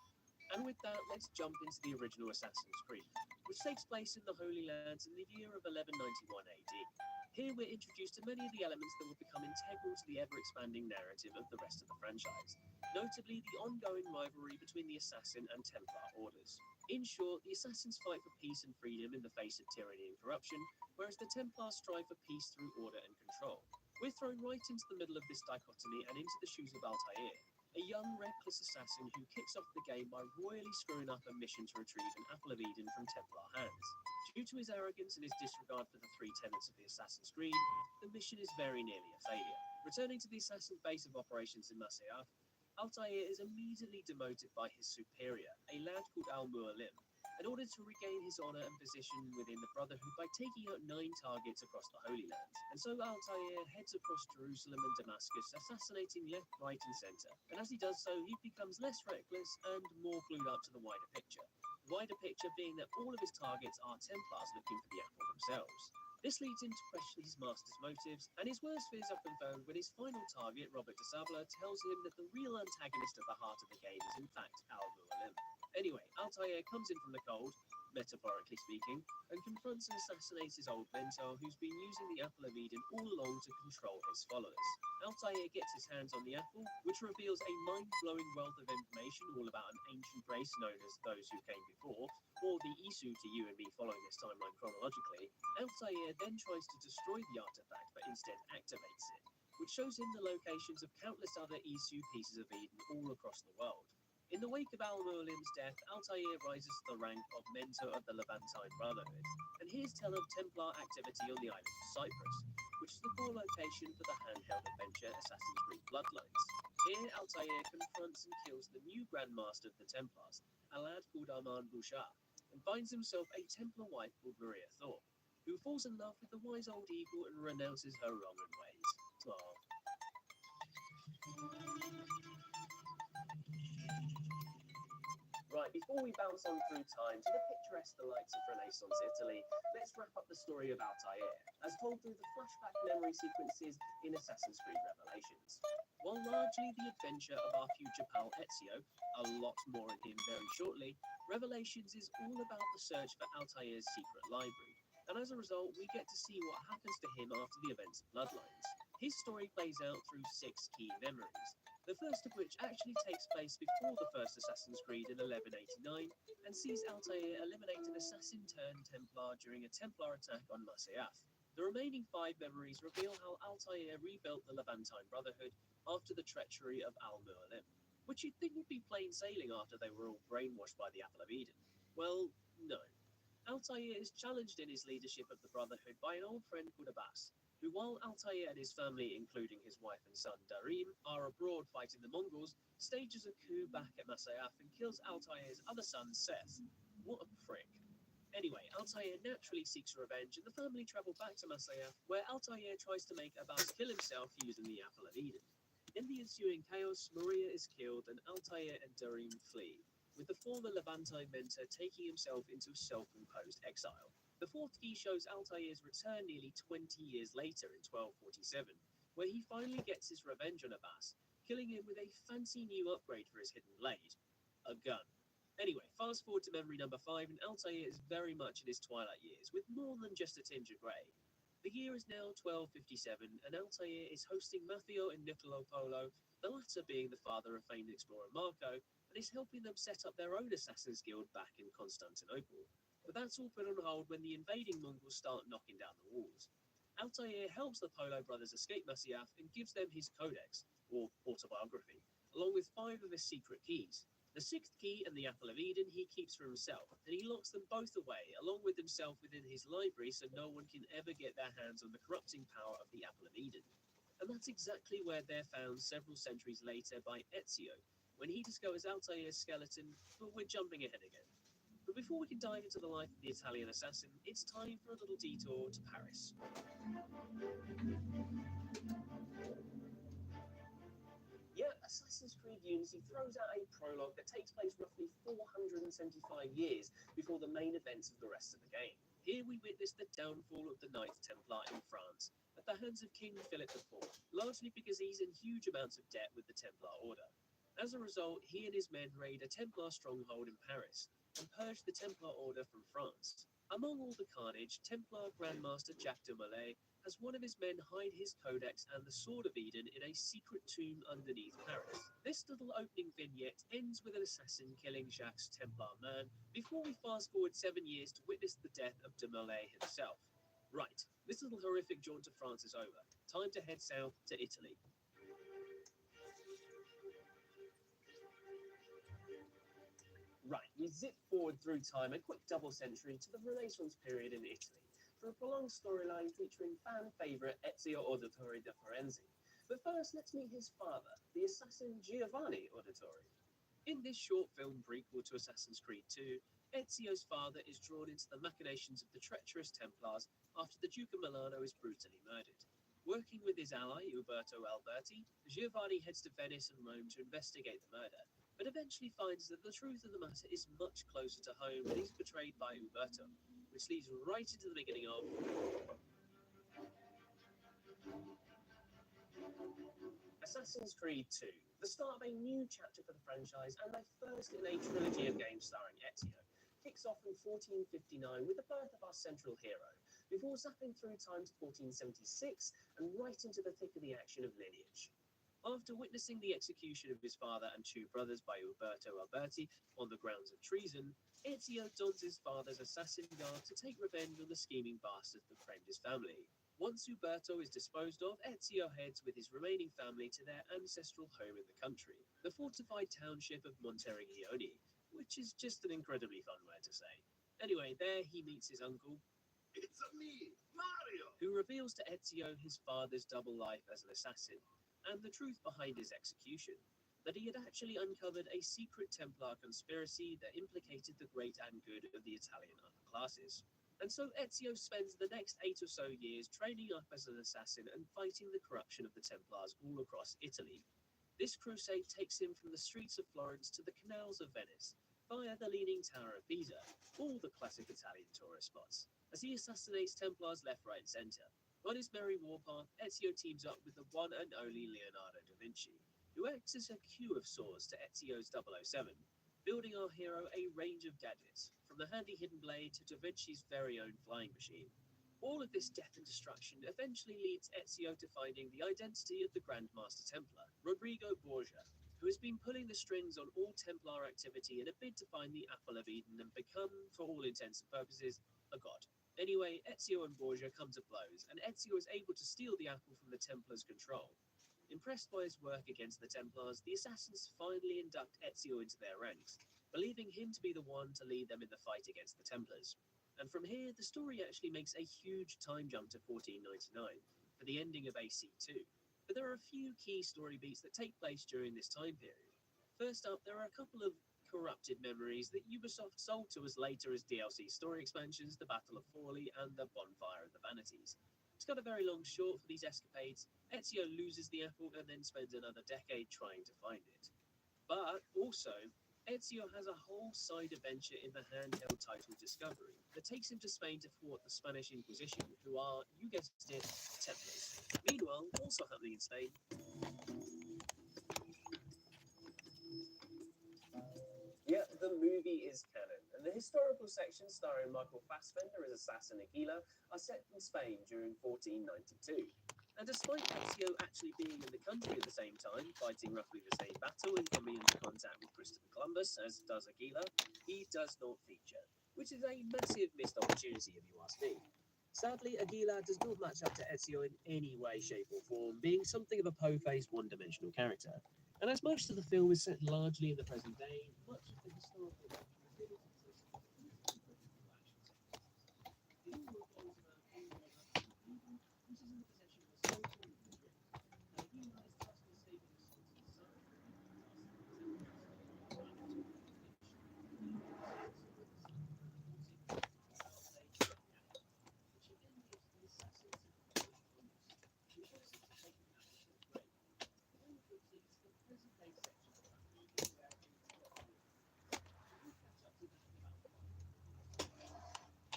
Speaker 7: And with that, let's jump into the original Assassin's Creed, which takes place in the Holy Lands in the year of 1191 AD. Here we're introduced to many of the elements that will become integral to the ever-expanding narrative of the rest of the franchise, notably the ongoing rivalry between the Assassin and Templar orders. In short, the Assassins fight for peace and freedom in the face of tyranny and corruption, whereas the Templars strive for peace through order and control. We're thrown right into the middle of this dichotomy and into the shoes of Altair, a young, reckless assassin who kicks off the game by royally screwing up a mission to retrieve an Apple of Eden from Templar hands. Due to his arrogance and his disregard for the 3 tenets of the Assassin's Creed, the mission is very nearly a failure. Returning to the assassin's base of operations in Masyaf, Altair is immediately demoted by his superior, a lad called Al-Mualim, in order to regain his honor and position within the Brotherhood by taking out 9 targets across the Holy Lands. And so Altair heads across Jerusalem and Damascus, assassinating left, right, and center. And as he does so, he becomes less reckless and more glued up to the wider picture. The wider picture being that all of his targets are Templars looking for the apple themselves. This leads him to question his master's motives, and his worst fears are confirmed when his final target, Robert de Sabler, tells him that the real antagonist at the heart of the game is in fact Al-Mualim. Anyway, Altair comes in from the cold, metaphorically speaking, and confronts and assassinates his old mentor, who's been using the Apple of Eden all along to control his followers. Altair gets his hands on the apple, which reveals a mind-blowing wealth of information all about an ancient race known as those who came before, or the Isu to you and me following this timeline chronologically. Altair then tries to destroy the artifact, but instead activates it, which shows him the locations of countless other Isu pieces of Eden all across the world. In the wake of Al-Mualim's death, Altair rises to the rank of Mentor of the Levantine Brotherhood, and here's tell of Templar activity on the island of Cyprus, which is the core location for the handheld adventure Assassin's Creed Bloodlines. Here, Altair confronts and kills the new Grandmaster of the Templars, a lad called Armand Bouchard, and finds himself a Templar wife called Maria Thorpe, who falls in love with the wise old eagle and renounces her wronged ways. Aww. Right, before we bounce on through time to the picturesque delights of Renaissance Italy, let's wrap up the story of Altair, as told through the flashback memory sequences in Assassin's Creed Revelations. While largely the adventure of our future pal Ezio, a lot more on him very shortly, Revelations is all about the search for Altair's secret library, and as a result, we get to see what happens to him after the events of Bloodlines. His story plays out through 6 key memories, the first of which actually takes place before the first Assassin's Creed in 1189 and sees Altair eliminate an assassin turned Templar during a Templar attack on Masyaf. The remaining 5 memories reveal how Altair rebuilt the Levantine Brotherhood after the treachery of Al-Mualim, which you'd think would be plain sailing after they were all brainwashed by the Apple of Eden. Well, no. Altair is challenged in his leadership of the Brotherhood by an old friend called Abbas, who, while Altair and his family, including his wife and son Darim, are abroad fighting the Mongols, stages a coup back at Masyaf and kills Altair's other son, Seth. What a prick. Anyway, Altair naturally seeks revenge, and the family travel back to Masyaf, where Altair tries to make Abbas kill himself using the Apple of Eden. In the ensuing chaos, Maria is killed, and Altair and Darim flee, with the former Levantine mentor taking himself into self-imposed exile. The 4th key shows Altair's return nearly 20 years later in 1247, where he finally gets his revenge on Abbas, killing him with a fancy new upgrade for his hidden blade, a gun. Anyway, fast forward to memory number 5, and Altair is very much in his twilight years, with more than just a tinge of grey. The year is now 1257, and Altair is hosting Maffeo and Niccolo Polo, the latter being the father of famed explorer Marco, and is helping them set up their own Assassin's Guild back in Constantinople. But that's all put on hold when the invading Mongols start knocking down the walls. Altair helps the Polo brothers escape Masyaf and gives them his codex, or autobiography, along with 5 of his secret keys. The 6th key and the Apple of Eden he keeps for himself, and he locks them both away, along with himself within his library so no one can ever get their hands on the corrupting power of the Apple of Eden. And that's exactly where they're found several centuries later by Ezio, when he discovers Altair's skeleton, but we're jumping ahead again. But before we can dive into the life of the Italian assassin, it's time for a little detour to Paris. Yeah, Assassin's Creed Unity throws out a prologue that takes place roughly 475 years before the main events of the rest of the game. Here we witness the downfall of the Knights Templar in France at the hands of King Philip IV, largely because he's in huge amounts of debt with the Templar Order. As a result, he and his men raid a Templar stronghold in Paris and purge the Templar Order from France. Among all the carnage, Templar Grandmaster Jacques de Molay has one of his men hide his codex and the Sword of Eden in a secret tomb underneath Paris. This little opening vignette ends with an assassin killing Jacques' Templar man before we fast forward 7 years to witness the death of de Molay himself. Right, this little horrific jaunt to France is over. Time to head south to Italy. Right, we zip forward through time a quick double century to the Renaissance period in Italy for a prolonged storyline featuring fan favourite Ezio Auditore da Firenze. But first, let's meet his father, the assassin Giovanni Auditore. In this short film prequel to Assassin's Creed 2, Ezio's father is drawn into the machinations of the treacherous Templars after the Duke of Milano is brutally murdered. Working with his ally, Uberto Alberti, Giovanni heads to Venice and Rome to investigate the murder, but eventually finds that the truth of the matter is much closer to home and he's betrayed by Uberto, which leads right into the beginning of Assassin's Creed 2, the start of a new chapter for the franchise and my first in a trilogy of games starring Ezio. Kicks off in 1459 with the birth of our central hero, before zapping through time to 1476 and right into the thick of the action of Lineage. After witnessing the execution of his father and two brothers by Uberto Alberti on the grounds of treason, Ezio dons his father's assassin garb to take revenge on the scheming bastard that framed his family. Once Uberto is disposed of, Ezio heads with his remaining family to their ancestral home in the country, the fortified township of Monteriggioni, which is just an incredibly fun word to say. Anyway, there he meets his uncle,
Speaker 5: It's a me, Mario!
Speaker 7: who reveals to Ezio his father's double life as an assassin, and the truth behind his execution, that he had actually uncovered a secret Templar conspiracy that implicated the great and good of the Italian upper classes. And so Ezio spends the next 8 or so years training up as an assassin and fighting the corruption of the Templars all across Italy. This crusade takes him from the streets of Florence to the canals of Venice, via the Leaning Tower of Pisa, all the classic Italian tourist spots, as he assassinates Templars left, right, and centre. On his merry warpath, Ezio teams up with the one and only Leonardo da Vinci, who acts as a queue of sorts to Ezio's 007, building our hero a range of gadgets, from the handy hidden blade to Da Vinci's very own flying machine. All of this death and destruction eventually leads Ezio to finding the identity of the Grand Master Templar, Rodrigo Borgia, who has been pulling the strings on all Templar activity in a bid to find the Apple of Eden and become, for all intents and purposes, a god. Anyway, Ezio and Borgia come to blows, and Ezio is able to steal the apple from the Templars' control. Impressed by his work against the Templars, the assassins finally induct Ezio into their ranks, believing him to be the one to lead them in the fight against the Templars. And from here, the story actually makes a huge time jump to 1499, for the ending of AC2. But there are a few key story beats that take place during this time period. First up, there are a couple of corrupted memories that Ubisoft sold to us later as DLC story expansions, the Battle of Forli and the Bonfire of the Vanities. To cut a very long short for these escapades, Ezio loses the apple and then spends another decade trying to find it. But also, Ezio has a whole side adventure in the handheld title Discovery that takes him to Spain to thwart the Spanish Inquisition, who are, you guessed it, Templars. Meanwhile, also happening in Spain, yeah, the movie is canon, and the historical sections starring Michael Fassbender as assassin Aguila are set in Spain during 1492. And despite Ezio actually being in the country at the same time, fighting roughly the same battle and coming into contact with Christopher Columbus, as does Aguila, he does not feature, which is a massive missed opportunity if you ask me. Sadly, Aguila does not match up to Ezio in any way, shape or form, being something of a po-faced one-dimensional character. And as most of the film is set largely in the present day, much of the historical action reveals itself in the action sequences. The all revolves around Aguila versus Eden, which is in the possession of a sultan in Madrid. And Aguila is tasked with saving the sultan's son from the evil dastard of the Templars, trying to avoid the mission. He also witnesses the reported child age of reality, which again gives the assassins a great bonus. The ability to take the apple to the grave. All of which leads to the present day section of our movie where things get weird. We'll catch up to that in about 5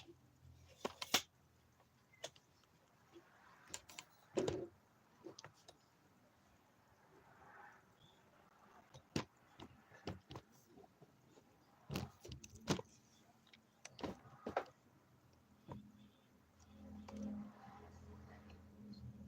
Speaker 7: minutes.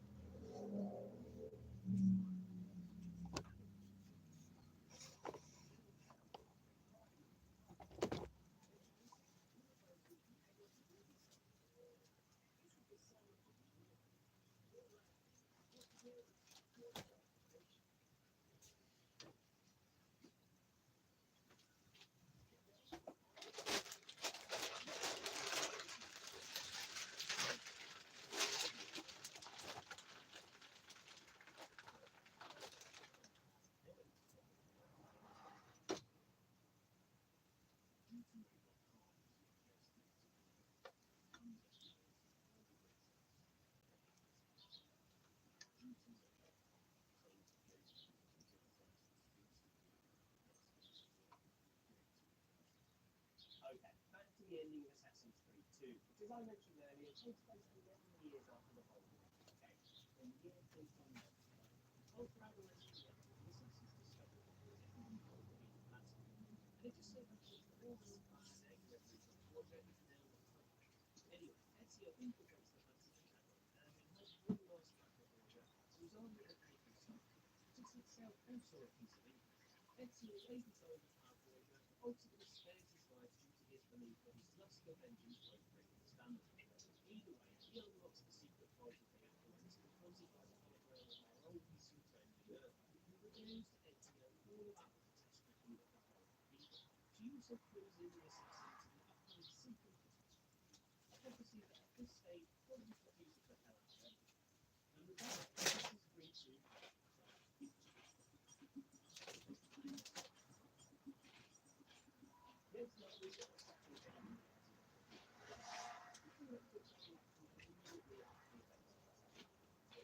Speaker 7: Okay, back to the ending of Assassin's Creed 2, which, as I mentioned earlier, takes place 11 years after the whole war. Okay, in the year 1890. While traveling the empire, the assassins discovered that there was a hidden vault beneath the Vatican, and it just so happens that all the supplies they collected from the water is now on fire. Anyway, Ezio infiltrates saw a piece of interest. Ezio later told the tabloid that ultimately spared his life due to his belief that his lust for vengeance won't bring his family. Either way, he unlocks the secret vault of the Appalachians confronted by the hologram of our old missing friend Minerva, who reveals to Ezio all about the catastrophe that befell the people. She also clues in the assassin to the upcoming secret catastrophe, a prophecy that at this stage probably confuses the hell out of everyone. And with that, this is Green 2. Next up, we've got a second game. Before it puts on action immediately after the events of the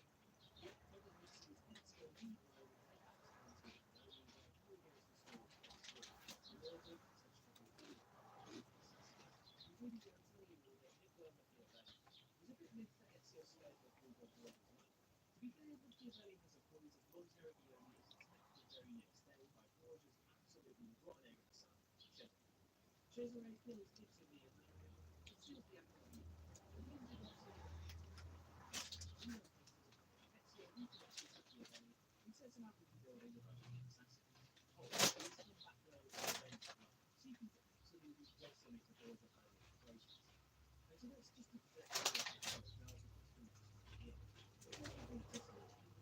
Speaker 7: Whether this is Ezio reborn, payback time to the Romans, or coming against the storm of history, Minerva catastrophe is really going to tell you all that Nicola Machiavelli was a bit mid for Ezio Scaevola through God's life. To be fair, Machiavelli has a point as Monteragione is attacked the very next day by Borgia's absolutely rotten egg of a son, Cesare. Cesare kills Italy and seals the Appalachian. At the end of Ezio the Ezio reconnects with Machiavelli and sets out with the building of Roman assassin. He's come back there with revenge blood, seeking to absolutely decimate the Borgia family in the process. And so that's just exactly what Ezio does across the next 5 years. Effectively dismantling the Borgia's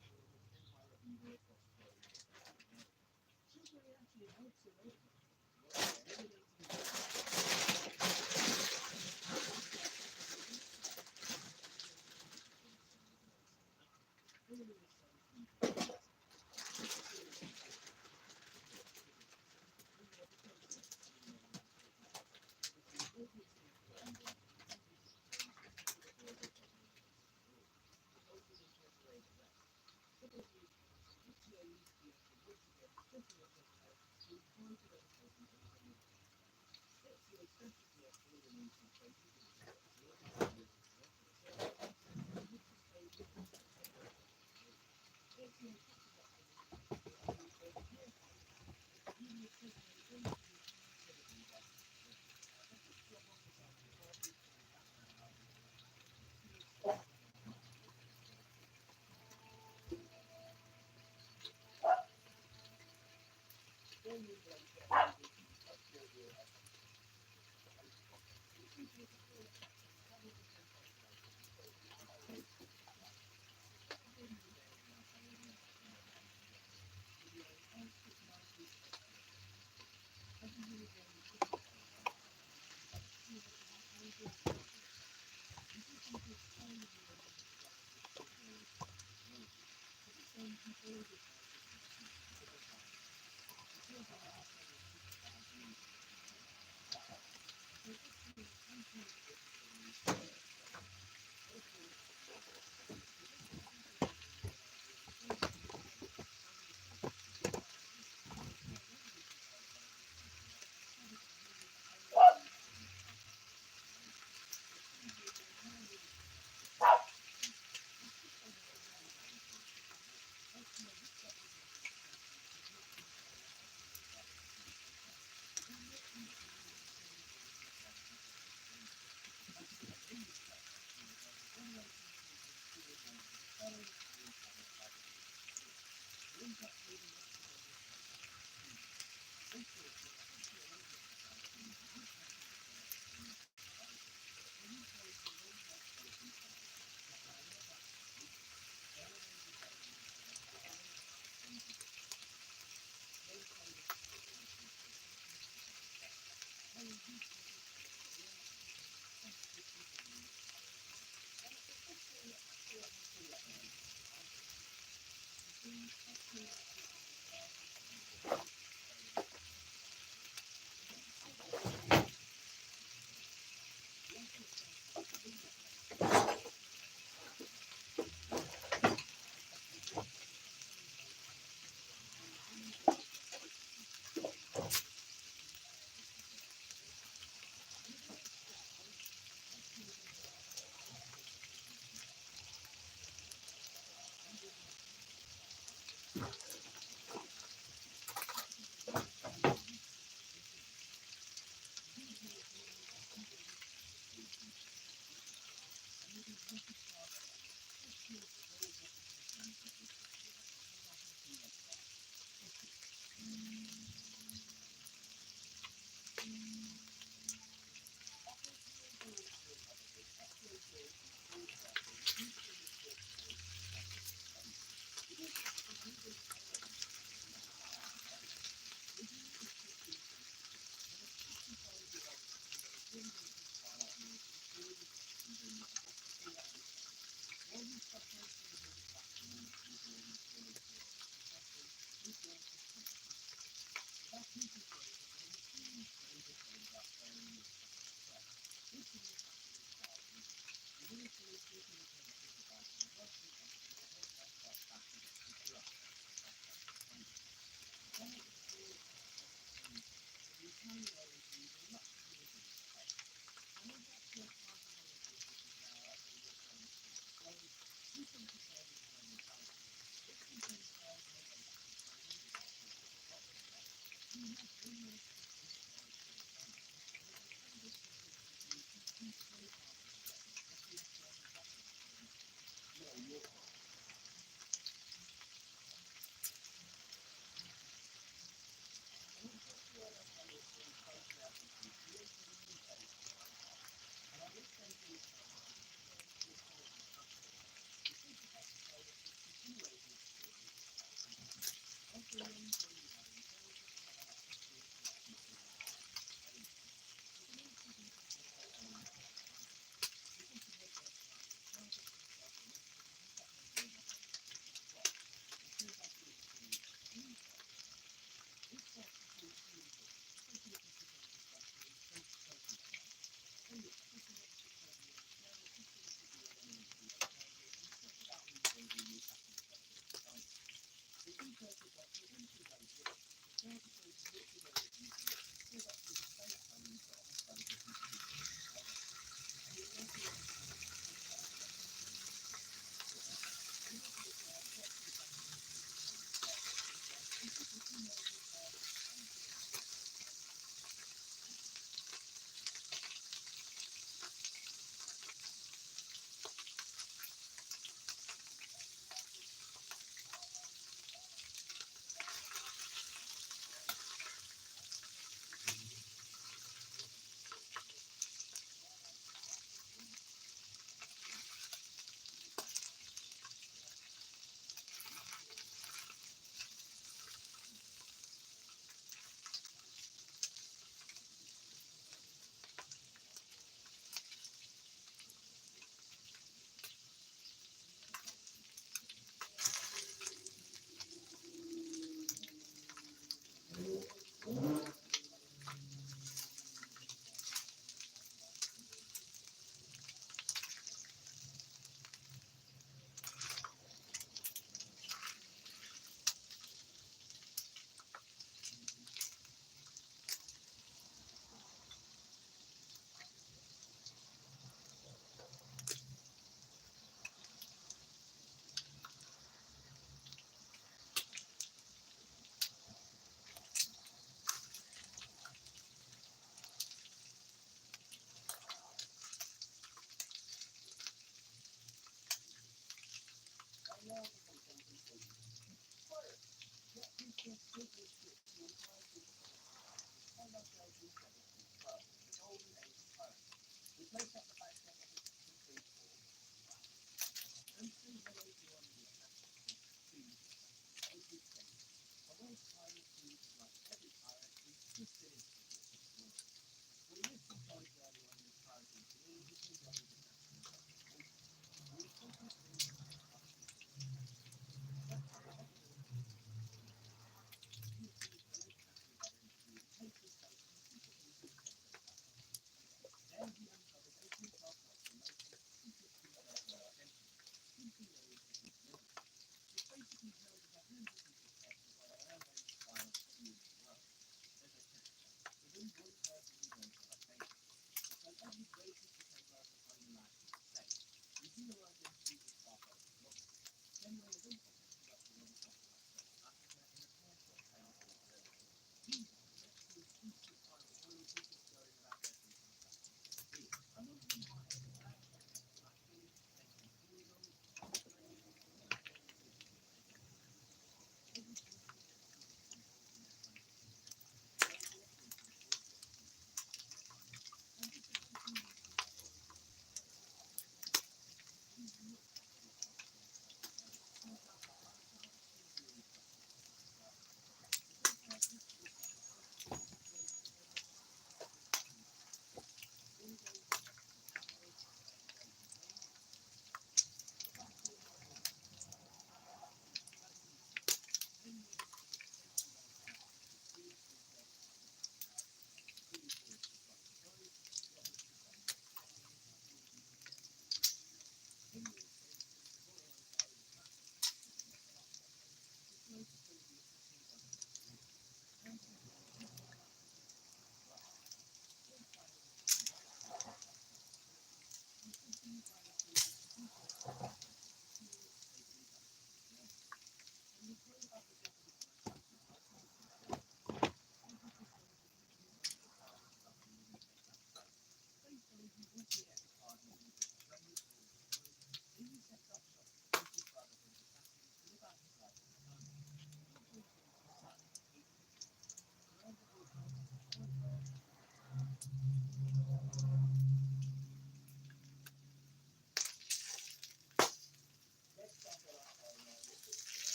Speaker 7: empire of evil across Rome and the area. Cesare actually helps him ultimately, eliminating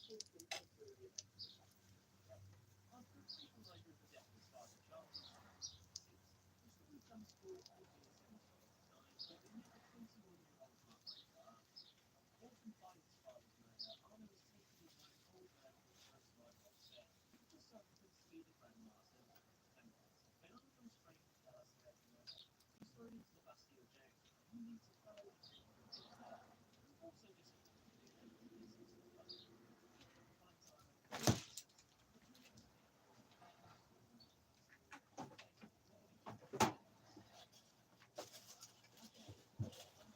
Speaker 7: Thank you. Often finds his father's murder, Arno is taken with an old man called Francois Boxer, just so happens to be the Grand Master of the Templars. When Arno is trained to tell us about the murder, he's thrown into the Bastille jail, and he meets a fellow detective called Bella, who also just happens to be a member of his sister's club. Finds Arno very sensitive, but realistic, because the background story is still based on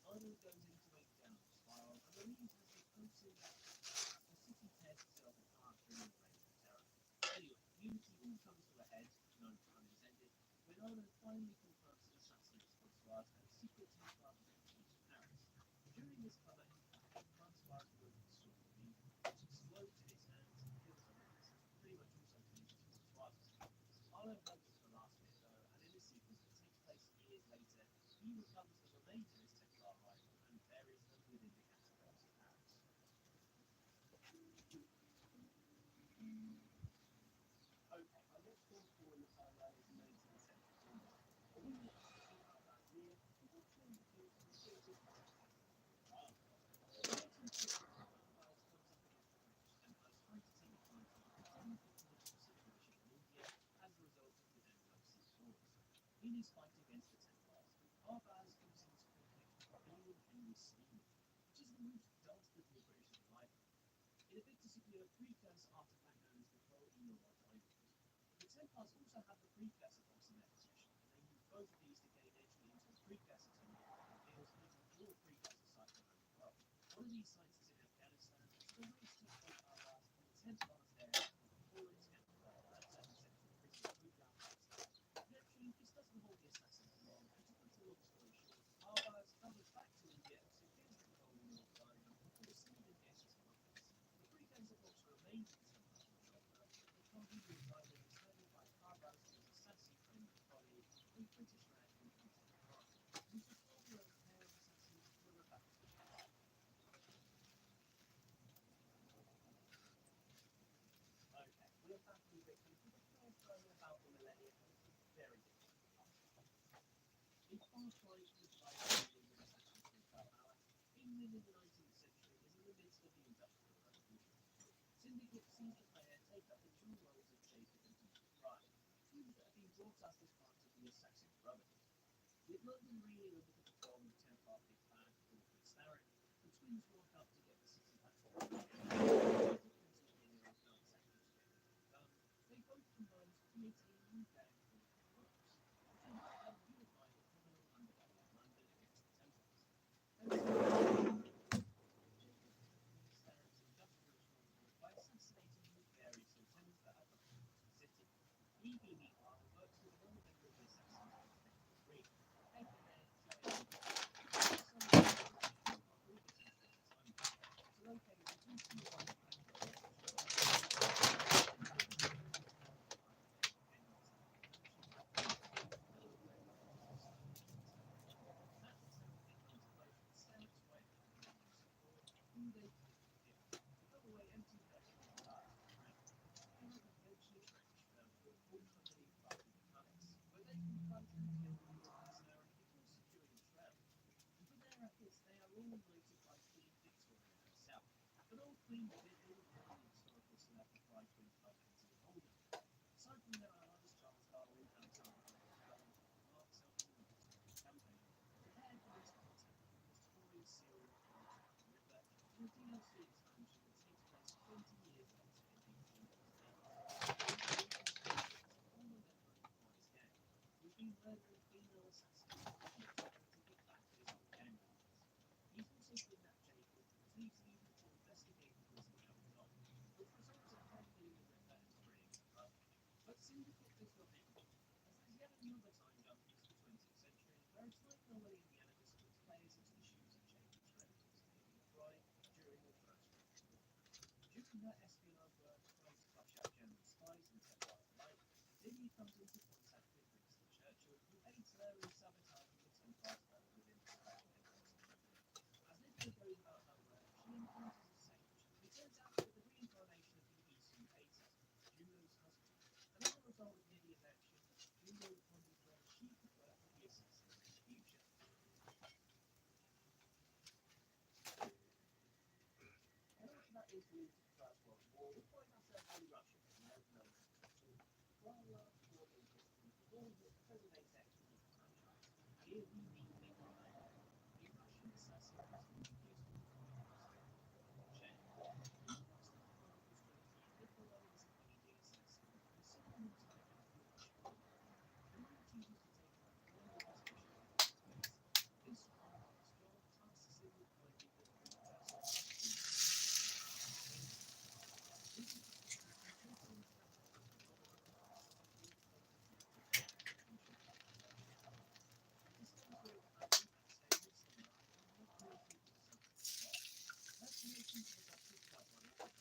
Speaker 7: Arnold goes into a down spiral and believes has the closing action. The city tears itself apart during the reign of terror. Anyway, Unity all comes to a head, no pun intended, when Arnold finally confronts an assassin of Francois and a secret Templar execution in Paris. During this clever encounter, Francois' broken sword of evil, which explodes in his hands and kills a mass, pretty much also finishes Francois'. Arnold comes to the last bit though, and in a sequence that takes place years later, he recovers the remains of his Templar rival and buries them within the catacombs of Paris. Okay, I watched Dawn of War in the timeline as 19th century England, but we want to see Arbaz here, who actually feels some sort of drama. In 1950, Arbaz comes up against the British Templars trying to take advantage of the technically political situation in India as a result of the Anglo-Sikh Wars. In his fight against the Templars, Arbaz comes into conflict with William Henry Seymour, which is the most dastardly British rival. In a bid to secure a precursor artifact known as the Koh-i-Noor diamond. The Templars also have the precursor box in their possession, and they use both of these to gain entry into the precursor tunnel that reveals even more precursor sites around the world. One of these sites is in Afghanistan, so the race takes both Arbaz and the Templars there for the Foreign Scout that 7th century prison Ujah Pakistan. Naturally, this doesn't hold the assassins long, and to cut a long story short, Arbaz travels back to India and secures the Koh-i-Noor diamond before Seymour gets his comeuppance. The precursor box remains in Templar control though, and the Koh-i-Noor diamond is handled by Arbaz to his assassin friend and colleague, a British lad called Lieutenant Grant, who's a 12-year-old pair of assassins who are about to become partners. Okay, we're back in Britain for the first time in about a millennia, and it's a very different part of the country. A far cry from the tribal with assassins from Valhalla, England in the 19th century is in the midst of the Industrial Revolution. Syndicate sees the player take up the dual roles of Jacob and Edith Pride, teams that have been brought up as part of the Assassin Brotherhood. With London reeling under the control of Templar big bad called Prince Tharic, the twins rock up to get the city back on track. Different to the heroes not exactly to get anything done, they both combine to create a new gang called the Crooks, which will help them unify the criminal underbelly of London against the Templars. Jacob accompanies Tharic's industrial stronghold by assassinating the various lieutenants that have come into the city. Evie, meanwhile, works with another member of the assassins called Hector Green, aka Giant Eagle, son of the previous inspector's homeland, to locate the Eastern White who they take with him. They go away empty-handed and large and proud. They have eventually trench found to a full company of crafted mechanics, where they confront and kill Lord Prince before securing the shroud. And for their efforts, they are all anointed by Queen Victoria herself. But old Queen Vic isn't the only historical celeb the Pride Twins love getting involved in. Aside from their allies Charles Darwin, Alexander Graham Bell, and Mark Selby in the Victorian campaign, the hair political attack on the notorious serial killer Jack the Ripper in a DLC expansion that takes place 20 years later in 1888. All of their own prize another time jump into the 20th century, where a time anomaly in the Anarchist puts players into the shoes of James Reynolds in The Bride during the First World War. During her espionage work trying to flush out German spies and Templar alike, Lydia comes into contact with Winston Churchill, who aids her in sabotaging the Templars' war within her own organisation. As Lydia goes about her work, she encounters a sage. It turns out that the reincarnation of the Isu Hater, Juno's husband, and as a result of Lydia's actions, Juno wonders where she could work with the assassins in the future. Heading to that interlude to the First World War, we find ourselves in Russia, now known as Putin. Far large war in history, the war that predates actually the franchise. Here we meet Nikolai, a Russian assassin who's introduced in the comic books through Chain. In the rest of the Chronicles trilogy, Nikolai is an aging assassin who's simultaneously Russia. When he chooses to take on a clever position in space, this complex job tasks him with finding the three persons. This is because his complete understanding of the phenomenon of space dictates his execution. This comes with, I think I'd say, mixed emotions, not creating for the subject itself. That creation was actually quite ironic,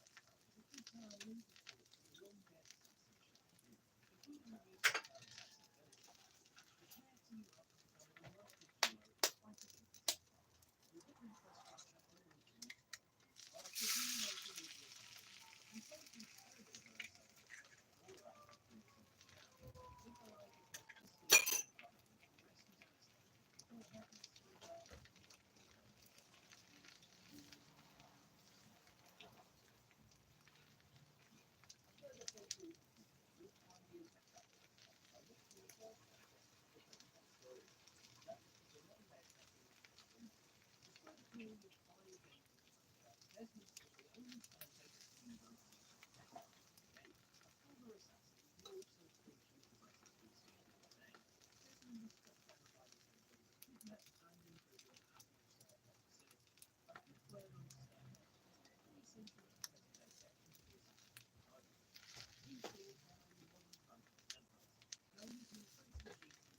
Speaker 7: as it gives her a link, of course, to the long-dead assassin Shang Yu, including the use of her assassin abilities. The pair team up to become a remarkable duo in fighting against the Templar. We then request Russia unleashing its foe. After reuniting with the assassins, we both interrogate ourselves at first all about her previously Shang. Nikolai becomes disillusioned with her and rescues Anastasia before heading to the American front for training. A further century into the future, we find the Imperator, a mission first concept of the 21st story. That is a non-led assassin named Desmond. Despite appearing in 5 games in the franchise, Desmond's still the only caretaker to use unconditional testing. Again, a clever assassin who also appreciates possesses species of his name. Desmond is struck down by the Templars, kidnapped and imprisoned at the Observer facility. But elsewhere on Observer, there's a very essential and present-day section to the assassination library. These being how the modern front of Templars, known as the Prince Machine.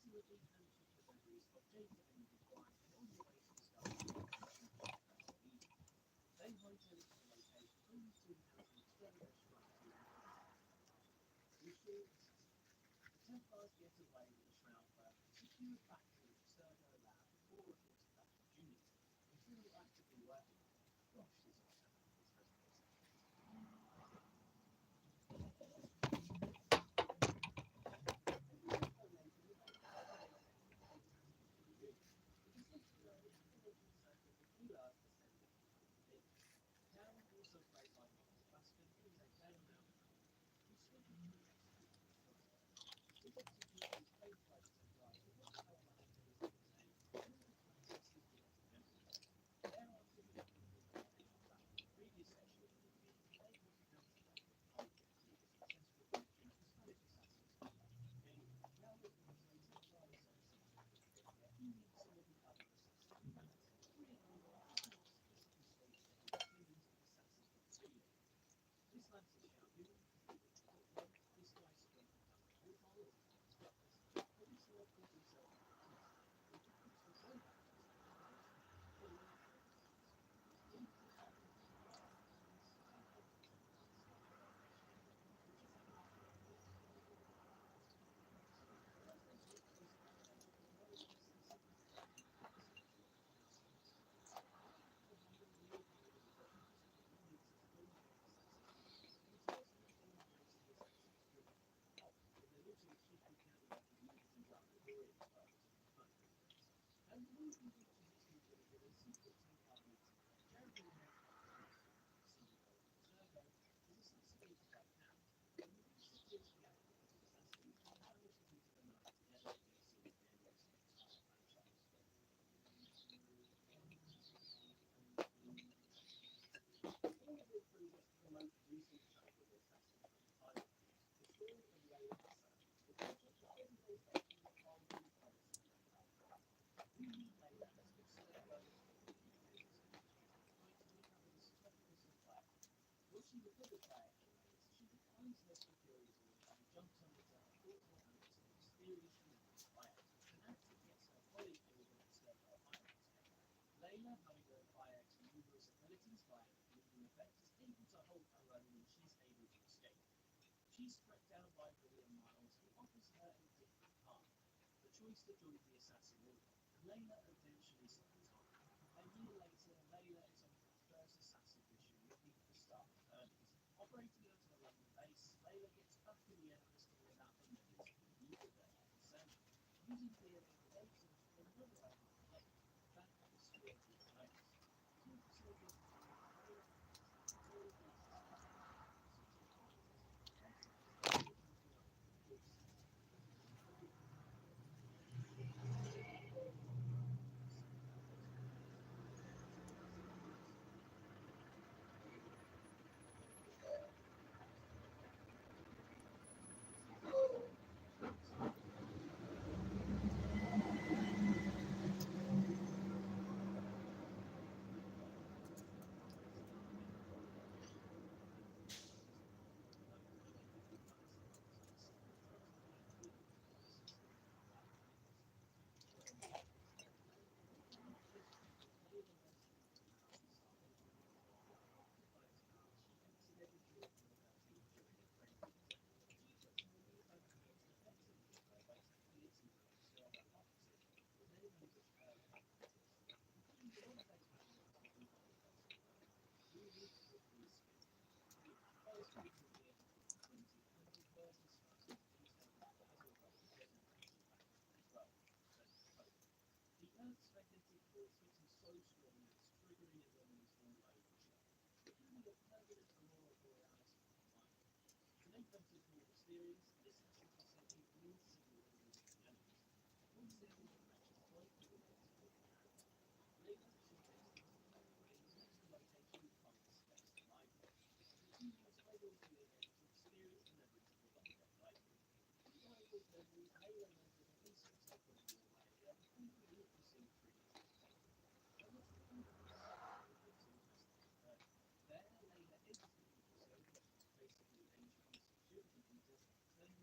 Speaker 7: into the deep and twisted memories of Jacob and his wife on the way to discover they hightail it to the location only to encounter an external destruction and restore the Sassafras. The Templars get away with the Shroud Firm and secure back to the Sergo lab before reporting back to Junior. He's still actively working. Gosh, this must have been his first. Also played by Thomas Baskin, who is a Dale now, who's scheduled to be executed on Friday. This execution is played by the Templars who want to help the Highlanders in the name, and all the time passes with their memories. Thereafter, we have the realization that in the previous session of the movie, they want to help the Highlanders with the successful capture of the Spanish assassins of the King. Now that the Templar is on scene, he meets some of the other assassins. Three of them are not explicitly stated to be descendants of assassins from Chile. This lad's a champion, this guy's strength becomes brutal, but this lad calls himself a priest, which of course the drawback to this application is the lack of evidence. These assassins are Templars, which is a part of the as they talk to this foundation, one of the assassins of one of the real heroes of the history who meets his own assassin. He tells him he embrace the assassin's dream. But they also secretly carry out the American glorious purpose of murdering prince. As the movie reaches its conclusion, a secret Templar meeting where Jeremy Renner, CEO of Sergo, is assassinated by Cam. When the research is reacting to his assassination, he vanishes into the night, never to be seen again in this entire franchise. In the book brings us to the most recent chapter of the Assassin's Creed timeline, the story of Layla Hassan, the project that every day faces the horrible policy of Baghdad. We meet Layla as the Sergo trying to recover the Spectre Sapphire. Once she recovers Bayek remains, she declines her superior's orders and jumps over to her portable helmet to mysteriously remove Bayek. An act that gets her fully killed when the Sergo highlights her. Layla, having learned Bayek's numerous abilities via the bleeding effect, is able to hold her own when she's able to escape. She's struck down by William Miles, who offers her a different path, the choice to join the Assassin Order, and Layla eventually signs on. A year later, Layla is on her first assassin mission looking for the Star Attorneys. Operating out of a London base, Layla gets back in the Everest to without the memories of the evil day at December. Using DNA probation to another element of Layla, that of the spiritual place. Two soldiers between Layla and the Assassin The Earth's magnetic force hits him so strong that it's triggering anomalies all over the show, including a permanent aurora borealis on the planet. To make matters more mysterious, the assassins are sending green signals to the enemies. Once they're in directions quite coordinated with the character, Layla suggests and reveals the location of Thomas' best library. The two use Layla's DNA to experience the memories of the long-dead library. Inside those memories, Layla learns of an insect cycle in Norway that the people witnessing previous dictated. And what's the point of this? It gets interesting further. There, Layla enters the future circle, basically an ancient piece of supercomputer, and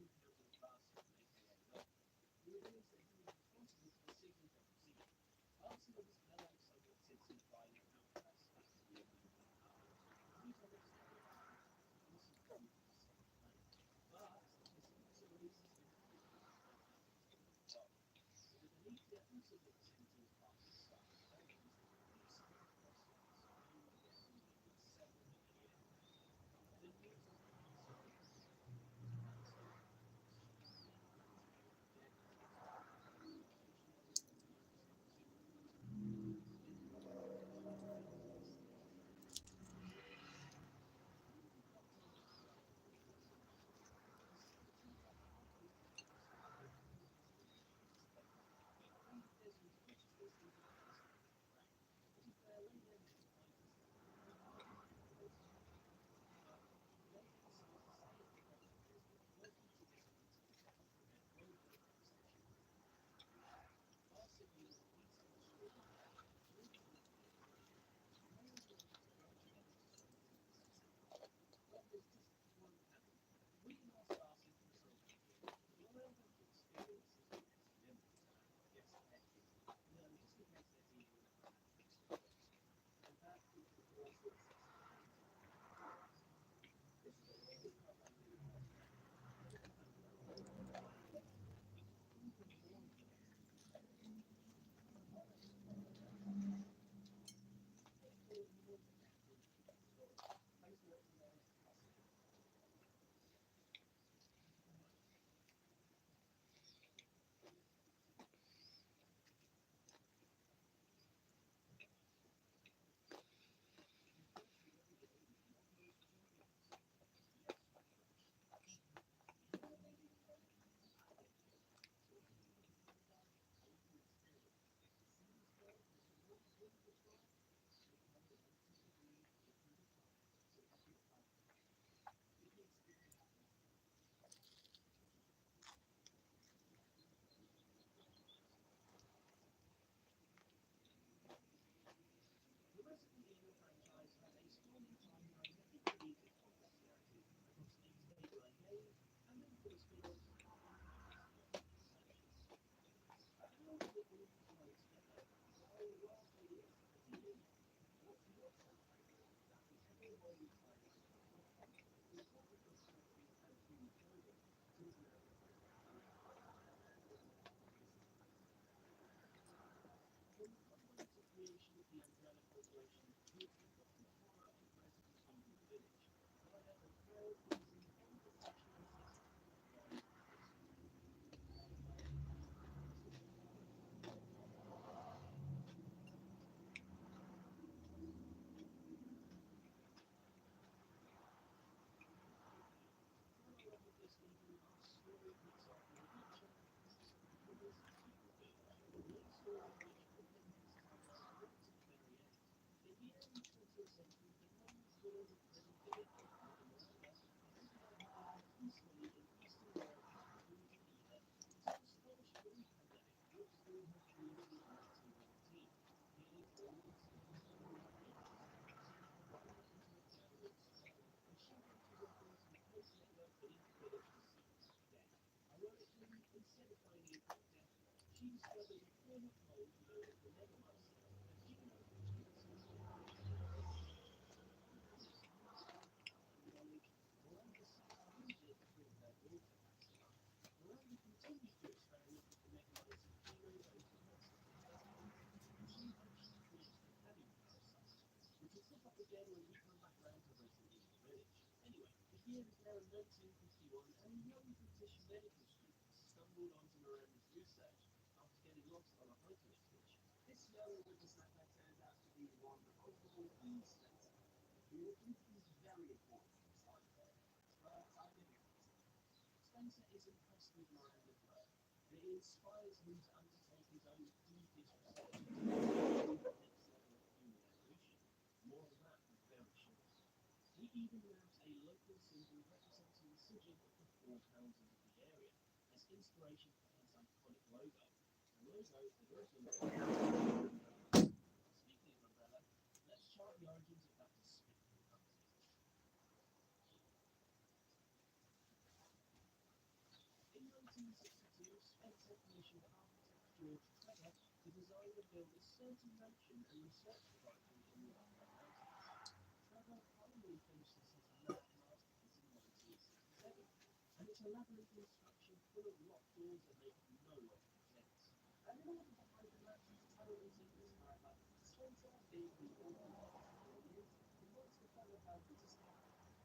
Speaker 7: currently sickness however, turns out being the organised it is, the monster fellow has resisted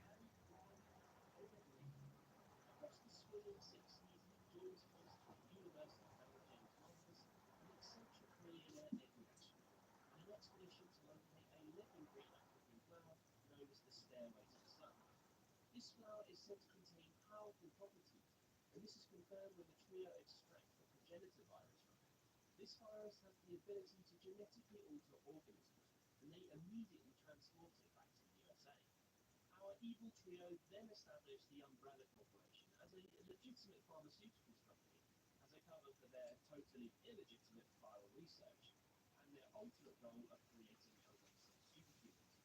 Speaker 7: and fly overly. Across the swirling 60s, Jones hosts the University Howard James Marcus, an eccentric millionaire expedition, on an expedition to locate a living green African flower known as the Stairway to the Sun. This flower is said to contain powerful properties, and this is confirmed when the trio extract the progenitor virus from it. This virus has the ability to genetically alter organisms, and they immediately transport it back to the USA. Our evil trio then established the Umbrella Corporation as a legitimate pharmaceuticals company, as they cover for their totally illegitimate viral research, and their ultimate goal of creating a race of superhumans.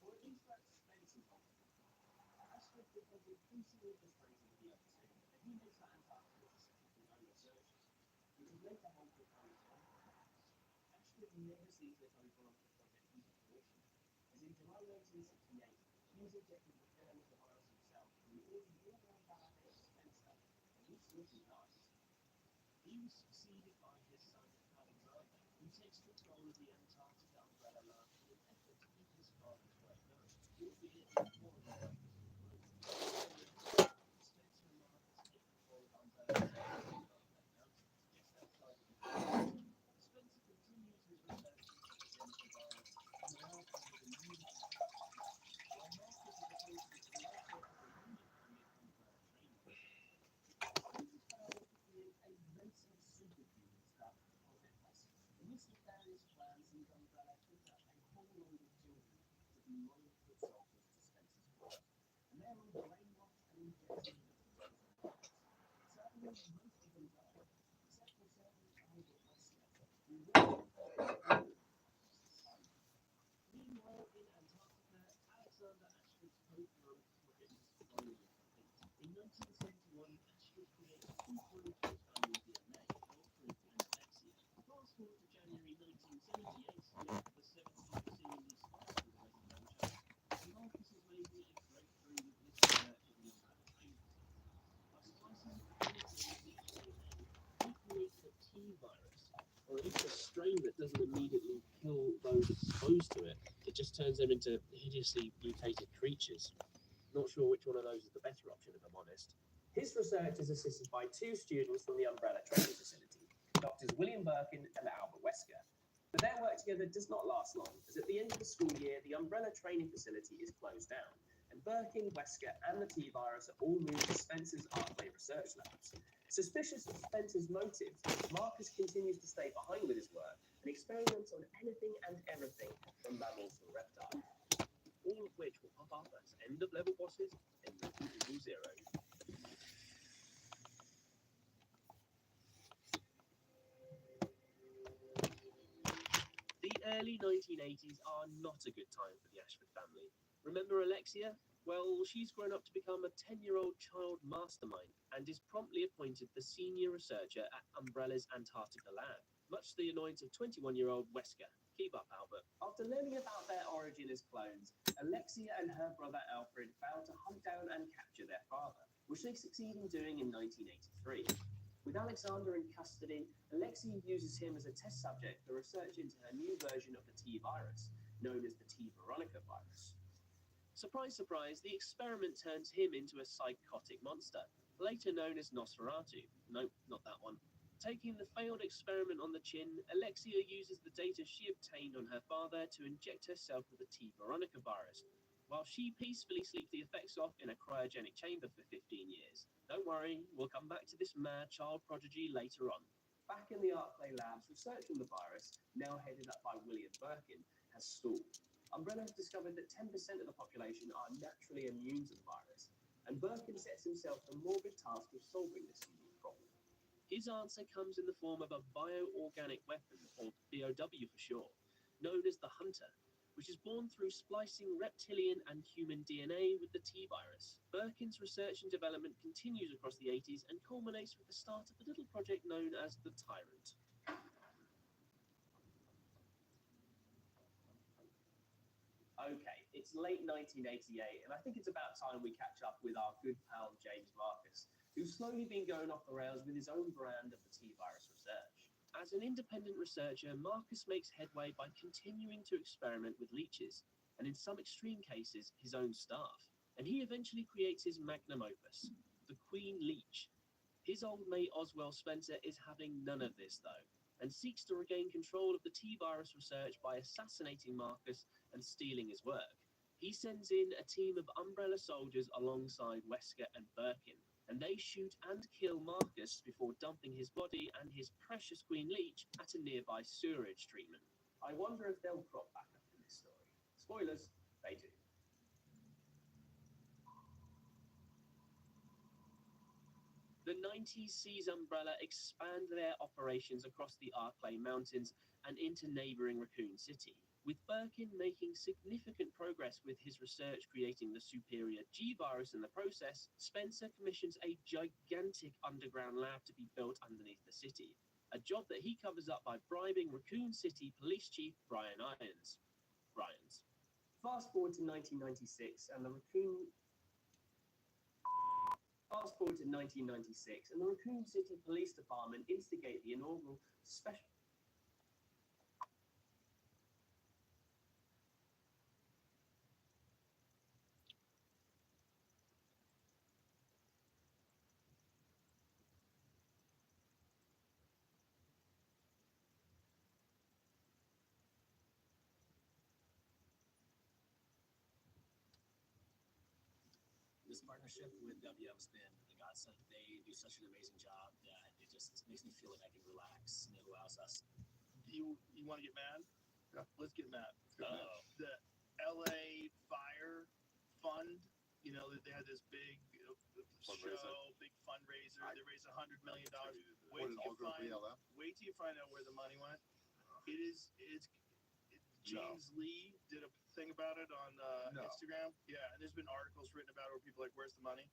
Speaker 7: Or at least that's Spencer's ultimate goal. Astrid becomes increasingly frustrated with the other two, and he makes for Antarctica to set up his own researches, which is meant to hold the planet's own plans. Astrid never sees the California project come to fruition, as in July 1968, he was injected with the virus himself from the already all-round valet Spencer, and he swiftly dies. He was succeeded by his son Alexander, who takes control of the Antarctica Umbrella Lab in an effort to keep his father's work going, albeit before the work was concluded. Spencer and Marcus take control of Umbrella just outside of the continent. Spencer continues his research into the progenitor virus and allows him with a newly while Marcus is appointed as director of the newly founded Umbrella Training Facility. Spencer's power was to create a race of superhumans dubbed Project Wesker. In this nefarious plan sees Umbrella kidnap a whole load of children to be loyal foot soldiers to Spencer's cause, and they're all brainwashed and injected with the progenitor virus. Sadly, most of them die, except for certain Albert Wesker, who will Meanwhile, in Antarctica, Alexander Astrid's post-Veronica project is finally complete. In 1971, Astrid creates two clones of his family's DNA, Alfred and Alexia. Fast forward to January 1978, yet the 70s are seemingly sparse for the resident adventure, and Marcus is making a breakthrough with his research at the Umbrella Training Facility. By splicing the progenitor of each DNA, he creates a T-virus, or at least a strain that doesn't immediately kill those exposed to it. It just turns them into hideously mutated creatures. Not sure which one of those is the better option, if I'm honest. His research is assisted by two students from the Umbrella Training Facility, Doctors William Birkin and Albert Wesker. But their work together does not last long, as at the end of the school year, the Umbrella Training Facility is closed down, and Birkin, Wesker, and the T-virus are all moved to Spencer's Arclay research labs. Suspicious of Spencer's motives, Marcus continues to stay behind with his work and experiments on anything and everything from mammals to reptiles. All of which will pop up as end-of-level bosses in Resident Evil 0. The early 1980s are not a good time for the Ashford family. Remember Alexia? Well, she's grown up to become a 10-year-old child mastermind and is promptly appointed the senior researcher at Umbrella's Antarctica lab, much to the annoyance of 21-year-old Wesker. Keep up, Albert. After learning about their origin as clones, Alexia and her brother Alfred vow to hunt down and capture their father, which they succeed in doing in 1983. With Alexander in custody, Alexia uses him as a test subject for research into her new version of the T-virus, known as the T. Veronica virus. Surprise, surprise, the experiment turns him into a psychotic monster, later known as Nosferatu. Nope, not that one. Taking the failed experiment on the chin, Alexia uses the data she obtained on her father to inject herself with the T. Veronica virus, while she peacefully sleeps the effects off in a cryogenic chamber for 15 years. Don't worry, we'll come back to this mad child prodigy later on. Back in the Arclay labs, research on the virus, now headed up by William Birkin, has stalled. Umbrella has discovered that 10% of the population are naturally immune to the virus, and Birkin sets himself the morbid task of solving this unique problem. His answer comes in the form of a bioorganic weapon, or BOW for short, known as the Hunter, which is born through splicing reptilian and human DNA with the T-virus. Birkin's research and development continues across the 80s and culminates with the start of a little project known as the Tyrant. Okay, it's late 1988, and I think it's about time we catch up with our good pal James Marcus, who's slowly been going off the rails with his own brand of the T-virus research. As an independent researcher, Marcus makes headway by continuing to experiment with leeches, and in some extreme cases, his own staff. And he eventually creates his magnum opus, the Queen Leech. His old mate Oswell Spencer is having none of this, though, and seeks to regain control of the T-virus research by assassinating Marcus and stealing his work. He sends in a team of Umbrella soldiers alongside Wesker and Birkin, and they shoot and kill Marcus before dumping his body and his precious Queen Leech at a nearby sewerage treatment. I wonder if they'll crop back up in this story. Spoilers, they do. The 90s sees Umbrella expand their operations across the Arklay Mountains and into neighboring Raccoon City, with Birkin making significant progress with his research creating the superior G-virus in the process. Spencer commissions a gigantic underground lab to be built underneath the city, a job that he covers up by bribing Raccoon City Police Chief Brian Irons. Fast forward to 1996 and the Raccoon City Police Department instigate the inaugural special
Speaker 11: This partnership with WM's been a godsend. They do such an amazing job that it just makes me feel like I can relax, and it allows us.
Speaker 10: You want to get mad?
Speaker 5: Yeah.
Speaker 10: Let's get mad.
Speaker 11: Oh.
Speaker 10: The LA Fire Fund, you know, they had this big show, big fundraiser. They raised $100 million. Wait till you find out where the money went. James Lee did a thing about it on Instagram. Yeah, and there's been articles written about it where people are like, "Where's the money?"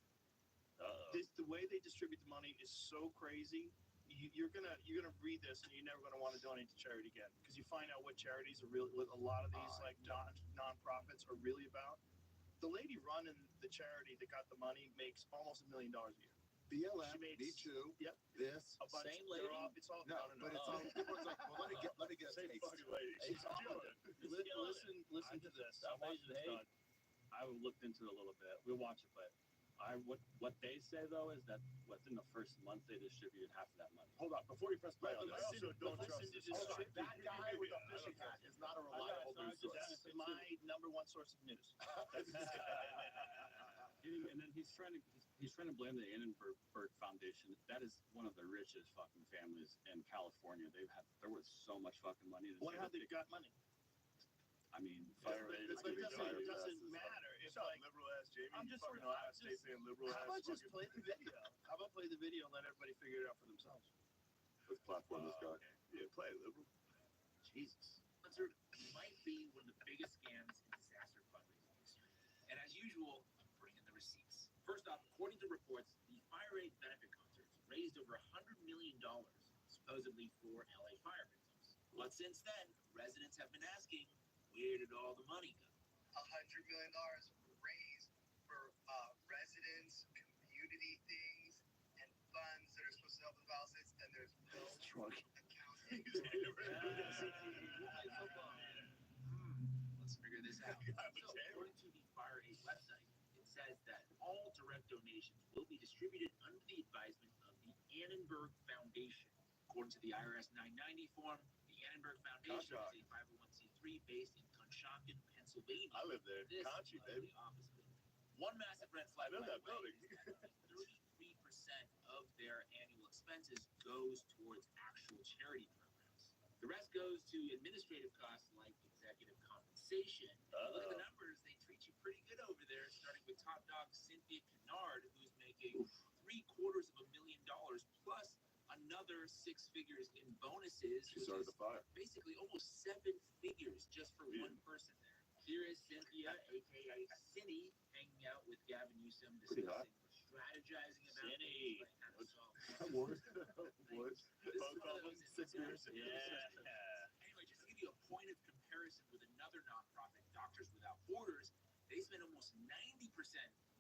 Speaker 10: The way they distribute the money is so crazy. You're gonna read this and you're never gonna want to donate to charity again because you find out what charities are really, what a lot of these like non-profits are really about. The lady running the charity that got the money makes almost $1 million a year.
Speaker 5: BLM,
Speaker 10: She makes-
Speaker 5: Me Too,
Speaker 10: Yep.
Speaker 5: this.
Speaker 10: A bunch.
Speaker 11: Same lady?
Speaker 10: It's all
Speaker 5: No, but it's all, everyone's like, well, let me get a
Speaker 10: Same
Speaker 5: taste.
Speaker 10: fucking lady. She's killing it. Listen to this.
Speaker 1: I watched this done. I looked into it a little bit. We'll watch it, but what they say though is that within the first month they distributed half of that money.
Speaker 10: Hold on, before you press play on
Speaker 5: But
Speaker 10: this.
Speaker 5: I also don't trust
Speaker 10: Listen to
Speaker 5: this.
Speaker 10: this
Speaker 5: Hold on,
Speaker 10: shit.
Speaker 5: that guy with the fishing hat is not a reliable news source.
Speaker 10: This is my number one source of news.
Speaker 1: And then he's trying to blame the Annenberg Foundation. That is one of the richest fucking families in California. They're worth so much fucking money.
Speaker 10: What have they got money?
Speaker 1: I mean,
Speaker 10: It doesn't matter. It's like
Speaker 5: liberal ass Jamie.
Speaker 10: I'm just
Speaker 5: fucking
Speaker 10: sort of-
Speaker 5: Ohio State saying liberal
Speaker 10: how
Speaker 5: ass.
Speaker 10: about just play the video? How about play the video and let everybody figure it out for themselves?
Speaker 5: Let's platform this guy. Yeah, play it, liberal.
Speaker 10: Jesus.
Speaker 12: Sponsored might be one of the biggest scams in disaster fundraising history. And as usual, I'm bringing the receipts. First off, according to reports, the Fire Aid benefit concerts raised over $100 million, supposedly for LA fire victims. But since then, residents have been asking, where did all the money go?
Speaker 13: $100 million raised for residents, community things, and funds that are supposed to help the Palisades, and there's no accounting.
Speaker 12: Let's figure this out. So, according to the Fire Aid website, it says that all direct donations will be distributed under the advisement of the Annenberg Foundation. According to the IRS 990 form, the Annenberg Foundation is a 501c3 based in Conshohocken, Pennsylvania.
Speaker 5: I live there.
Speaker 12: This
Speaker 5: Conchi,
Speaker 12: is
Speaker 5: baby.
Speaker 12: the office building. One massive red flag.
Speaker 5: I know
Speaker 12: by
Speaker 5: that
Speaker 12: the way,
Speaker 5: building.
Speaker 12: is that 33% of their annual expenses goes towards actual charity programs. The rest goes to administrative costs like executive compensation. Look at the numbers; they treat you pretty good over there. Starting with top dog Cynthia Kennard, who's making $750,000 plus another 6 figures in bonuses.
Speaker 5: She
Speaker 12: which
Speaker 5: started
Speaker 12: is
Speaker 5: the fire.
Speaker 12: basically almost 7 figures just for one person there. Here is Cynthia, aka Cindy, hanging out with Gavin Newsom,
Speaker 5: Pretty hot.
Speaker 12: discussing, strategizing about
Speaker 1: Cindy.
Speaker 12: things like how to solve
Speaker 5: I would.
Speaker 12: This is one of those
Speaker 5: 6 years.
Speaker 12: Anyway, just to give you a point of comparison with another nonprofit, Doctors Without Borders, they spend almost 90%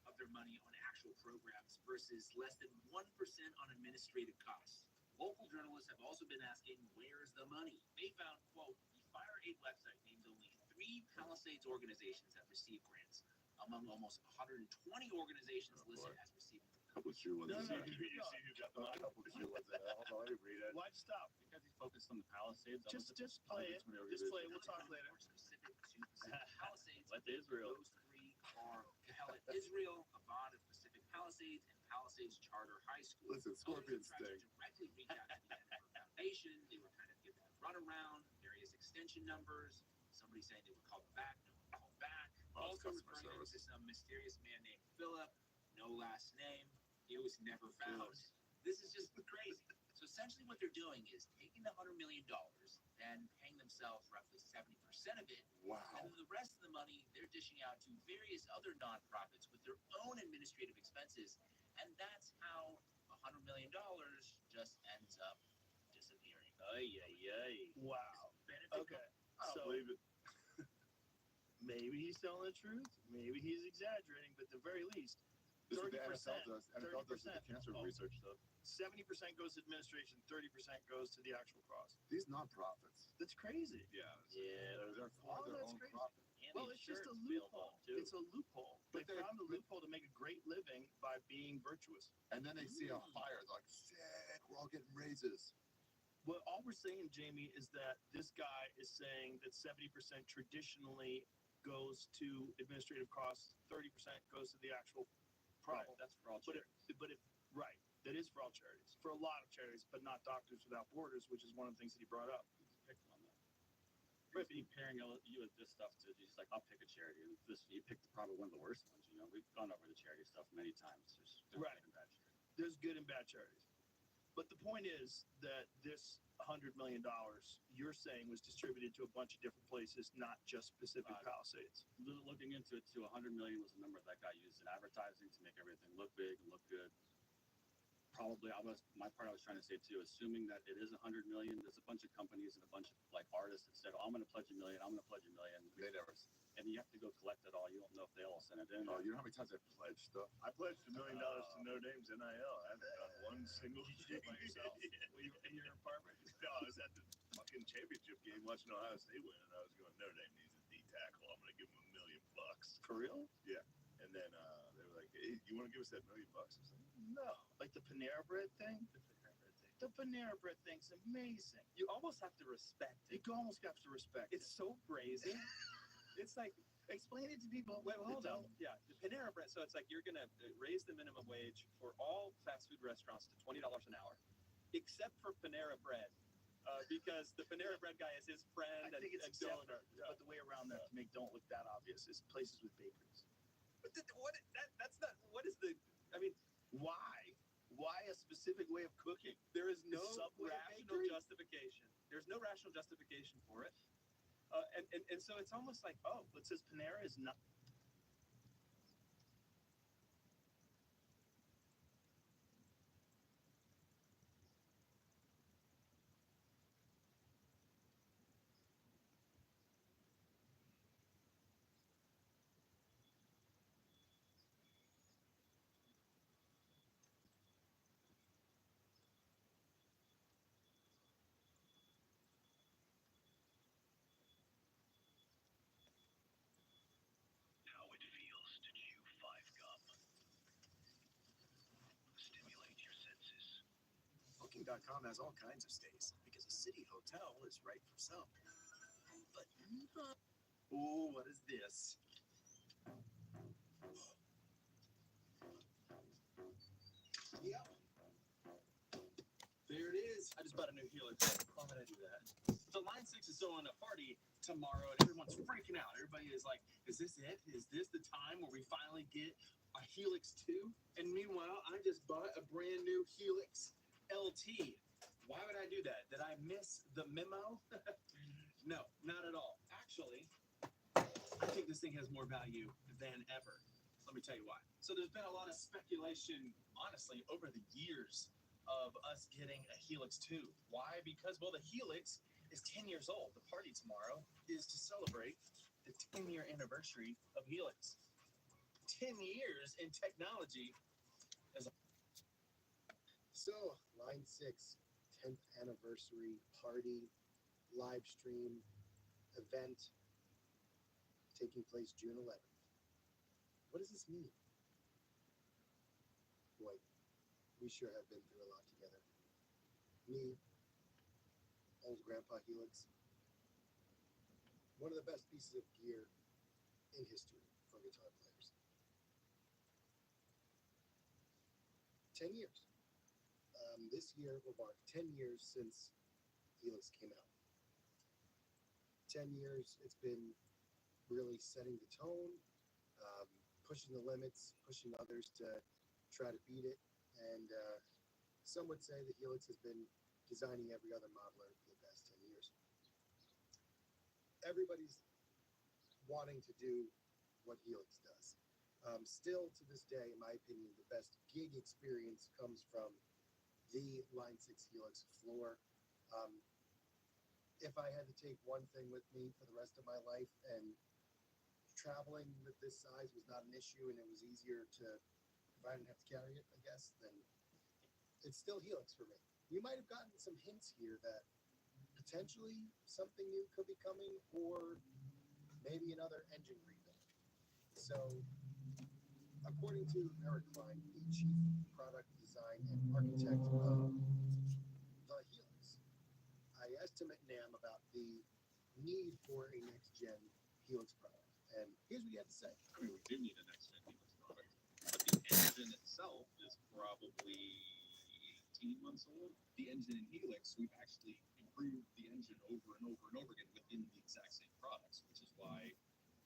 Speaker 12: of their money on actual programs versus less than 1% on administrative costs. Local journalists have also been asking, where's the money? They found, quote, the FireAid website names only 3 Palisades organizations that receive grants, among almost 120 organizations listed as receiving them.
Speaker 5: Couple of shoe ones.
Speaker 10: No, no,
Speaker 5: in
Speaker 10: you
Speaker 5: there.
Speaker 10: see who got the money.
Speaker 5: Couple of shoe ones in there. Hold on, let me read it.
Speaker 10: Why'd you stop?
Speaker 1: Because he's focused on the Palisades.
Speaker 10: Just play it. Just play it. We'll talk later.
Speaker 12: More specific to Pacific Palisades,
Speaker 1: Let Israel.
Speaker 12: those 3 are Kehelet Israel, Chabad of Pacific Palisades, and Palisades Charter High School.
Speaker 5: Listen,
Speaker 12: Others
Speaker 5: Scorpions
Speaker 12: have tried
Speaker 5: thing.
Speaker 12: to directly reach out to the Edinburgh Foundation. They were kind of given a runaround, various extension numbers. Somebody saying they would call them back, no one called back.
Speaker 5: Oh, it's
Speaker 12: Also
Speaker 5: customer
Speaker 12: referring them
Speaker 5: service.
Speaker 12: to some mysterious man named Philip, no last name. He was never found. This is just crazy. So essentially what they're doing is taking the $100 million and paying themselves roughly 70% of it.
Speaker 5: Wow.
Speaker 12: And then the rest of the money they're dishing out to various other nonprofits with their own administrative expenses. And that's how $100 million just ends up disappearing.
Speaker 1: Ay, ay, ay.
Speaker 10: Wow.
Speaker 12: Benefit
Speaker 10: Okay.
Speaker 5: I don't
Speaker 10: So
Speaker 5: believe it.
Speaker 10: maybe he's telling the truth. Maybe he's exaggerating. But at the very least,
Speaker 5: This is what the
Speaker 10: 30%,
Speaker 5: NFL does. NFL does with the
Speaker 10: 30%
Speaker 5: cancer
Speaker 10: of-
Speaker 5: research stuff.
Speaker 10: 70% goes to administration, 30% goes to the actual cause.
Speaker 5: These nonprofits.
Speaker 10: That's crazy.
Speaker 5: Yeah.
Speaker 1: Yeah,
Speaker 5: They're for
Speaker 10: Oh,
Speaker 5: their
Speaker 10: that's
Speaker 5: own
Speaker 10: crazy.
Speaker 5: profit.
Speaker 1: And
Speaker 10: Well,
Speaker 1: the
Speaker 10: it's just a
Speaker 1: insurance failed
Speaker 10: loophole.
Speaker 1: too.
Speaker 10: It's a loophole.
Speaker 5: But
Speaker 10: They
Speaker 5: they-
Speaker 10: found a loophole to make a great living by being virtuous.
Speaker 5: And then they see a fire, they're like, sick, we're all getting raises.
Speaker 10: What all we're saying, Jamie, is that this guy is saying that 70% traditionally goes to administrative costs, 30% goes to the actual problem.
Speaker 1: Right, that's for all
Speaker 10: But
Speaker 1: charities.
Speaker 10: right, that is for all charities, for a lot of charities, but not Doctors Without Borders, which is one of the things that he brought up.
Speaker 1: Pick one though. Right, but comparing you with this stuff to just like I'll pick a charity. And this you picked probably one of the worst ones. You know, we've gone over the charity stuff many times. There's good
Speaker 10: Right.
Speaker 1: and bad charities.
Speaker 10: There's good and bad charities. But the point is that this $100 million you're saying was distributed to a bunch of different places, not just Pacific Palisades.
Speaker 1: Looking into it too, 100 million was the number that got used in advertising to make everything look big and look good. Probably, my part I was trying to say too, assuming that it is 100 million, there's a bunch of companies and a bunch of like artists that said, oh, I'm going to pledge $1 million, I'm going to pledge $1 million.
Speaker 5: They never.
Speaker 1: And you have to go collect it all. You don't know if they all sent it in.
Speaker 5: Oh, you know how many times I pledged stuff?
Speaker 10: I pledged $1 million to Notre Dame's NIL. I haven't done one single shit by yourself. Were you in your apartment?
Speaker 5: No, I was at the fucking championship game watching Ohio State win, and I was going, Notre Dame needs a D tackle. I'm going to give him $1 million.
Speaker 10: For real?
Speaker 5: Yeah. And then they were like, hey, you want to give us that $1 million? I said,
Speaker 10: No. Like the Panera Bread thing? The Panera Bread thing's amazing.
Speaker 7: You almost have to respect it.
Speaker 10: You almost have to respect
Speaker 7: It's so brazen. It's like,
Speaker 10: Explain it to people.
Speaker 7: wait,
Speaker 10: that
Speaker 7: hold on.
Speaker 10: don't.
Speaker 7: Yeah, the Panera Bread. So it's like you're gonna raise the minimum wage for all fast food restaurants to $20 an hour, except for Panera Bread, because the Panera Bread guy is his friend.
Speaker 10: I think it's
Speaker 7: and
Speaker 10: except
Speaker 7: donor.
Speaker 10: for, but the way around that to make don't look that obvious is places with bakeries.
Speaker 7: But that's not. What is the? I mean,
Speaker 10: Why? Why a specific way of cooking?
Speaker 7: there is no
Speaker 10: Subway
Speaker 7: rational
Speaker 10: bakery?
Speaker 7: justification. There's no rational justification for it. And so it's almost like, oh,
Speaker 10: What says Panera is not.
Speaker 13: How it feels to chew 5-gum. Stimulate your senses. Booking.com has all kinds of stays because a city hotel is right for some. But not.
Speaker 7: ooh, what is this?
Speaker 13: Yep.
Speaker 7: There it is. I just bought a new Helix. Why would I do that? So Line 6 is throwing a party tomorrow, and everyone's freaking out. Everybody is like, is this it? Is this the time where we finally get a Helix 2? And meanwhile, I just bought a brand new Helix LT. Why would I do that? Did I miss the memo? No, not at all. Actually, I think this thing has more value than ever. Let me tell you why. So there's been a lot of speculation, honestly, over the years of us getting a Helix 2. Why? Because, well, the Helix is 10 years old. The party tomorrow is to celebrate the 10-year anniversary of Helix. 10 years in technology.
Speaker 13: So, Line 6,
Speaker 14: 10th anniversary party, live stream, event taking place June 11th. What does this mean? Boy, we sure have been through a lot together. Me, old Grandpa Helix, one of the best pieces of gear in history for guitar players. 10 years. This year will mark 10 years since Helix came out. 10 years, it's been really setting the tone, pushing the limits, pushing others to try to beat it, and some would say that Helix has been designing every other modeler for the past 10 years. Everybody's wanting to do what Helix does. Still to this day, in my opinion, the best gig experience comes from the Line 6 Helix floor. If I had to take one thing with me for the rest of my life, and traveling with this size was not an issue and it was easier to, if I didn't have to carry it, I guess, then it's still Helix for me. You might have gotten some hints here that potentially something new could be coming, or maybe another engine rebuild. So, according to Eric Klein, the chief product design and architect of the Helix, I asked him at NAMM about the need for a next-gen Helix product, and here's what he had to say.
Speaker 5: I mean, we do need a next-gen Helix product, but the engine itself is probably 18 months old. The engine in Helix, we've actually improved the engine over and over and over again within the exact same products, which is why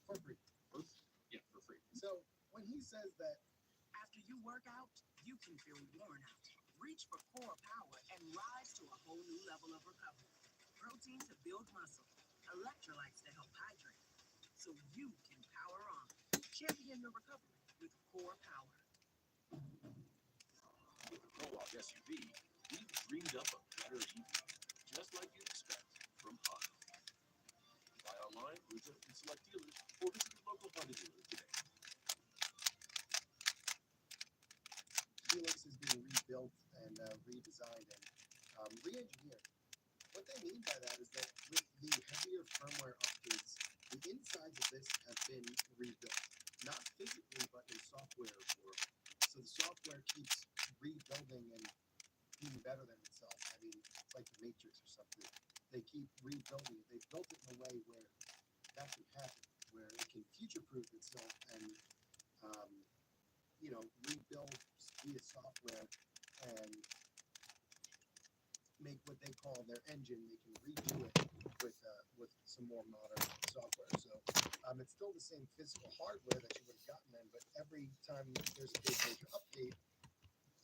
Speaker 14: For free.
Speaker 5: for free.
Speaker 14: So, when he says that
Speaker 15: After you work out, you can feel worn out. Reach for core power and rise to a whole new level of recovery. Protein to build muscle, electrolytes to help hydrate, so you can power on. Champion your recovery with core power.
Speaker 5: With the Prologue SUV, we've dreamed up a better EV, just like you'd expect from Honda. Buy online, visit in select dealers, or visit your local Honda dealer today.
Speaker 14: Helix has been rebuilt and redesigned and re-engineered. What they mean by that is that with the heavier firmware updates, the insides of this have been rebuilt. Not physically, but in software world. So the software keeps rebuilding and being better than itself. I mean, it's like the Matrix or something. They keep rebuilding it. They've built it in a way where that can happen, where it can future-proof itself and, rebuild via software and make what they call their engine. They can redo it with some more modern software. So it's still the same physical hardware that you would have gotten then, but every time there's a big major update,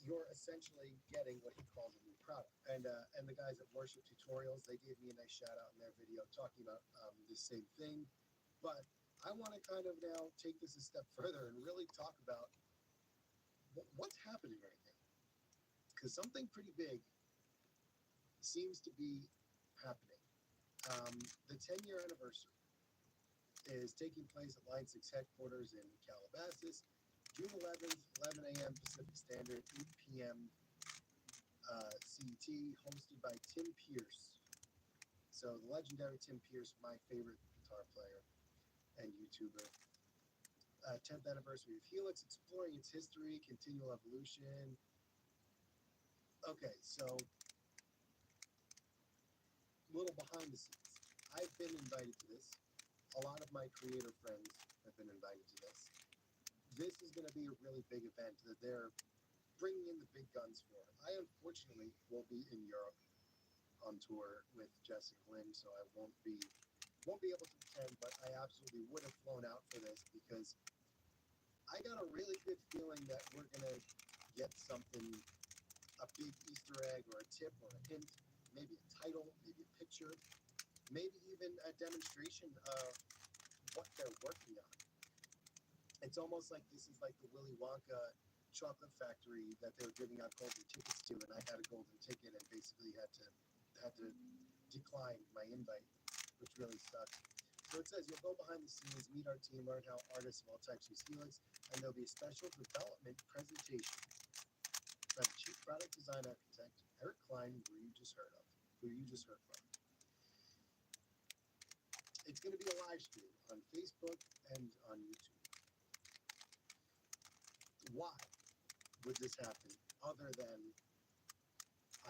Speaker 14: you're essentially getting what he calls a new product. And the guys at Worship Tutorials, they gave me a nice shout out in their video talking about the same thing. But I want to kind of now take this a step further and really talk about what's happening right now. Because something pretty big seems to be happening. The 10-year anniversary is taking place at Line 6 headquarters in Calabasas, June 11th, 11 a.m. Pacific Standard, 8 p.m. CET, hosted by Tim Pierce. So the legendary Tim Pierce, my favorite guitar player and YouTuber. 10th anniversary of Helix, exploring its history, continual evolution. Okay, so a little behind the scenes. I've been invited to this. A lot of my creator friends have been invited to this. This is going to be a really big event that they're bringing in the big guns for. I unfortunately will be in Europe on tour with Jessica Lynn, so I won't be able to attend, but I absolutely would have flown out for this because I got a really good feeling that we're going to get something, a big Easter egg or a tip or a hint, maybe a title, maybe a picture, maybe even a demonstration of what they're working on. It's almost like this is like the Willy Wonka chocolate factory that they were giving out golden tickets to, and I had a golden ticket and basically had to decline my invite, which really sucked. So it says you'll go behind the scenes, meet our team, learn how artists of all types use Helix, and there'll be a special development presentation. by the Chief Product Design Architect, Eric Klein, who you just heard from. It's going to be a live stream on Facebook and on YouTube. Why would this happen other than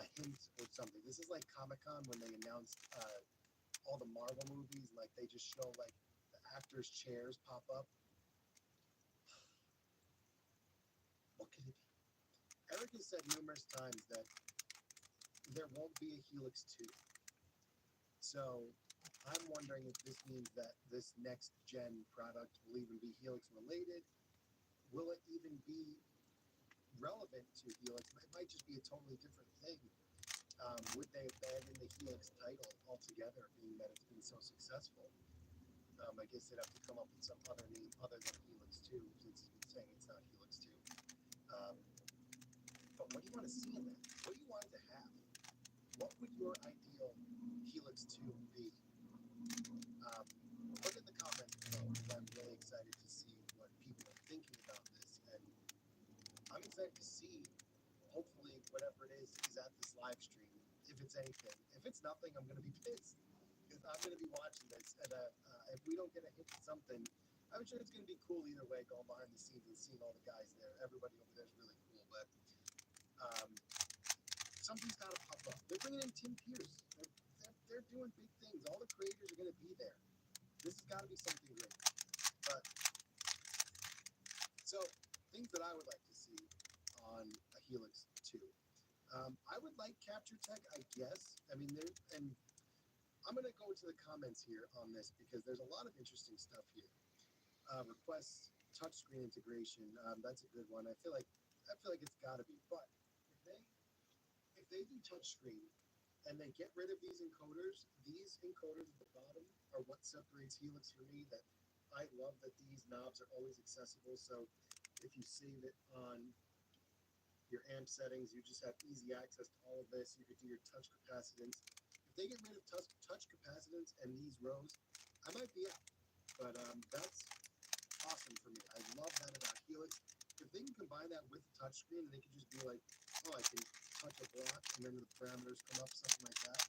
Speaker 14: a hint or something? This is like Comic-Con when they announced all the Marvel movies, like they just show like the actors' chairs pop up. What could it be? Eric has said numerous times that there won't be a Helix 2. So I'm wondering if this means that this next gen product will even be Helix related. Will it even be relevant to Helix? It might just be a totally different thing. Would they abandon the Helix title altogether, being that it's been so successful? I guess they'd have to come up with some other name other than Helix 2, since he's been saying it's not Helix 2. But what do you want to see in that? What do you want it to have? What would your ideal Helix 2 be? Put in the comments below, because I'm really excited to see what people are thinking about this. And I'm excited to see, hopefully, whatever it is at this live stream. If it's anything. If it's nothing, I'm going to be pissed. Because I'm going to be watching this. And if we don't get a hint at something, I'm sure it's going to be cool either way, going behind the scenes and seeing all the guys there. Everybody over there is really cool. But something's got to pop up. They're bringing in Tim Pierce. They're doing big things. All the creators are going to be there. This has got to be something great. But so things that I would like to see on a Helix 2. I would like Capture Tech, I guess. I mean, and I'm going to go to the comments here on this because there's a lot of interesting stuff here. Request touchscreen integration. That's a good one. I feel like it's got to be. But if they do touchscreen and they get rid of these encoders at the bottom are what separates Helix for me. That I love that these knobs are always accessible. So if you save it on your amp settings, you just have easy access to all of this. You could do your touch capacitance. If they get rid of touch capacitance and these rows, I might be out. But that's awesome for me. I love that about Helix. If they can combine that with the touchscreen, and they can just be like, oh, I can touch a block and then the parameters come up, something like that.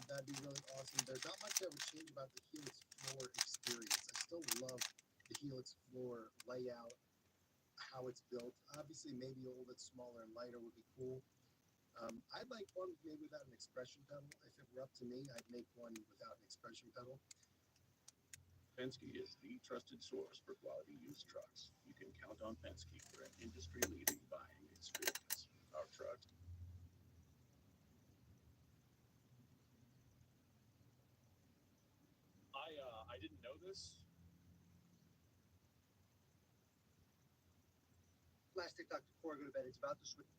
Speaker 14: That'd be really awesome. There's not much that would change about the Helix floor experience. I still love the Helix floor layout, how it's built. Obviously, maybe a little bit smaller and lighter would be cool. I'd like one maybe without an expression pedal. If it were up to me, I'd make one without an expression pedal.
Speaker 5: Penske is the trusted source for quality used trucks. You can count on Penske for an industry-leading buying experience. Our trucks.
Speaker 1: I didn't know this.
Speaker 14: Plastic Dr. Core, go to bed. It's about to switch.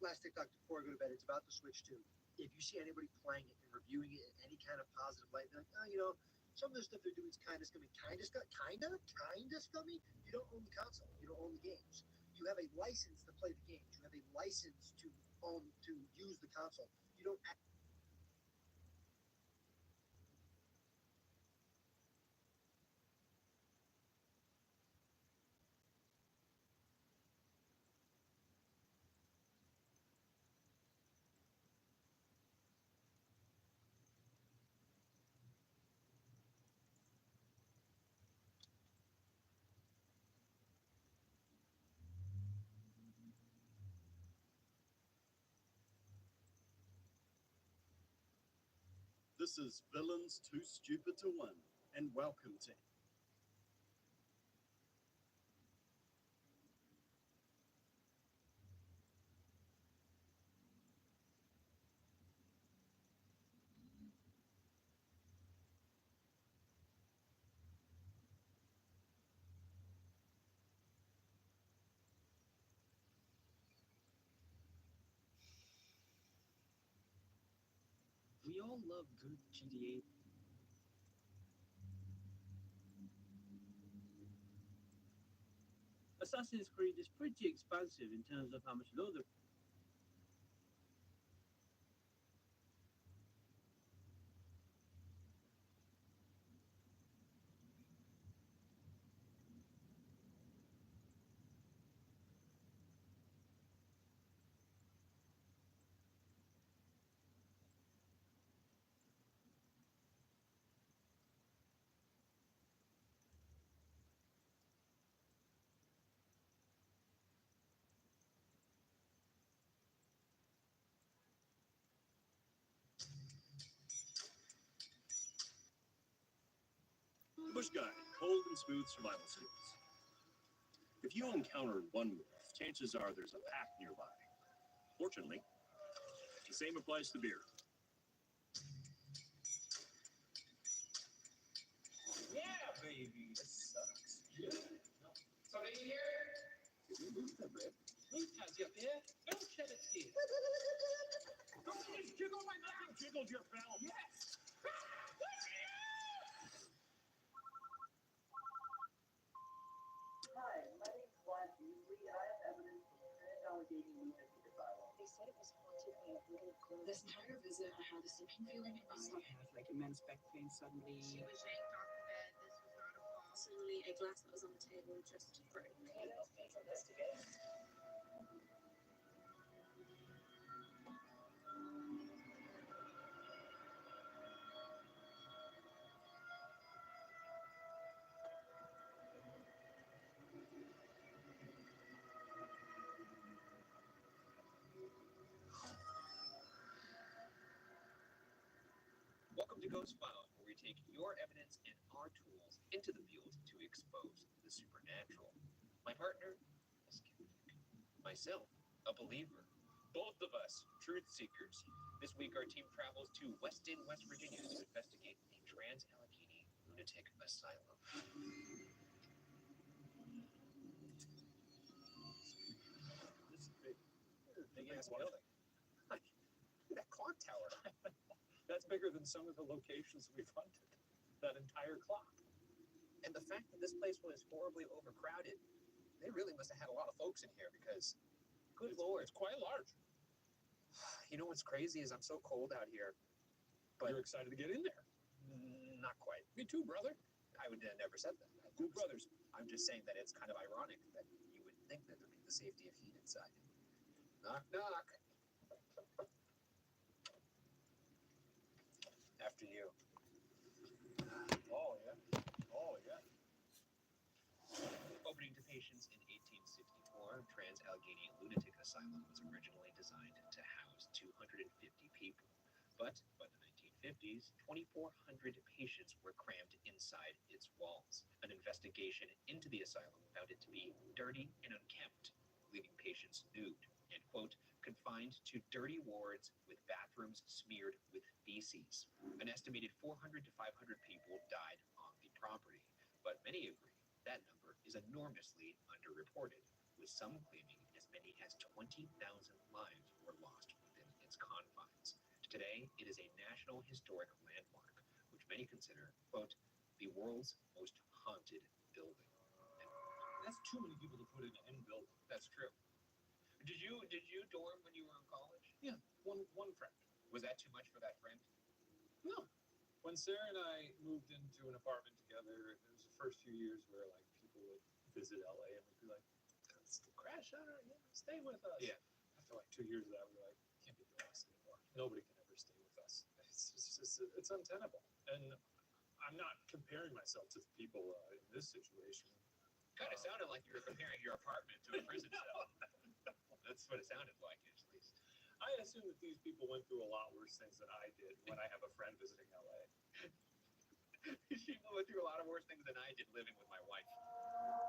Speaker 14: Plastic Dr. Core, go to bed. It's about to switch to. If you see anybody playing it and reviewing it in any kind of positive light, they're like, oh, you know, some of the stuff they're doing is kind of scummy. Kind of scummy? You don't own the console. You don't own the games. You have a license to play the games. You have a license to use the console. You don't
Speaker 1: This is Villains Too Stupid to Win, and welcome to
Speaker 7: We all love good GTA. Assassin's Creed is pretty expansive in terms of how much loader.
Speaker 5: Bush Guide, cold and smooth survival skills. If you encounter one wolf, chances are there's a pack nearby. Fortunately, the same applies to beer.
Speaker 12: Yeah, baby. This sucks. Something in here?
Speaker 8: Did you lose that bread?
Speaker 12: Ruth has your beer. Don't shed a tear. Don't just jiggle my nothing jiggled your bell. Yes.
Speaker 16: Hi, my name's Vlad Beasley, and I have evidence from Trans-Allegheny Lunatic Asylum.
Speaker 3: They said it was haunted by a little girl. This entire visit, I had the sinking feeling in my
Speaker 15: I
Speaker 3: stomach.
Speaker 15: have like immense back pain suddenly.
Speaker 4: She was yanked off the bed. This was not a fall.
Speaker 3: Suddenly, a glass that was on the table just broke.
Speaker 16: Let's investigate.
Speaker 17: Welcome to Ghost Files, where we take your evidence and our tools into the field to expose the supernatural. My partner, a skeptic. Myself, a believer. Both of us, truth seekers. This week, our team travels to Weston, West Virginia to investigate the Trans-Allegheny Lunatic Asylum.
Speaker 7: This is big. Big ass building. That clock tower. That's bigger than some of the locations we've hunted. That entire clock.
Speaker 17: And the fact that this place was horribly overcrowded, they really must have had a lot of folks in here because, good lord.
Speaker 7: It's quite large.
Speaker 17: You know what's crazy is I'm so cold out here. But
Speaker 7: You're excited to get in there.
Speaker 17: Not quite.
Speaker 7: Me too, brother.
Speaker 17: I would never said that.
Speaker 7: We're brothers.
Speaker 17: I'm just saying that it's kind of ironic that you would think that there'd be the safety of heat inside. Knock, knock. After you.
Speaker 7: Oh, yeah. Oh, yeah.
Speaker 17: Opening to patients in 1864, Trans-Allegheny Lunatic Asylum was originally designed to house 250 people. But by the 1950s, 2,400 patients were crammed inside its walls. An investigation into the asylum found it to be dirty and unkempt, leaving patients nude and, quote, confined to dirty wards with bathrooms smeared with feces. An estimated 400 to 500 people died on the property, but many agree that number is enormously underreported, with some claiming as many as 20,000 lives were lost within its confines. Today, it is a National Historic Landmark, which many consider, quote, the world's most haunted building.
Speaker 7: That's too many people to put in any building.
Speaker 17: That's true. Did you dorm when you were in college?
Speaker 7: Yeah, one friend.
Speaker 17: Was that too much for that friend?
Speaker 7: No. When Sarah and I moved into an apartment together, there was the first few years where like people would visit LA and we'd be like, let's crash on her, stay with us.
Speaker 17: Yeah.
Speaker 7: After like 2 years of that, we were like, can't be doing this anymore. Nobody can ever stay with us. It's untenable. And I'm not comparing myself to the people in this situation.
Speaker 17: Kind of sounded like you were comparing your apartment to a prison cell. That's what it sounded like, at least.
Speaker 7: I assume that these people went through a lot worse things than I did when I have a friend visiting LA.
Speaker 17: She went through a lot of worse things than I did living with my wife.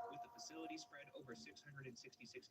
Speaker 17: With the facility spread over 666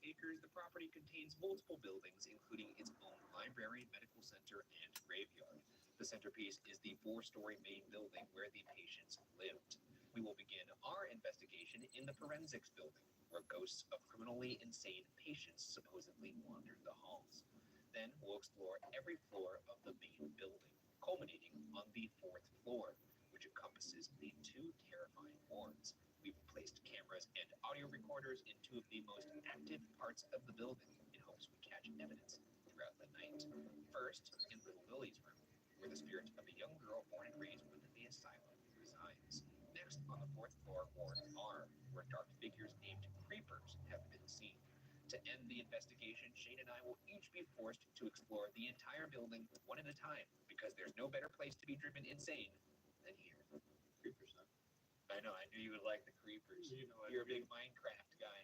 Speaker 17: acres, the property contains multiple buildings, including its own library, medical center, and graveyard. The centerpiece is the 4-story main building where the patients lived. We will begin our investigation in the forensics building, where ghosts of criminally insane patients supposedly wandered the halls. Then we'll explore every floor of the main building, culminating on the 4th floor, which encompasses the 2 terrifying wards. We've placed cameras and audio recorders in 2 of the most active parts of the building in hopes we catch evidence throughout the night. First, in Little Lily's room, where the spirit of a young girl born and raised within the asylum resides. Next, on the 4th floor, Ward R, where dark figures named creepers have been seen. To end the investigation, Shane and I will each be forced to explore the entire building one at a time, because there's no better place to be driven insane than here.
Speaker 7: Creepers, huh?
Speaker 17: I know, I knew you would like the creepers.
Speaker 7: You know,
Speaker 17: You're a big Minecraft guy.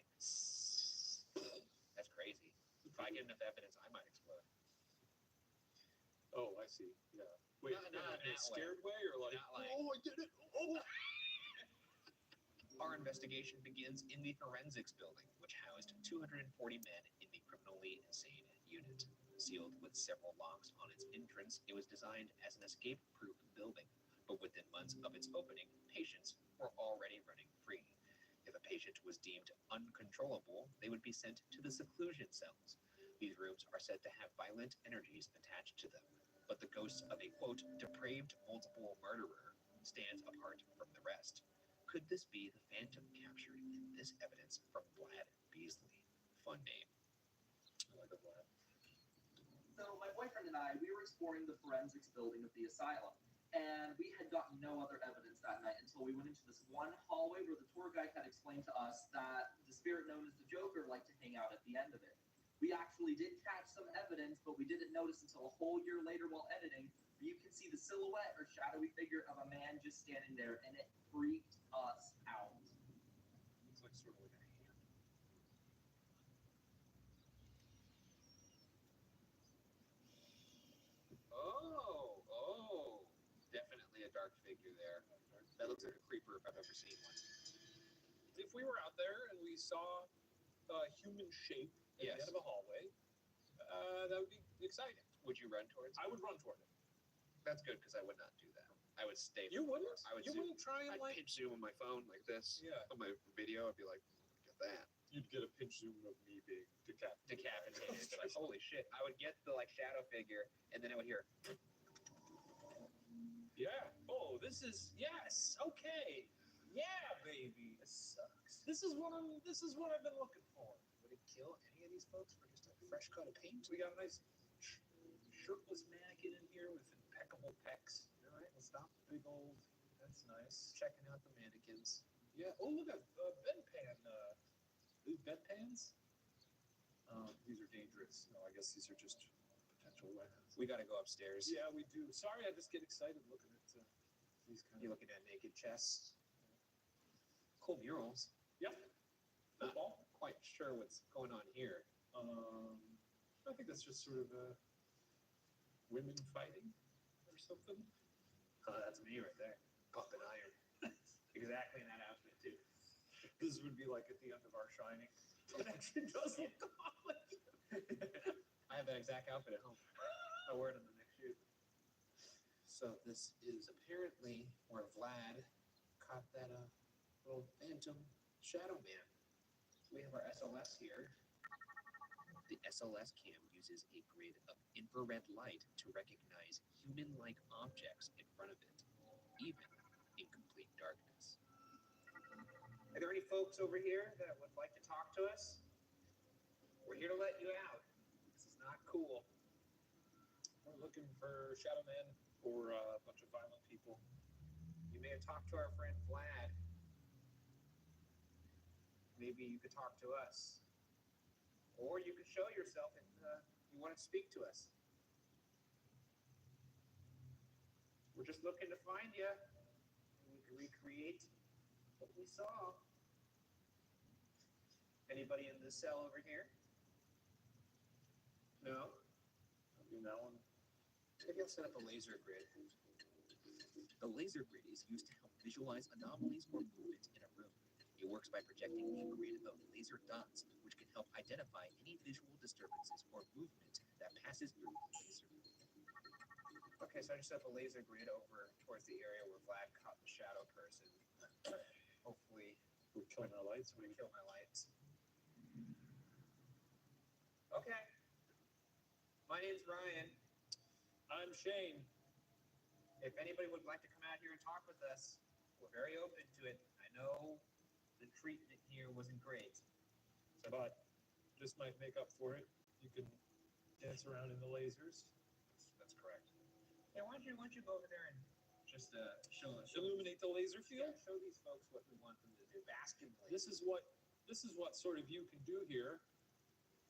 Speaker 17: That's crazy. If I get enough evidence, I might explode.
Speaker 7: Oh, I see. Yeah. Wait,
Speaker 17: Not
Speaker 7: in a
Speaker 17: that
Speaker 7: scared way or like,
Speaker 17: Not like-
Speaker 7: oh, I did it. Oh.
Speaker 17: Our investigation begins in the forensics building, which housed 240 men in the criminally insane unit. Sealed with several locks on its entrance, it was designed as an escape-proof building, but within months of its opening, patients were already running free. If a patient was deemed uncontrollable, they would be sent to the seclusion cells. These rooms are said to have violent energies attached to them, but the ghost of a, quote, depraved multiple murderer stands apart from the rest. Could this be the phantom captured in this evidence from Vlad Beasley? Fun name.
Speaker 1: I like a Vlad.
Speaker 16: So my boyfriend and I, we were exploring the forensics building of the asylum, and we had gotten no other evidence that night until we went into this one hallway where the tour guide had explained to us that the spirit known as the Joker liked to hang out at the end of it. We actually did catch some evidence, but we didn't notice until a whole year later while editing. You can see the silhouette or shadowy figure of a man just standing there, and it freaked us out.
Speaker 1: Looks like sort of like a hand.
Speaker 17: Oh, definitely a dark figure there. That looks like a creeper if I've ever seen one.
Speaker 12: If we were out there and we saw a human shape at the end of a hallway, that would be exciting.
Speaker 17: Would you run towards it?
Speaker 12: I would run toward it.
Speaker 17: That's good because I would not do that. I would stay.
Speaker 12: You wouldn't?
Speaker 17: I would
Speaker 12: You
Speaker 17: zoom.
Speaker 12: wouldn't try and
Speaker 17: I'd pinch zoom on my phone like this.
Speaker 12: Yeah.
Speaker 17: On my video, I'd be like, look at that.
Speaker 1: You'd get a pinch zoom of me being
Speaker 17: Decapitated. Like, holy shit. I would get the like shadow figure, and then I would hear.
Speaker 12: Yeah. Oh, this is yes. Okay. Yeah, baby. This sucks. This is what I've been looking for.
Speaker 17: Would it kill any of these folks for just a fresh coat of paint?
Speaker 12: We got a nice shirtless mannequin in here with impeccable pecs.
Speaker 17: All right, we'll stop.
Speaker 12: Big old. That's nice.
Speaker 17: Checking out the mannequins.
Speaker 12: Yeah. Oh, look at bedpan. These bedpans.
Speaker 1: These are dangerous. No, I guess these are just potential weapons.
Speaker 17: We got to go upstairs.
Speaker 12: Yeah, we do. Sorry, I just get excited looking at these kind
Speaker 17: You're looking at naked chests. Cool murals.
Speaker 12: Yep.
Speaker 17: Not quite sure what's going on here.
Speaker 1: I think that's just sort of women fighting or something.
Speaker 17: Oh, that's me right there. Pumping iron. Exactly in that outfit, too.
Speaker 1: This would be like at the end of our Shining.
Speaker 12: It actually does look like
Speaker 17: I have that exact outfit at home. I'll wear it in the next shoot. So this is apparently where Vlad caught that little phantom shadow man. We have our SLS here. The SLS cam uses a grid of infrared light to recognize human-like objects in front of it, even in complete darkness. Are there any folks over here that would like to talk to us? We're here to let you out. This is not cool.
Speaker 12: we're looking for Shadow Man or a bunch of violent people.
Speaker 17: You may have talked to our friend Vlad. Maybe you could talk to us. Or you could show yourself if you want to speak to us. We're just looking to find you. We can recreate what we saw. Anybody in this cell over here? No?
Speaker 1: I'll do that one.
Speaker 17: Maybe I'll set up a laser grid. The laser grid is used to help visualize anomalies or movement in a room. It works by projecting a grid of laser dots, which can help identify any visual disturbances or movement that passes through the laser. Okay, so I just set up a laser grid over towards the area where Vlad caught the shadow person. Hopefully,
Speaker 1: we're killing our lights.
Speaker 17: We kill my lights. Okay. My name's Ryan.
Speaker 12: I'm Shane.
Speaker 17: If anybody would like to come out here and talk with us, we're very open to it. I know the treatment here wasn't great.
Speaker 1: But this might make up for it. You can dance around in the lasers.
Speaker 17: That's correct. Yeah, why don't you go over there and just show
Speaker 12: Illuminate the laser field?
Speaker 17: Yeah, show these folks what we want them to do. Bask in the
Speaker 12: This is what sort of you can do here,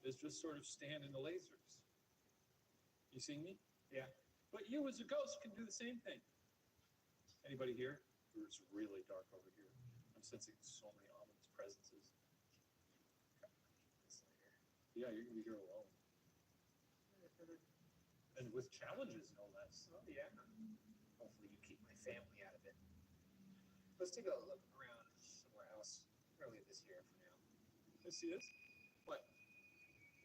Speaker 12: is just sort of stand in the lasers. You see me?
Speaker 17: Yeah.
Speaker 12: But you as a ghost can do the same thing.
Speaker 1: Anybody here? It's really dark over here. I'm sensing so many ominous presences. Yeah, you're gonna be here alone. And with challenges, no less.
Speaker 17: Oh yeah. Hopefully you keep my family out of it. Let's take a look around somewhere else.
Speaker 10: You see this?
Speaker 17: What?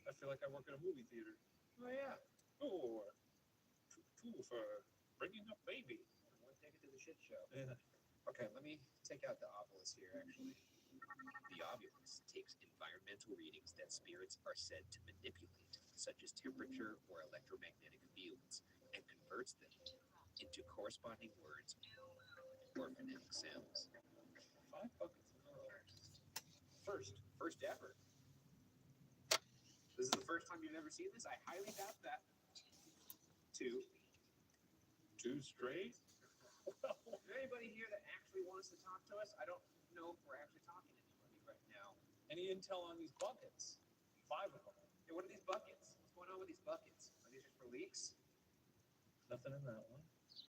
Speaker 10: I feel like I work at a movie theater.
Speaker 17: Oh yeah.
Speaker 10: Oh, two for bringing up baby.
Speaker 17: One ticket to the shit show.
Speaker 10: Yeah.
Speaker 17: Okay, let me take out the Ovilus here, actually. The Ovilus takes environmental readings that spirits are said to manipulate, such as temperature or electromagnetic fields, and converts them into corresponding words or phonetic sounds.
Speaker 10: 5 buckets in a row.
Speaker 17: First ever. This is the first time you've ever seen this? I highly doubt that. 2.
Speaker 10: 2 straight?
Speaker 17: Is there anybody here that actually wants to talk to us? I don't know if we're actually talking to anybody right now.
Speaker 10: Any intel on these buckets? 5 of them.
Speaker 17: Hey, what are these buckets? What's going on with these buckets? Are these just for leaks?
Speaker 10: Nothing in that one.